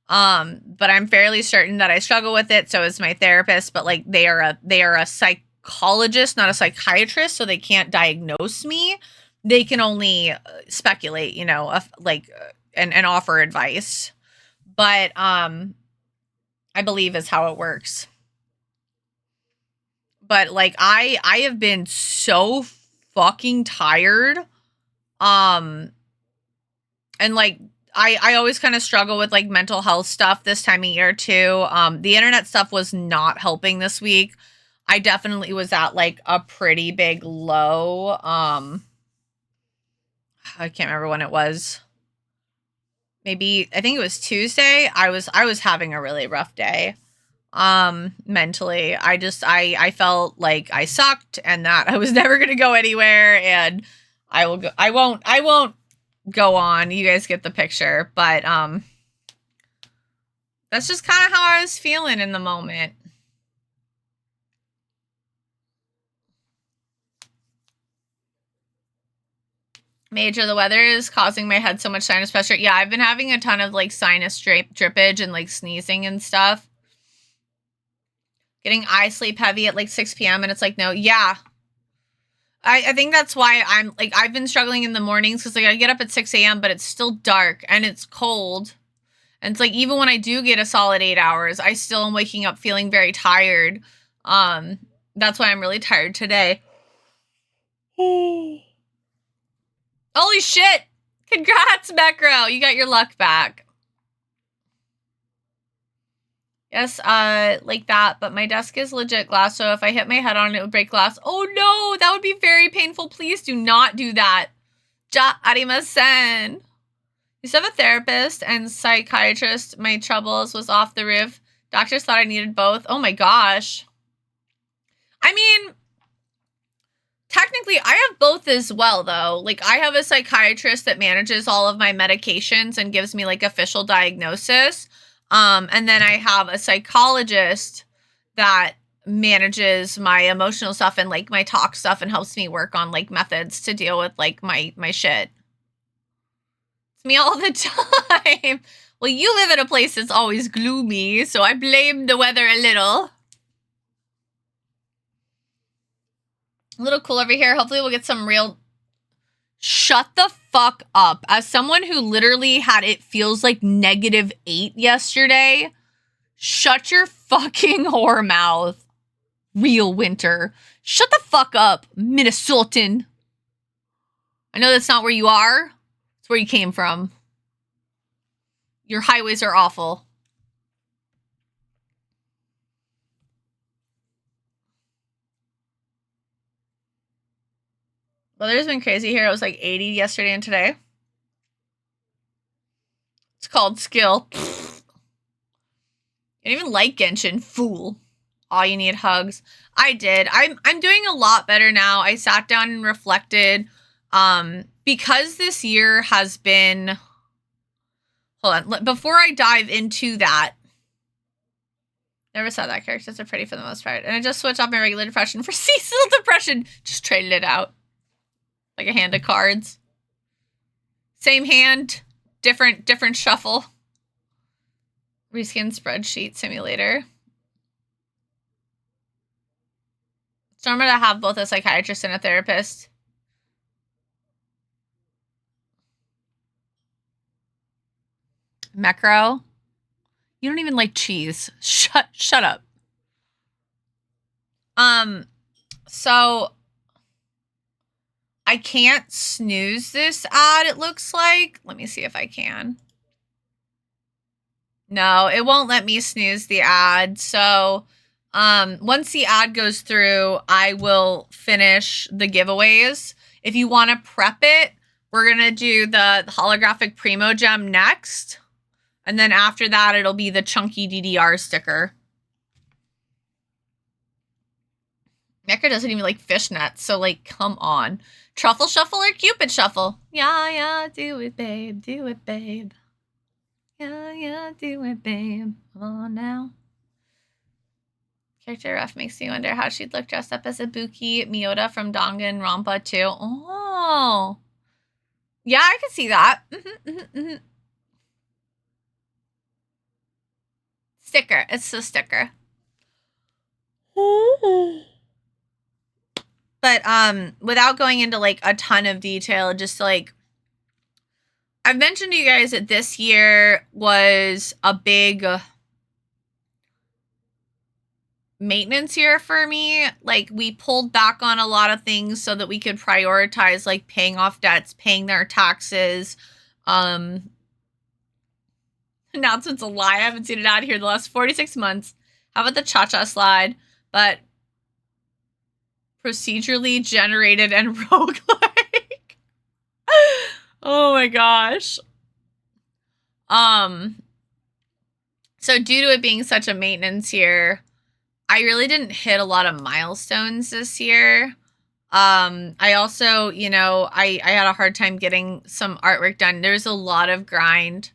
But I'm fairly certain that I struggle with it. So is my therapist, but like they are a psychologist, not a psychiatrist. So they can't diagnose me. They can only speculate, you know, and offer advice. But, I believe is how it works. But like I have been so fucking tired. And like I always kind of struggle with like mental health stuff this time of year too. The internet stuff was not helping this week. I definitely was at like a pretty big low. I can't remember when it was. Maybe I think it was Tuesday. I was having a really rough day. Mentally. I felt like I sucked and that I was never going to go anywhere, and I won't go on. You guys get the picture, but, that's just kind of how I was feeling in the moment. Major, the weather is causing my head so much sinus pressure. Yeah, I've been having a ton of like sinus drippage and like sneezing and stuff. Getting eye sleep heavy at like 6 p.m. and it's like, no, yeah. I think that's why I'm like, I've been struggling in the mornings because like I get up at 6 a.m. but it's still dark and it's cold. And it's like, even when I do get a solid 8 hours, I still am waking up feeling very tired. That's why I'm really tired today. Holy shit! Congrats, Macro! You got your luck back. Yes, like that, but my desk is legit glass, so if I hit my head on it, it would break glass. Oh no, that would be very painful. Please do not do that. Ja arimasen. You still have a therapist and psychiatrist. My troubles was off the roof. Doctors thought I needed both. Oh my gosh. I mean, technically, I have both as well, though. Like, I have a psychiatrist that manages all of my medications and gives me, like, official diagnosis. And then I have a psychologist that manages my emotional stuff and, like, my talk stuff and helps me work on, like, methods to deal with, like, my shit. It's me all the time. Well, you live in a place that's always gloomy, so I blame the weather a little. A little cool over here. Hopefully we'll get some real... Shut the fuck up. As someone who literally had it feels like -8 yesterday, shut your fucking whore mouth. Real winter. Shut the fuck up, Minnesotan. I know that's not where you are. It's where you came from. Your highways are awful. Weather's been crazy here. It was like 80 yesterday and today. It's called skill. You don't even like Genshin, fool. All you need hugs. I did. I'm doing a lot better now. I sat down and reflected. Because this year has been... Hold on. Before I dive into that... Never saw that characters are pretty for the most part. And I just switched off my regular depression for seasonal depression. Just traded it out. Like a hand of cards. Same hand, different shuffle. Reskin spreadsheet simulator. So I'm gonna have both a psychiatrist and a therapist. Macro. You don't even like cheese. Shut up. So I can't snooze this ad, it looks like. Let me see if I can. No, it won't let me snooze the ad. So once the ad goes through, I will finish the giveaways. If you want to prep it, we're going to do the holographic Primo Gem next. And then after that, it'll be the chunky DDR sticker. Mecha doesn't even like fishnets, so like, come on. Truffle shuffle or Cupid shuffle? Yeah, do it, babe. Do it, babe. Yeah, do it, babe. Come on now. Character ref makes me wonder how she'd look dressed up as a Buki Miyota from Danganronpa too. Oh. Yeah, I can see that. Sticker. It's a sticker. But without going into like a ton of detail, just like I've mentioned to you guys that this year was a big maintenance year for me. Like we pulled back on a lot of things so that we could prioritize like paying off debts, paying their taxes. Announcement's a lie. I haven't seen it out here the last 46 months. How about the cha-cha slide? But procedurally generated and roguelike. Oh my gosh. So due to it being such a maintenance year, I really didn't hit a lot of milestones this year. I also, you know, I had a hard time getting some artwork done. There's a lot of grind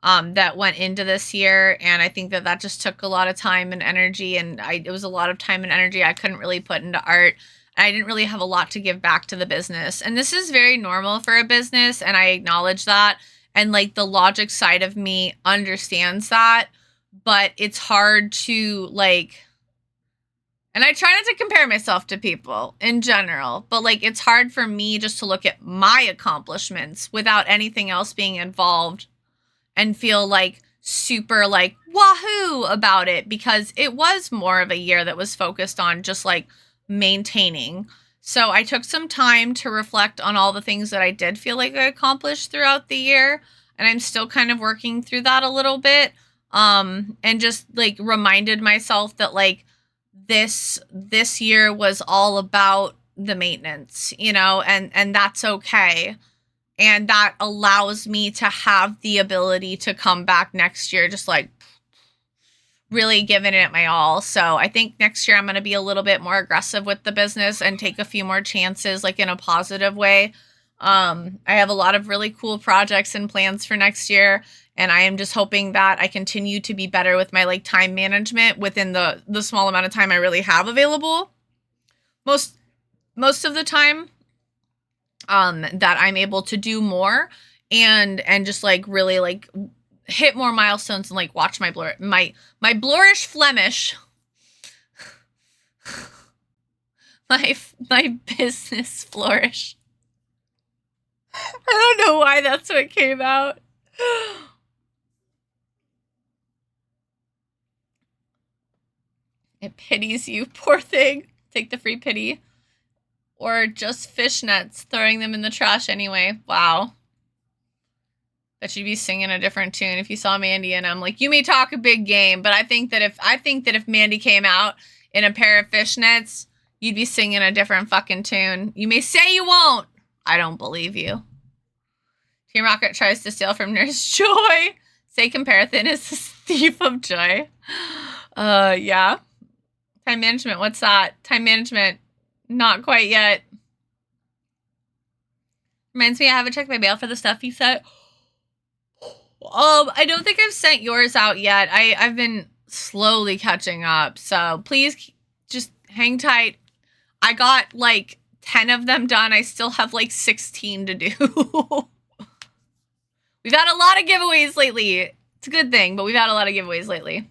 that went into this year, and I think that just took a lot of time and energy, and it was a lot of time and energy I couldn't really put into art. I didn't really have a lot to give back to the business. And this is very normal for a business, and I acknowledge that. And like the logic side of me understands that, but it's hard to like, and I try not to compare myself to people in general, but like it's hard for me just to look at my accomplishments without anything else being involved and feel like super like wahoo about it, because it was more of a year that was focused on just like maintaining. So I took some time to reflect on all the things that I did feel like I accomplished throughout the year. And I'm still kind of working through that a little bit. And just like reminded myself that like this year was all about the maintenance, you know, and that's okay. And that allows me to have the ability to come back next year just like really given it my all. So I think next year I'm going to be a little bit more aggressive with the business and take a few more chances, like in a positive way. I have a lot of really cool projects and plans for next year, and I am just hoping that I continue to be better with my like time management within the small amount of time I really have available. Most of the time, that I'm able to do more and just like really like hit more milestones and like watch my Bloorish Flemish, my business flourish. I don't know why that's what came out. It pities you, poor thing. Take the free pity. Or just fishnets, throwing them in the trash anyway. Wow. Bet you'd be singing a different tune if you saw Mandy, and I'm like, you may talk a big game, but I think that if Mandy came out in a pair of fishnets, you'd be singing a different fucking tune. You may say you won't. I don't believe you. Team Rocket tries to steal from Nurse Joy. Say Comparison is the thief of joy. Yeah. Time management, what's that? Time management, not quite yet. Reminds me I haven't checked my mail for the stuff you sent. I don't think I've sent yours out yet. I've been slowly catching up, so please just hang tight. I got like 10 of them done. I still have like 16 to do. We've had a lot of giveaways lately. It's a good thing, but we've had a lot of giveaways lately.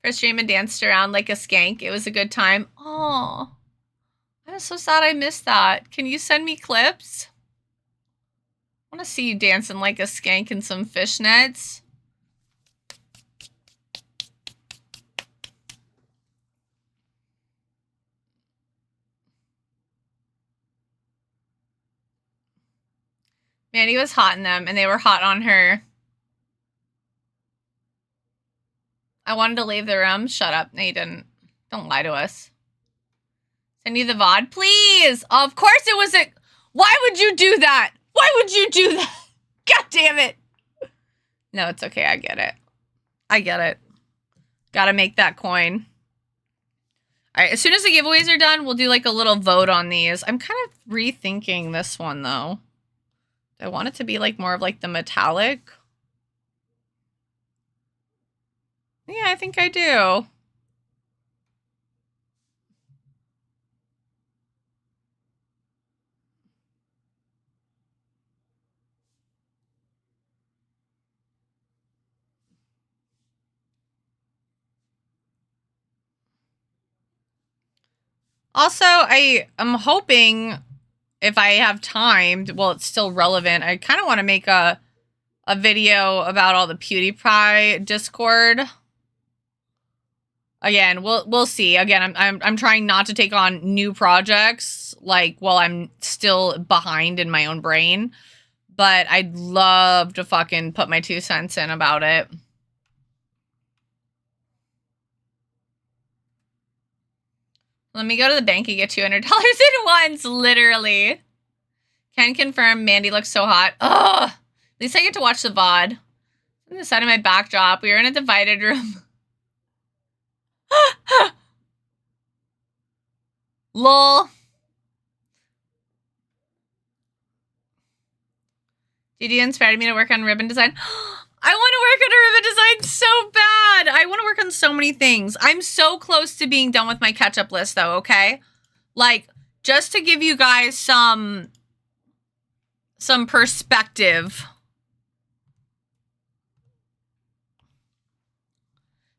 First stream and danced around like a skank. It was a good time. Oh, I'm so sad I missed that. Can you send me clips? I want to see you dancing like a skank in some fishnets. Mandy was hot in them, and they were hot on her. I wanted to leave the room. Shut up. No, you didn't. Don't lie to us. Send you the VOD, please. Of course it was a... Why would you do that? Why would you do that? God damn it. No, it's okay. I get it. I get it. Gotta make that coin. All right. As soon as the giveaways are done, we'll do like a little vote on these. I'm kind of rethinking this one though. I want it to be like more of like the metallic. Yeah, I think I do. Also, I am hoping if I have time, well, it's still relevant. I kind of want to make a video about all the PewDiePie Discord. Again, we'll see. Again, I'm trying not to take on new projects like while I'm still behind in my own brain, but I'd love to fucking put my 2 cents in about it. Let me go to the bank and get $200 at once, literally. Can confirm Mandy looks so hot. Ugh. At least I get to watch the VOD. On the side of my backdrop, we were in a divided room. Lol. Did you inspire me to work on ribbon design? I want to work on a ribbon design so bad. I want to work on so many things. I'm so close to being done with my catch-up list though, okay? Like, just to give you guys some perspective.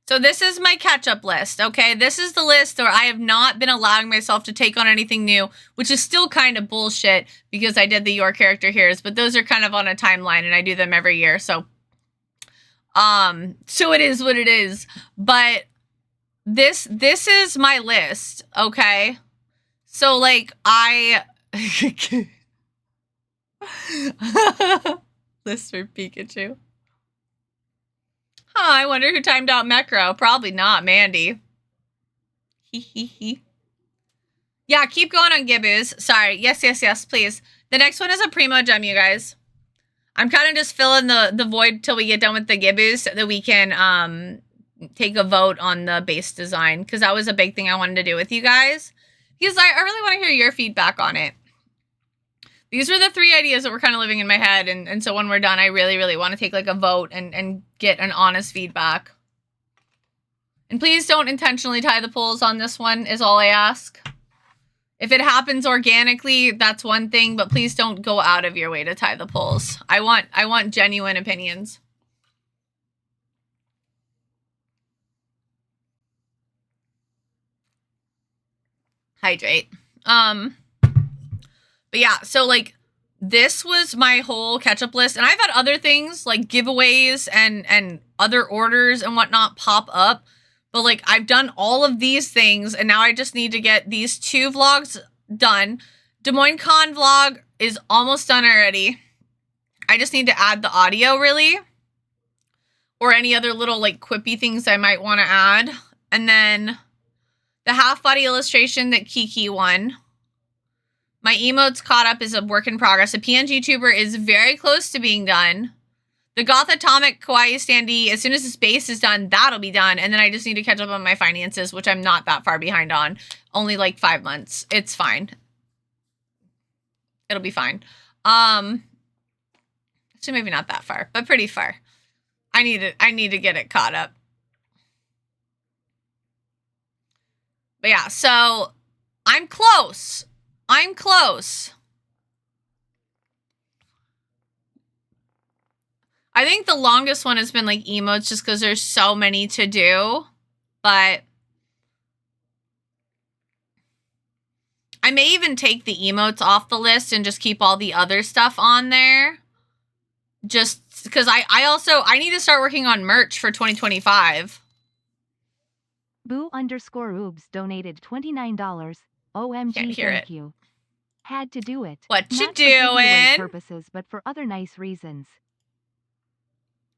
So this is my catch-up list, okay? This is the list where I have not been allowing myself to take on anything new, which is still kind of bullshit because I did the Your Character Here's, but those are kind of on a timeline and I do them every year, so it is what it is. But this is my list, okay? So like list for Pikachu. Huh, I wonder who timed out Mecro. Probably not Mandy. Yeah, keep going on Gibboos. Sorry. Yes, please. The next one is a Primo Gem, you guys. I'm kind of just filling the void till we get done with the gibbous so that we can take a vote on the base design, because that was a big thing I wanted to do with you guys, because I really want to hear your feedback on it. These were the 3 ideas that were kind of living in my head, and so when we're done, I really, really want to take like a vote and get an honest feedback. And please don't intentionally tie the poles on this one, is all I ask. If it happens organically, that's one thing, but please don't go out of your way to tie the poles. I want genuine opinions. Hydrate. But yeah, so like this was my whole catch-up list, and I've had other things like giveaways and other orders and whatnot pop up, but like I've done all of these things, and now I just need to get these 2 vlogs done. Des Moines Con vlog is almost done already. I just need to add the audio, really, or any other little like quippy things I might want to add. And then the half body illustration that Kiki won. My emotes caught up is a work in progress. The PNG tuber is very close to being done. The Goth AtomicKawaii standee, as soon as this base is done, that'll be done. And then I just need to catch up on my finances, which I'm not that far behind on. Only like 5 months. It's fine. It'll be fine. So maybe not that far, but pretty far. I need to get it caught up. But yeah, so I'm close. I'm close. I think the longest one has been like emotes just because there's so many to do. But I may even take the emotes off the list and just keep all the other stuff on there. Just because I need to start working on merch for 2025. Boo_oobs donated $29. OMG, Can't hear thank it. you. Had to do it. What you Not for giveaway doing? purposes, but for other nice reasons.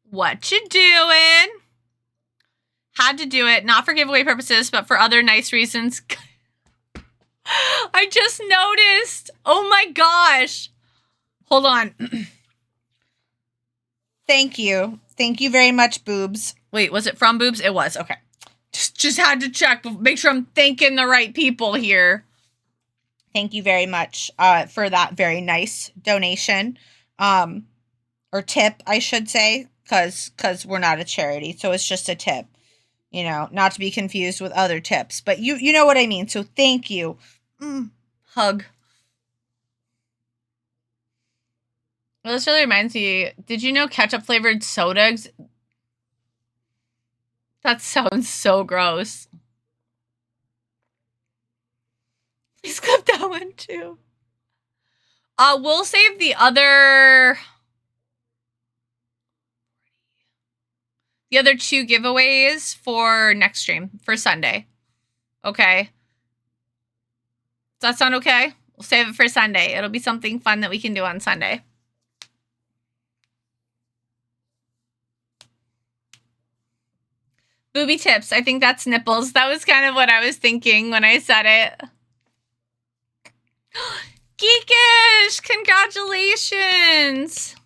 What you doing? Had to do it, not for giveaway purposes, but for other nice reasons. I just noticed. Oh my gosh. Hold on. Thank you. Thank you very much, Boobs. Wait, was it from Boobs? It was. Okay. Just had to check. Make sure I'm thanking the right people here. Thank you very much for that very nice donation. Or tip, I should say, because we're not a charity, so it's just a tip. You know, not to be confused with other tips, but you know what I mean. So thank you. Hug. Well, this really reminds me, did you know ketchup flavored sodas? That sounds so gross. Please clip that one too. We'll save the other 2 giveaways for next stream, for Sunday. Okay. Does that sound okay? We'll save it for Sunday. It'll be something fun that we can do on Sunday. Booby tips. I think that's nipples. That was kind of what I was thinking when I said it. Geekish! Congratulations!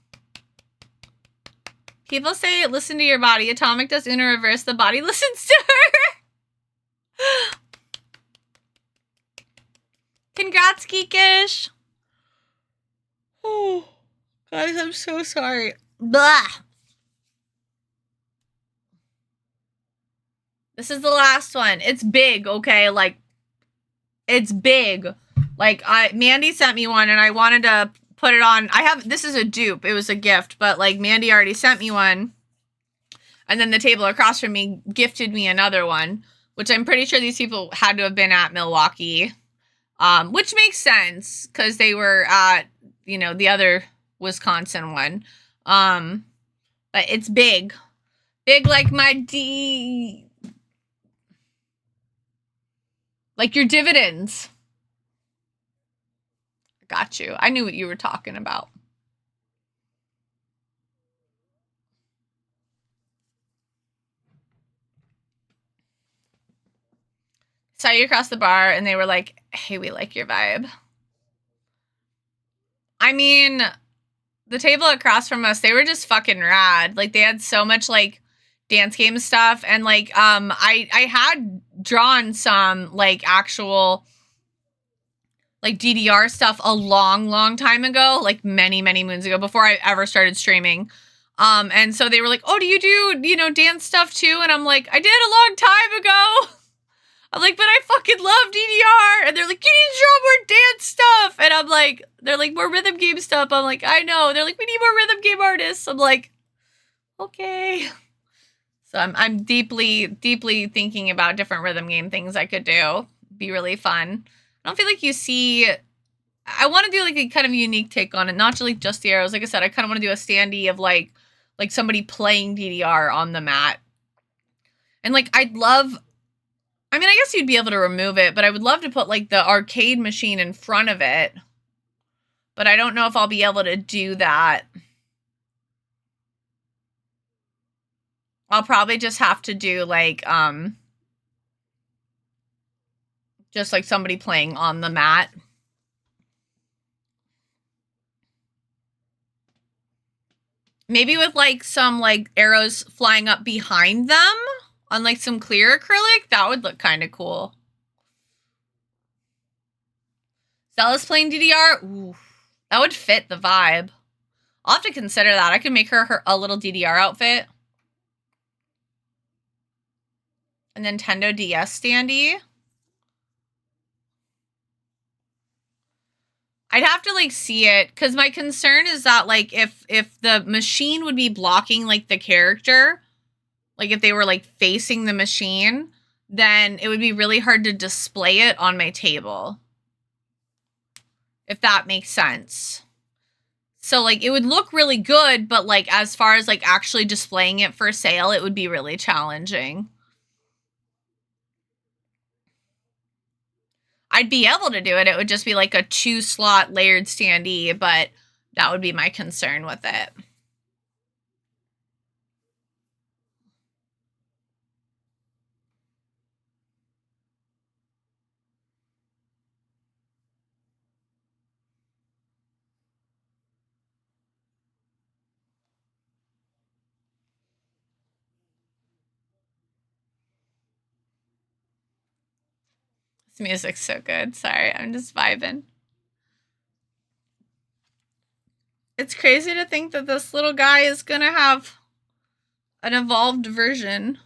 People say, listen to your body. Atomic does Uno reverse. The body listens to her. Congrats, Geekish. Oh, guys, I'm so sorry. Blah. This is the last one. It's big, okay? Like, it's big. Like, Mandy sent me one, and I wanted to put it on. This is a dupe. It was a gift, but, like, Mandy already sent me one. And then the table across from me gifted me another one, which I'm pretty sure these people had to have been at Milwaukee. Which makes sense, because they were at, you know, the other Wisconsin one. But it's big. Big like my like your dividends. Got you. I knew what you were talking about. Saw you across the bar and they were like, hey, we like your vibe. I mean, the table across from us, they were just fucking rad. Like, they had so much, like, dance game stuff. And, like, I had drawn some, like, actual, like, DDR stuff a long time ago. Like, many moons ago, before I ever started streaming. And so they were like, oh, do you do, you know, dance stuff too? And I'm like, I did a long time ago. I'm like, but I fucking love DDR. And they're like, you need to draw more dance stuff. And I'm like, they're like, more rhythm game stuff. I'm like, I know. They're like, we need more rhythm game artists. I'm like, okay. So I'm deeply thinking about different rhythm game things I could do. Be really fun. I don't feel like you see... I want to do, like, a kind of unique take on it. Not just the arrows. Like I said, I kind of want to do a standee of, like somebody playing DDR on the mat. And, like, I'd love... I mean, I guess you'd be able to remove it, but I would love to put, like, the arcade machine in front of it. But I don't know if I'll be able to do that. I'll probably just have to do, like, just, like, somebody playing on the mat. Maybe with, like, some, like, arrows flying up behind them on, like, some clear acrylic. That would look kind of cool. Zella's playing DDR. Ooh, that would fit the vibe. I'll have to consider that. I could make her a little DDR outfit. A Nintendo DS standee. I'd have to, like, see it, because my concern is that, like, if the machine would be blocking, like, the character, like, if they were, like, facing the machine, then it would be really hard to display it on my table. If that makes sense. So, like, it would look really good, but, like, as far as, like, actually displaying it for sale, it would be really challenging. I'd be able to do it. It would just be like a 2-slot layered standee, but that would be my concern with it. This music's so good. Sorry, I'm just vibing. It's crazy to think that this little guy is gonna have an evolved version.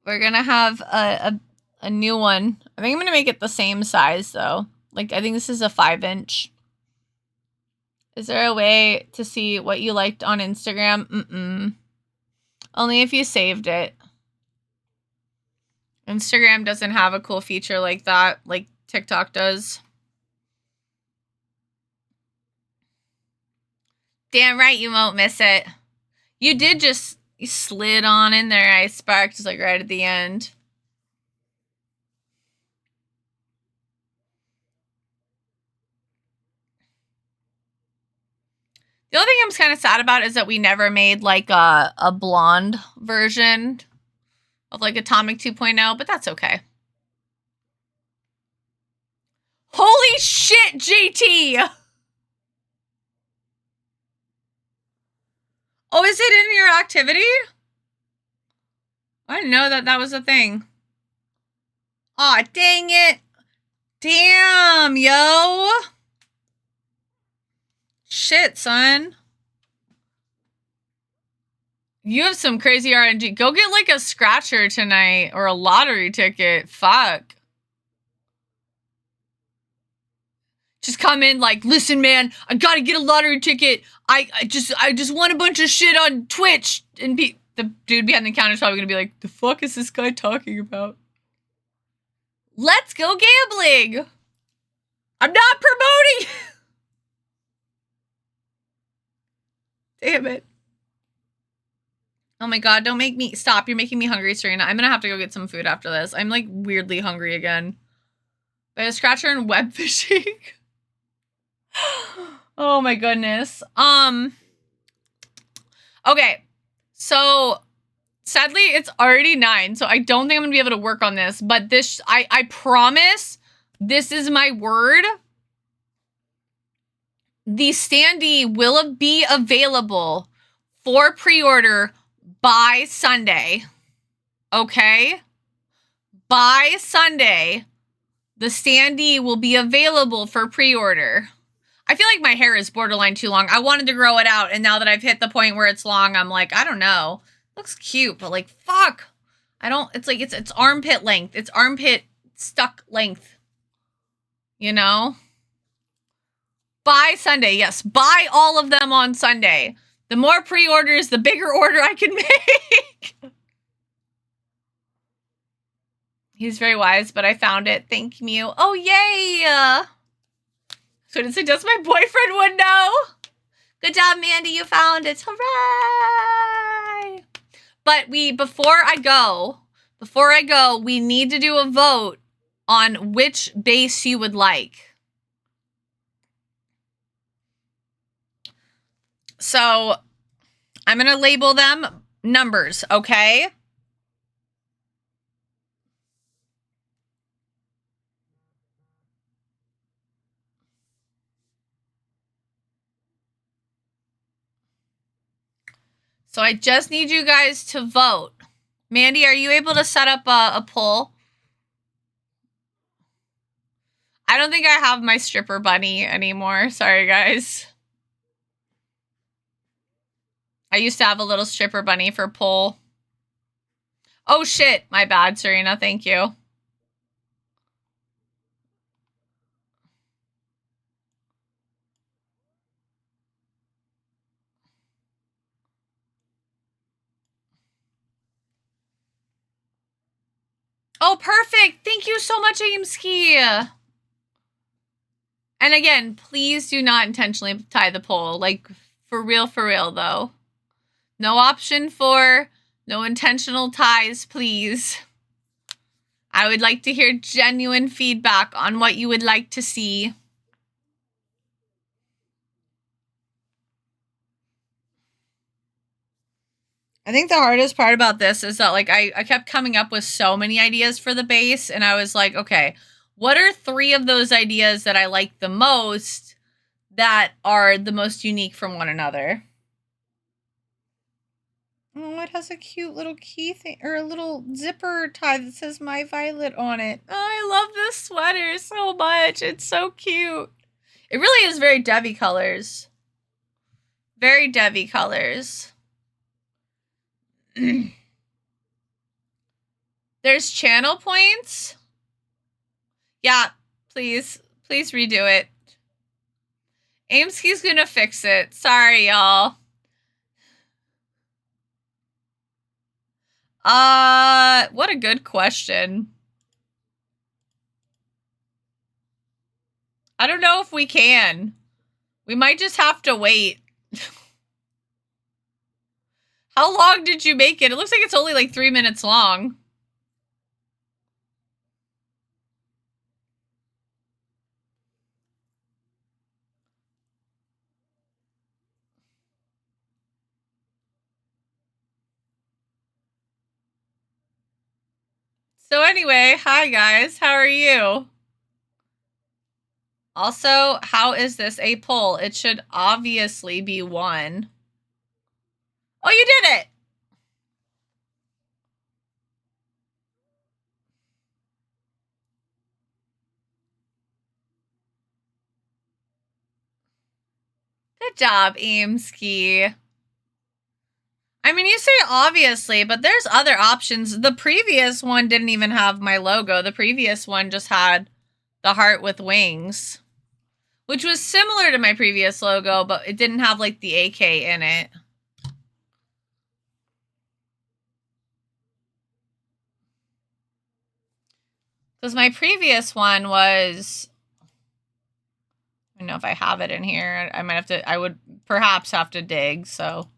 We're gonna have a new one. I think I'm gonna make it the same size, though. Like, I think this is a 5-inch. Is there a way to see what you liked on Instagram? Only if you saved it. Instagram doesn't have a cool feature like that, like TikTok does. Damn right you won't miss it. You did just... You slid on in there, I sparked, just like right at the end. The only thing I'm kind of sad about is that we never made like a blonde version of like Atomic 2.0, but that's okay. Holy shit, JT! Oh, is it in your activity? I didn't know that was a thing. Aw, dang it. Damn, yo. Shit, son. You have some crazy RNG. Go get like a scratcher tonight or a lottery ticket. Fuck. Just come in like, listen, man, I gotta get a lottery ticket. I just won a bunch of shit on Twitch. And the dude behind the counter is probably gonna be like, the fuck is this guy talking about? Let's go gambling. I'm not promoting. Damn it. Oh my god, don't make me stop. You're making me hungry, Serena. I'm gonna have to go get some food after this. I'm like weirdly hungry again. By a scratcher and web fishing. Oh my goodness. Okay. So sadly it's already 9, so I don't think I'm gonna be able to work on this, but this I promise this is my word. the standee will be available for pre-order by Sunday. Okay? By Sunday, the standee will be available for pre-order. I feel like my hair is borderline too long. I wanted to grow it out, and now that I've hit the point where it's long, I'm like, I don't know. Looks cute, but like, fuck. I don't, it's like, it's armpit length. It's armpit stuck length. You know? By Sunday, yes. Buy all of them on Sunday. The more pre-orders, the bigger order I can make. He's very wise, but I found it. Thank you. Oh, yay! So to suggest my boyfriend would know. Good job, Mandy. You found it. Hooray! But before I go, we need to do a vote on which base you would like. So I'm going to label them numbers, okay? So I just need you guys to vote. Mandy, are you able to set up a poll? I don't think I have my stripper bunny anymore. Sorry, guys. I used to have a little stripper bunny for poll. Oh, shit. My bad, Serena. Thank you. Oh, perfect. Thank you so much, Aimski. And again, please do not intentionally tie the poll. Like, for real, though. No option for no intentional ties, please. I would like to hear genuine feedback on what you would like to see. I think the hardest part about this is that, like, I kept coming up with so many ideas for the base, and I was like, okay, what are 3 of those ideas that I like the most that are the most unique from one another? Oh, it has a cute little key thing, or a little zipper tie that says My Violet on it. Oh, I love this sweater so much. It's so cute. It really is very Debbie colors. Very Debbie colors. There's channel points. Yeah, please redo it. Aimski's gonna fix it. Sorry, y'all. What a good question. I don't know if we can. We might just have to wait. How long did you make it? It looks like it's only like 3 minutes long. So anyway, hi guys, how are you? Also, how is this a poll? It should obviously be 1. Oh, you did it! Good job, Aimski. I mean, you say obviously, but there's other options. The previous one didn't even have my logo. The previous one just had the heart with wings, which was similar to my previous logo, but it didn't have like the AK in it. Because my previous one was, I don't know if I have it in here. I might have to, I would perhaps have to dig, so.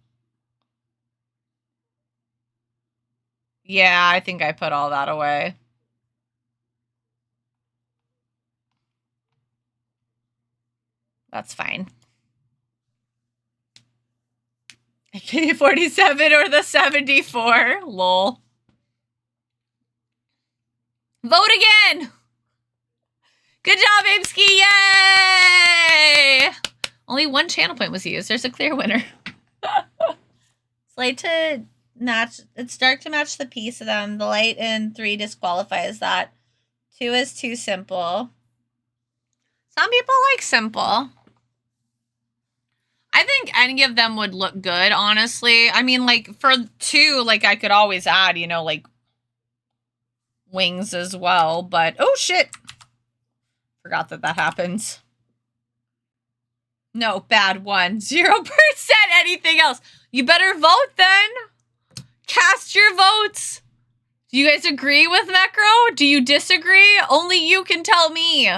Yeah, I think I put all that away. That's fine. AK-47 or the 74. Lol. Vote again! Good job, Aimski! Yay! Only one channel point was used. There's a clear winner. It's light to match. It's dark to match the piece of them. The light in 3 disqualifies that. 2 is too simple. Some people like simple. I think any of them would look good, honestly. I mean, like, for 2, like, I could always add, you know, like, wings as well. But, oh, shit. Forgot that happens. No, bad one. 0% anything else. You better vote then. Cast your votes. Do you guys agree with Mecro? Do you disagree? Only you can tell me.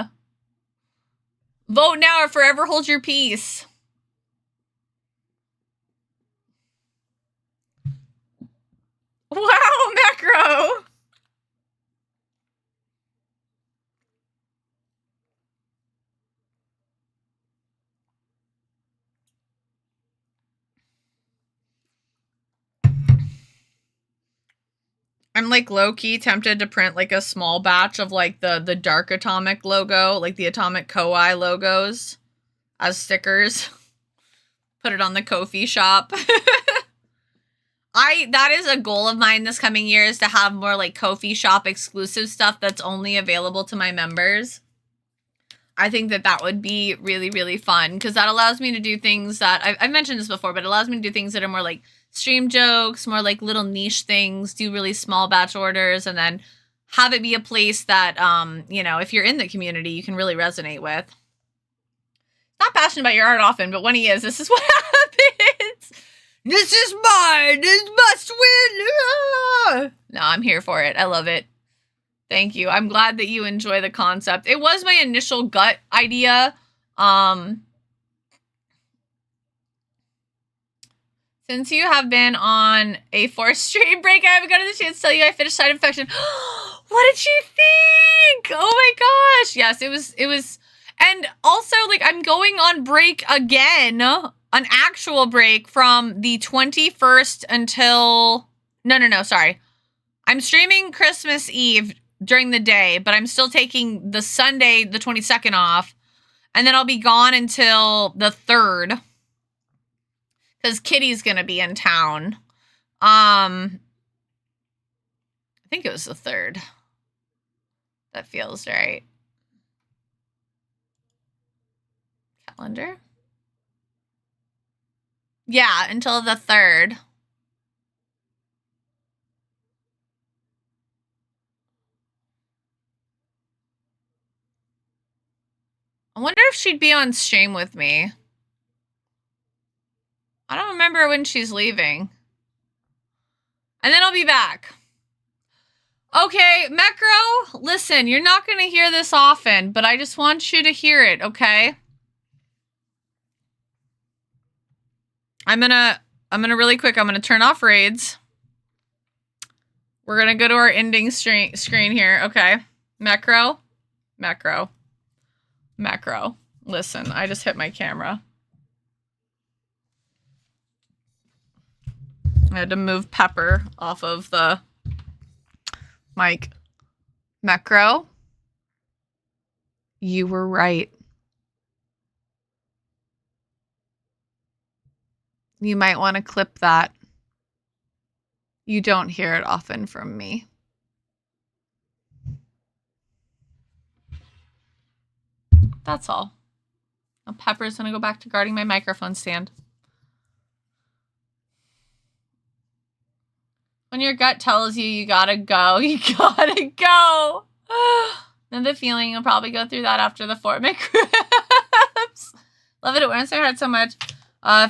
Vote now or forever hold your peace. Wow, Mecro. I'm like low-key tempted to print like a small batch of like the dark atomic logo, like the AtomicKawaii logos as stickers. Put it on the Ko-fi shop. That is a goal of mine this coming year, is to have more like Ko-fi shop exclusive stuff that's only available to my members. I think that would be really, really fun because that allows me to do things that I've mentioned this before, but it allows me to do things that are more like stream jokes, more like little niche things, do really small batch orders, and then have it be a place that, you know, if you're in the community, you can really resonate with. Not passionate about your art often, but when he is, this is what happens. This is mine. This must win. Ah! No, I'm here for it. I love it. Thank you. I'm glad that you enjoy the concept. It was my initial gut idea. Since you have been on a forced stream break, I haven't gotten the chance to tell you I finished Side Infection. What did you think? Oh my gosh. Yes, it was. And also, like, I'm going on break again. An actual break from the 21st until... No, sorry. I'm streaming Christmas Eve during the day, but I'm still taking the Sunday, the 22nd off. And then I'll be gone until the 3rd. Because Kitty's going to be in town. I think it was the 3rd. That feels right. Calendar? Yeah, until the 3rd. I wonder if she'd be on stream with me. I don't remember when she's leaving. And then I'll be back. Okay, Mecro, listen, you're not going to hear this often, but I just want you to hear it, okay? I'm gonna really quick, I'm gonna turn off raids. We're gonna go to our ending screen here, okay? Mecro. Listen, I just hit my camera. I had to move Pepper off of the mic. Mecro, you were right. You might want to clip that. You don't hear it often from me. That's all. Now Pepper's gonna go back to guarding my microphone stand. When your gut tells you you gotta go, you gotta go. Then the feeling, you'll probably go through that after the 4 microbes. Love it. It warms my heart so much.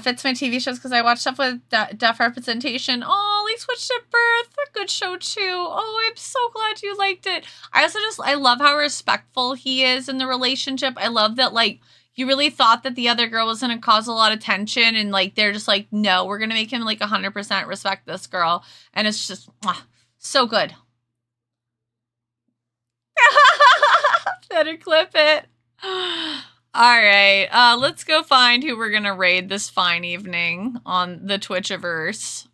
Fits my TV shows because I watch stuff with deaf representation. Oh, Lee switched at birth. A good show too. Oh, I'm so glad you liked it. I love how respectful he is in the relationship. I love that, like, you really thought that the other girl was going to cause a lot of tension, and like they're just like, no, we're going to make him like 100% respect this girl. And it's just so good. Better clip it. All right, let's go find who we're going to raid this fine evening on the Twitchiverse.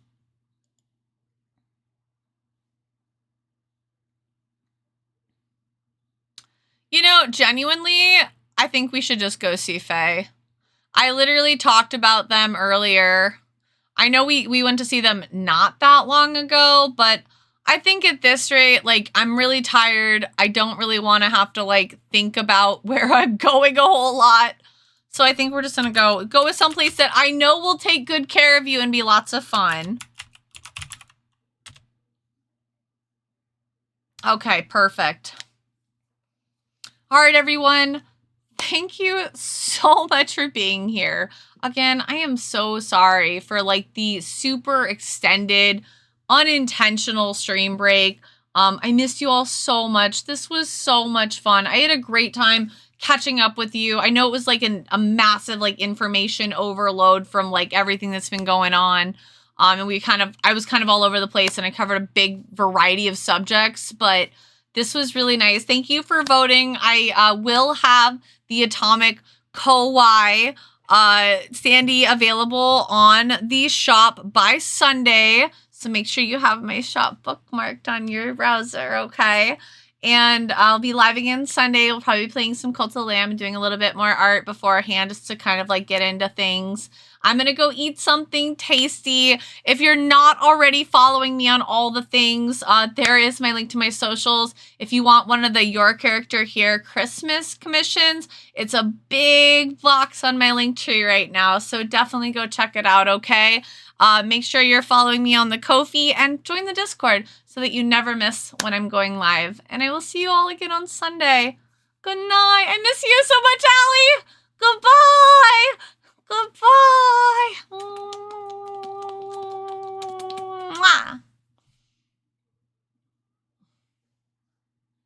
You know, genuinely, I think we should just go see Faye. I literally talked about them earlier. I know we went to see them not that long ago, but I think at this rate, like, I'm really tired. I don't really want to have to, like, think about where I'm going a whole lot. So I think we're just going to go with someplace that I know will take good care of you and be lots of fun. Okay, perfect. All right, everyone. Thank you so much for being here. Again, I am so sorry for like the super extended, unintentional stream break. I missed you all so much. This was so much fun. I had a great time catching up with you. I know it was like a massive like information overload from like everything that's been going on. And I was kind of all over the place and I covered a big variety of subjects, but this was really nice. Thank you for voting. I will have the AtomicKawaii Sandy available on the shop by Sunday. So make sure you have my shop bookmarked on your browser, okay? And I'll be live again Sunday. We'll probably be playing some Cult of the Lamb and doing a little bit more art beforehand just to kind of like get into things. I'm going to go eat something tasty. If you're not already following me on all the things, there is my link to my socials. If you want one of the Your Character Here Christmas commissions, it's a big box on my link tree right now. So definitely go check it out, okay? Make sure you're following me on the Ko-fi and join the Discord so that you never miss when I'm going live. And I will see you all again on Sunday. Good night. I miss you so much, Allie. Goodbye. Goodbye. Mwah.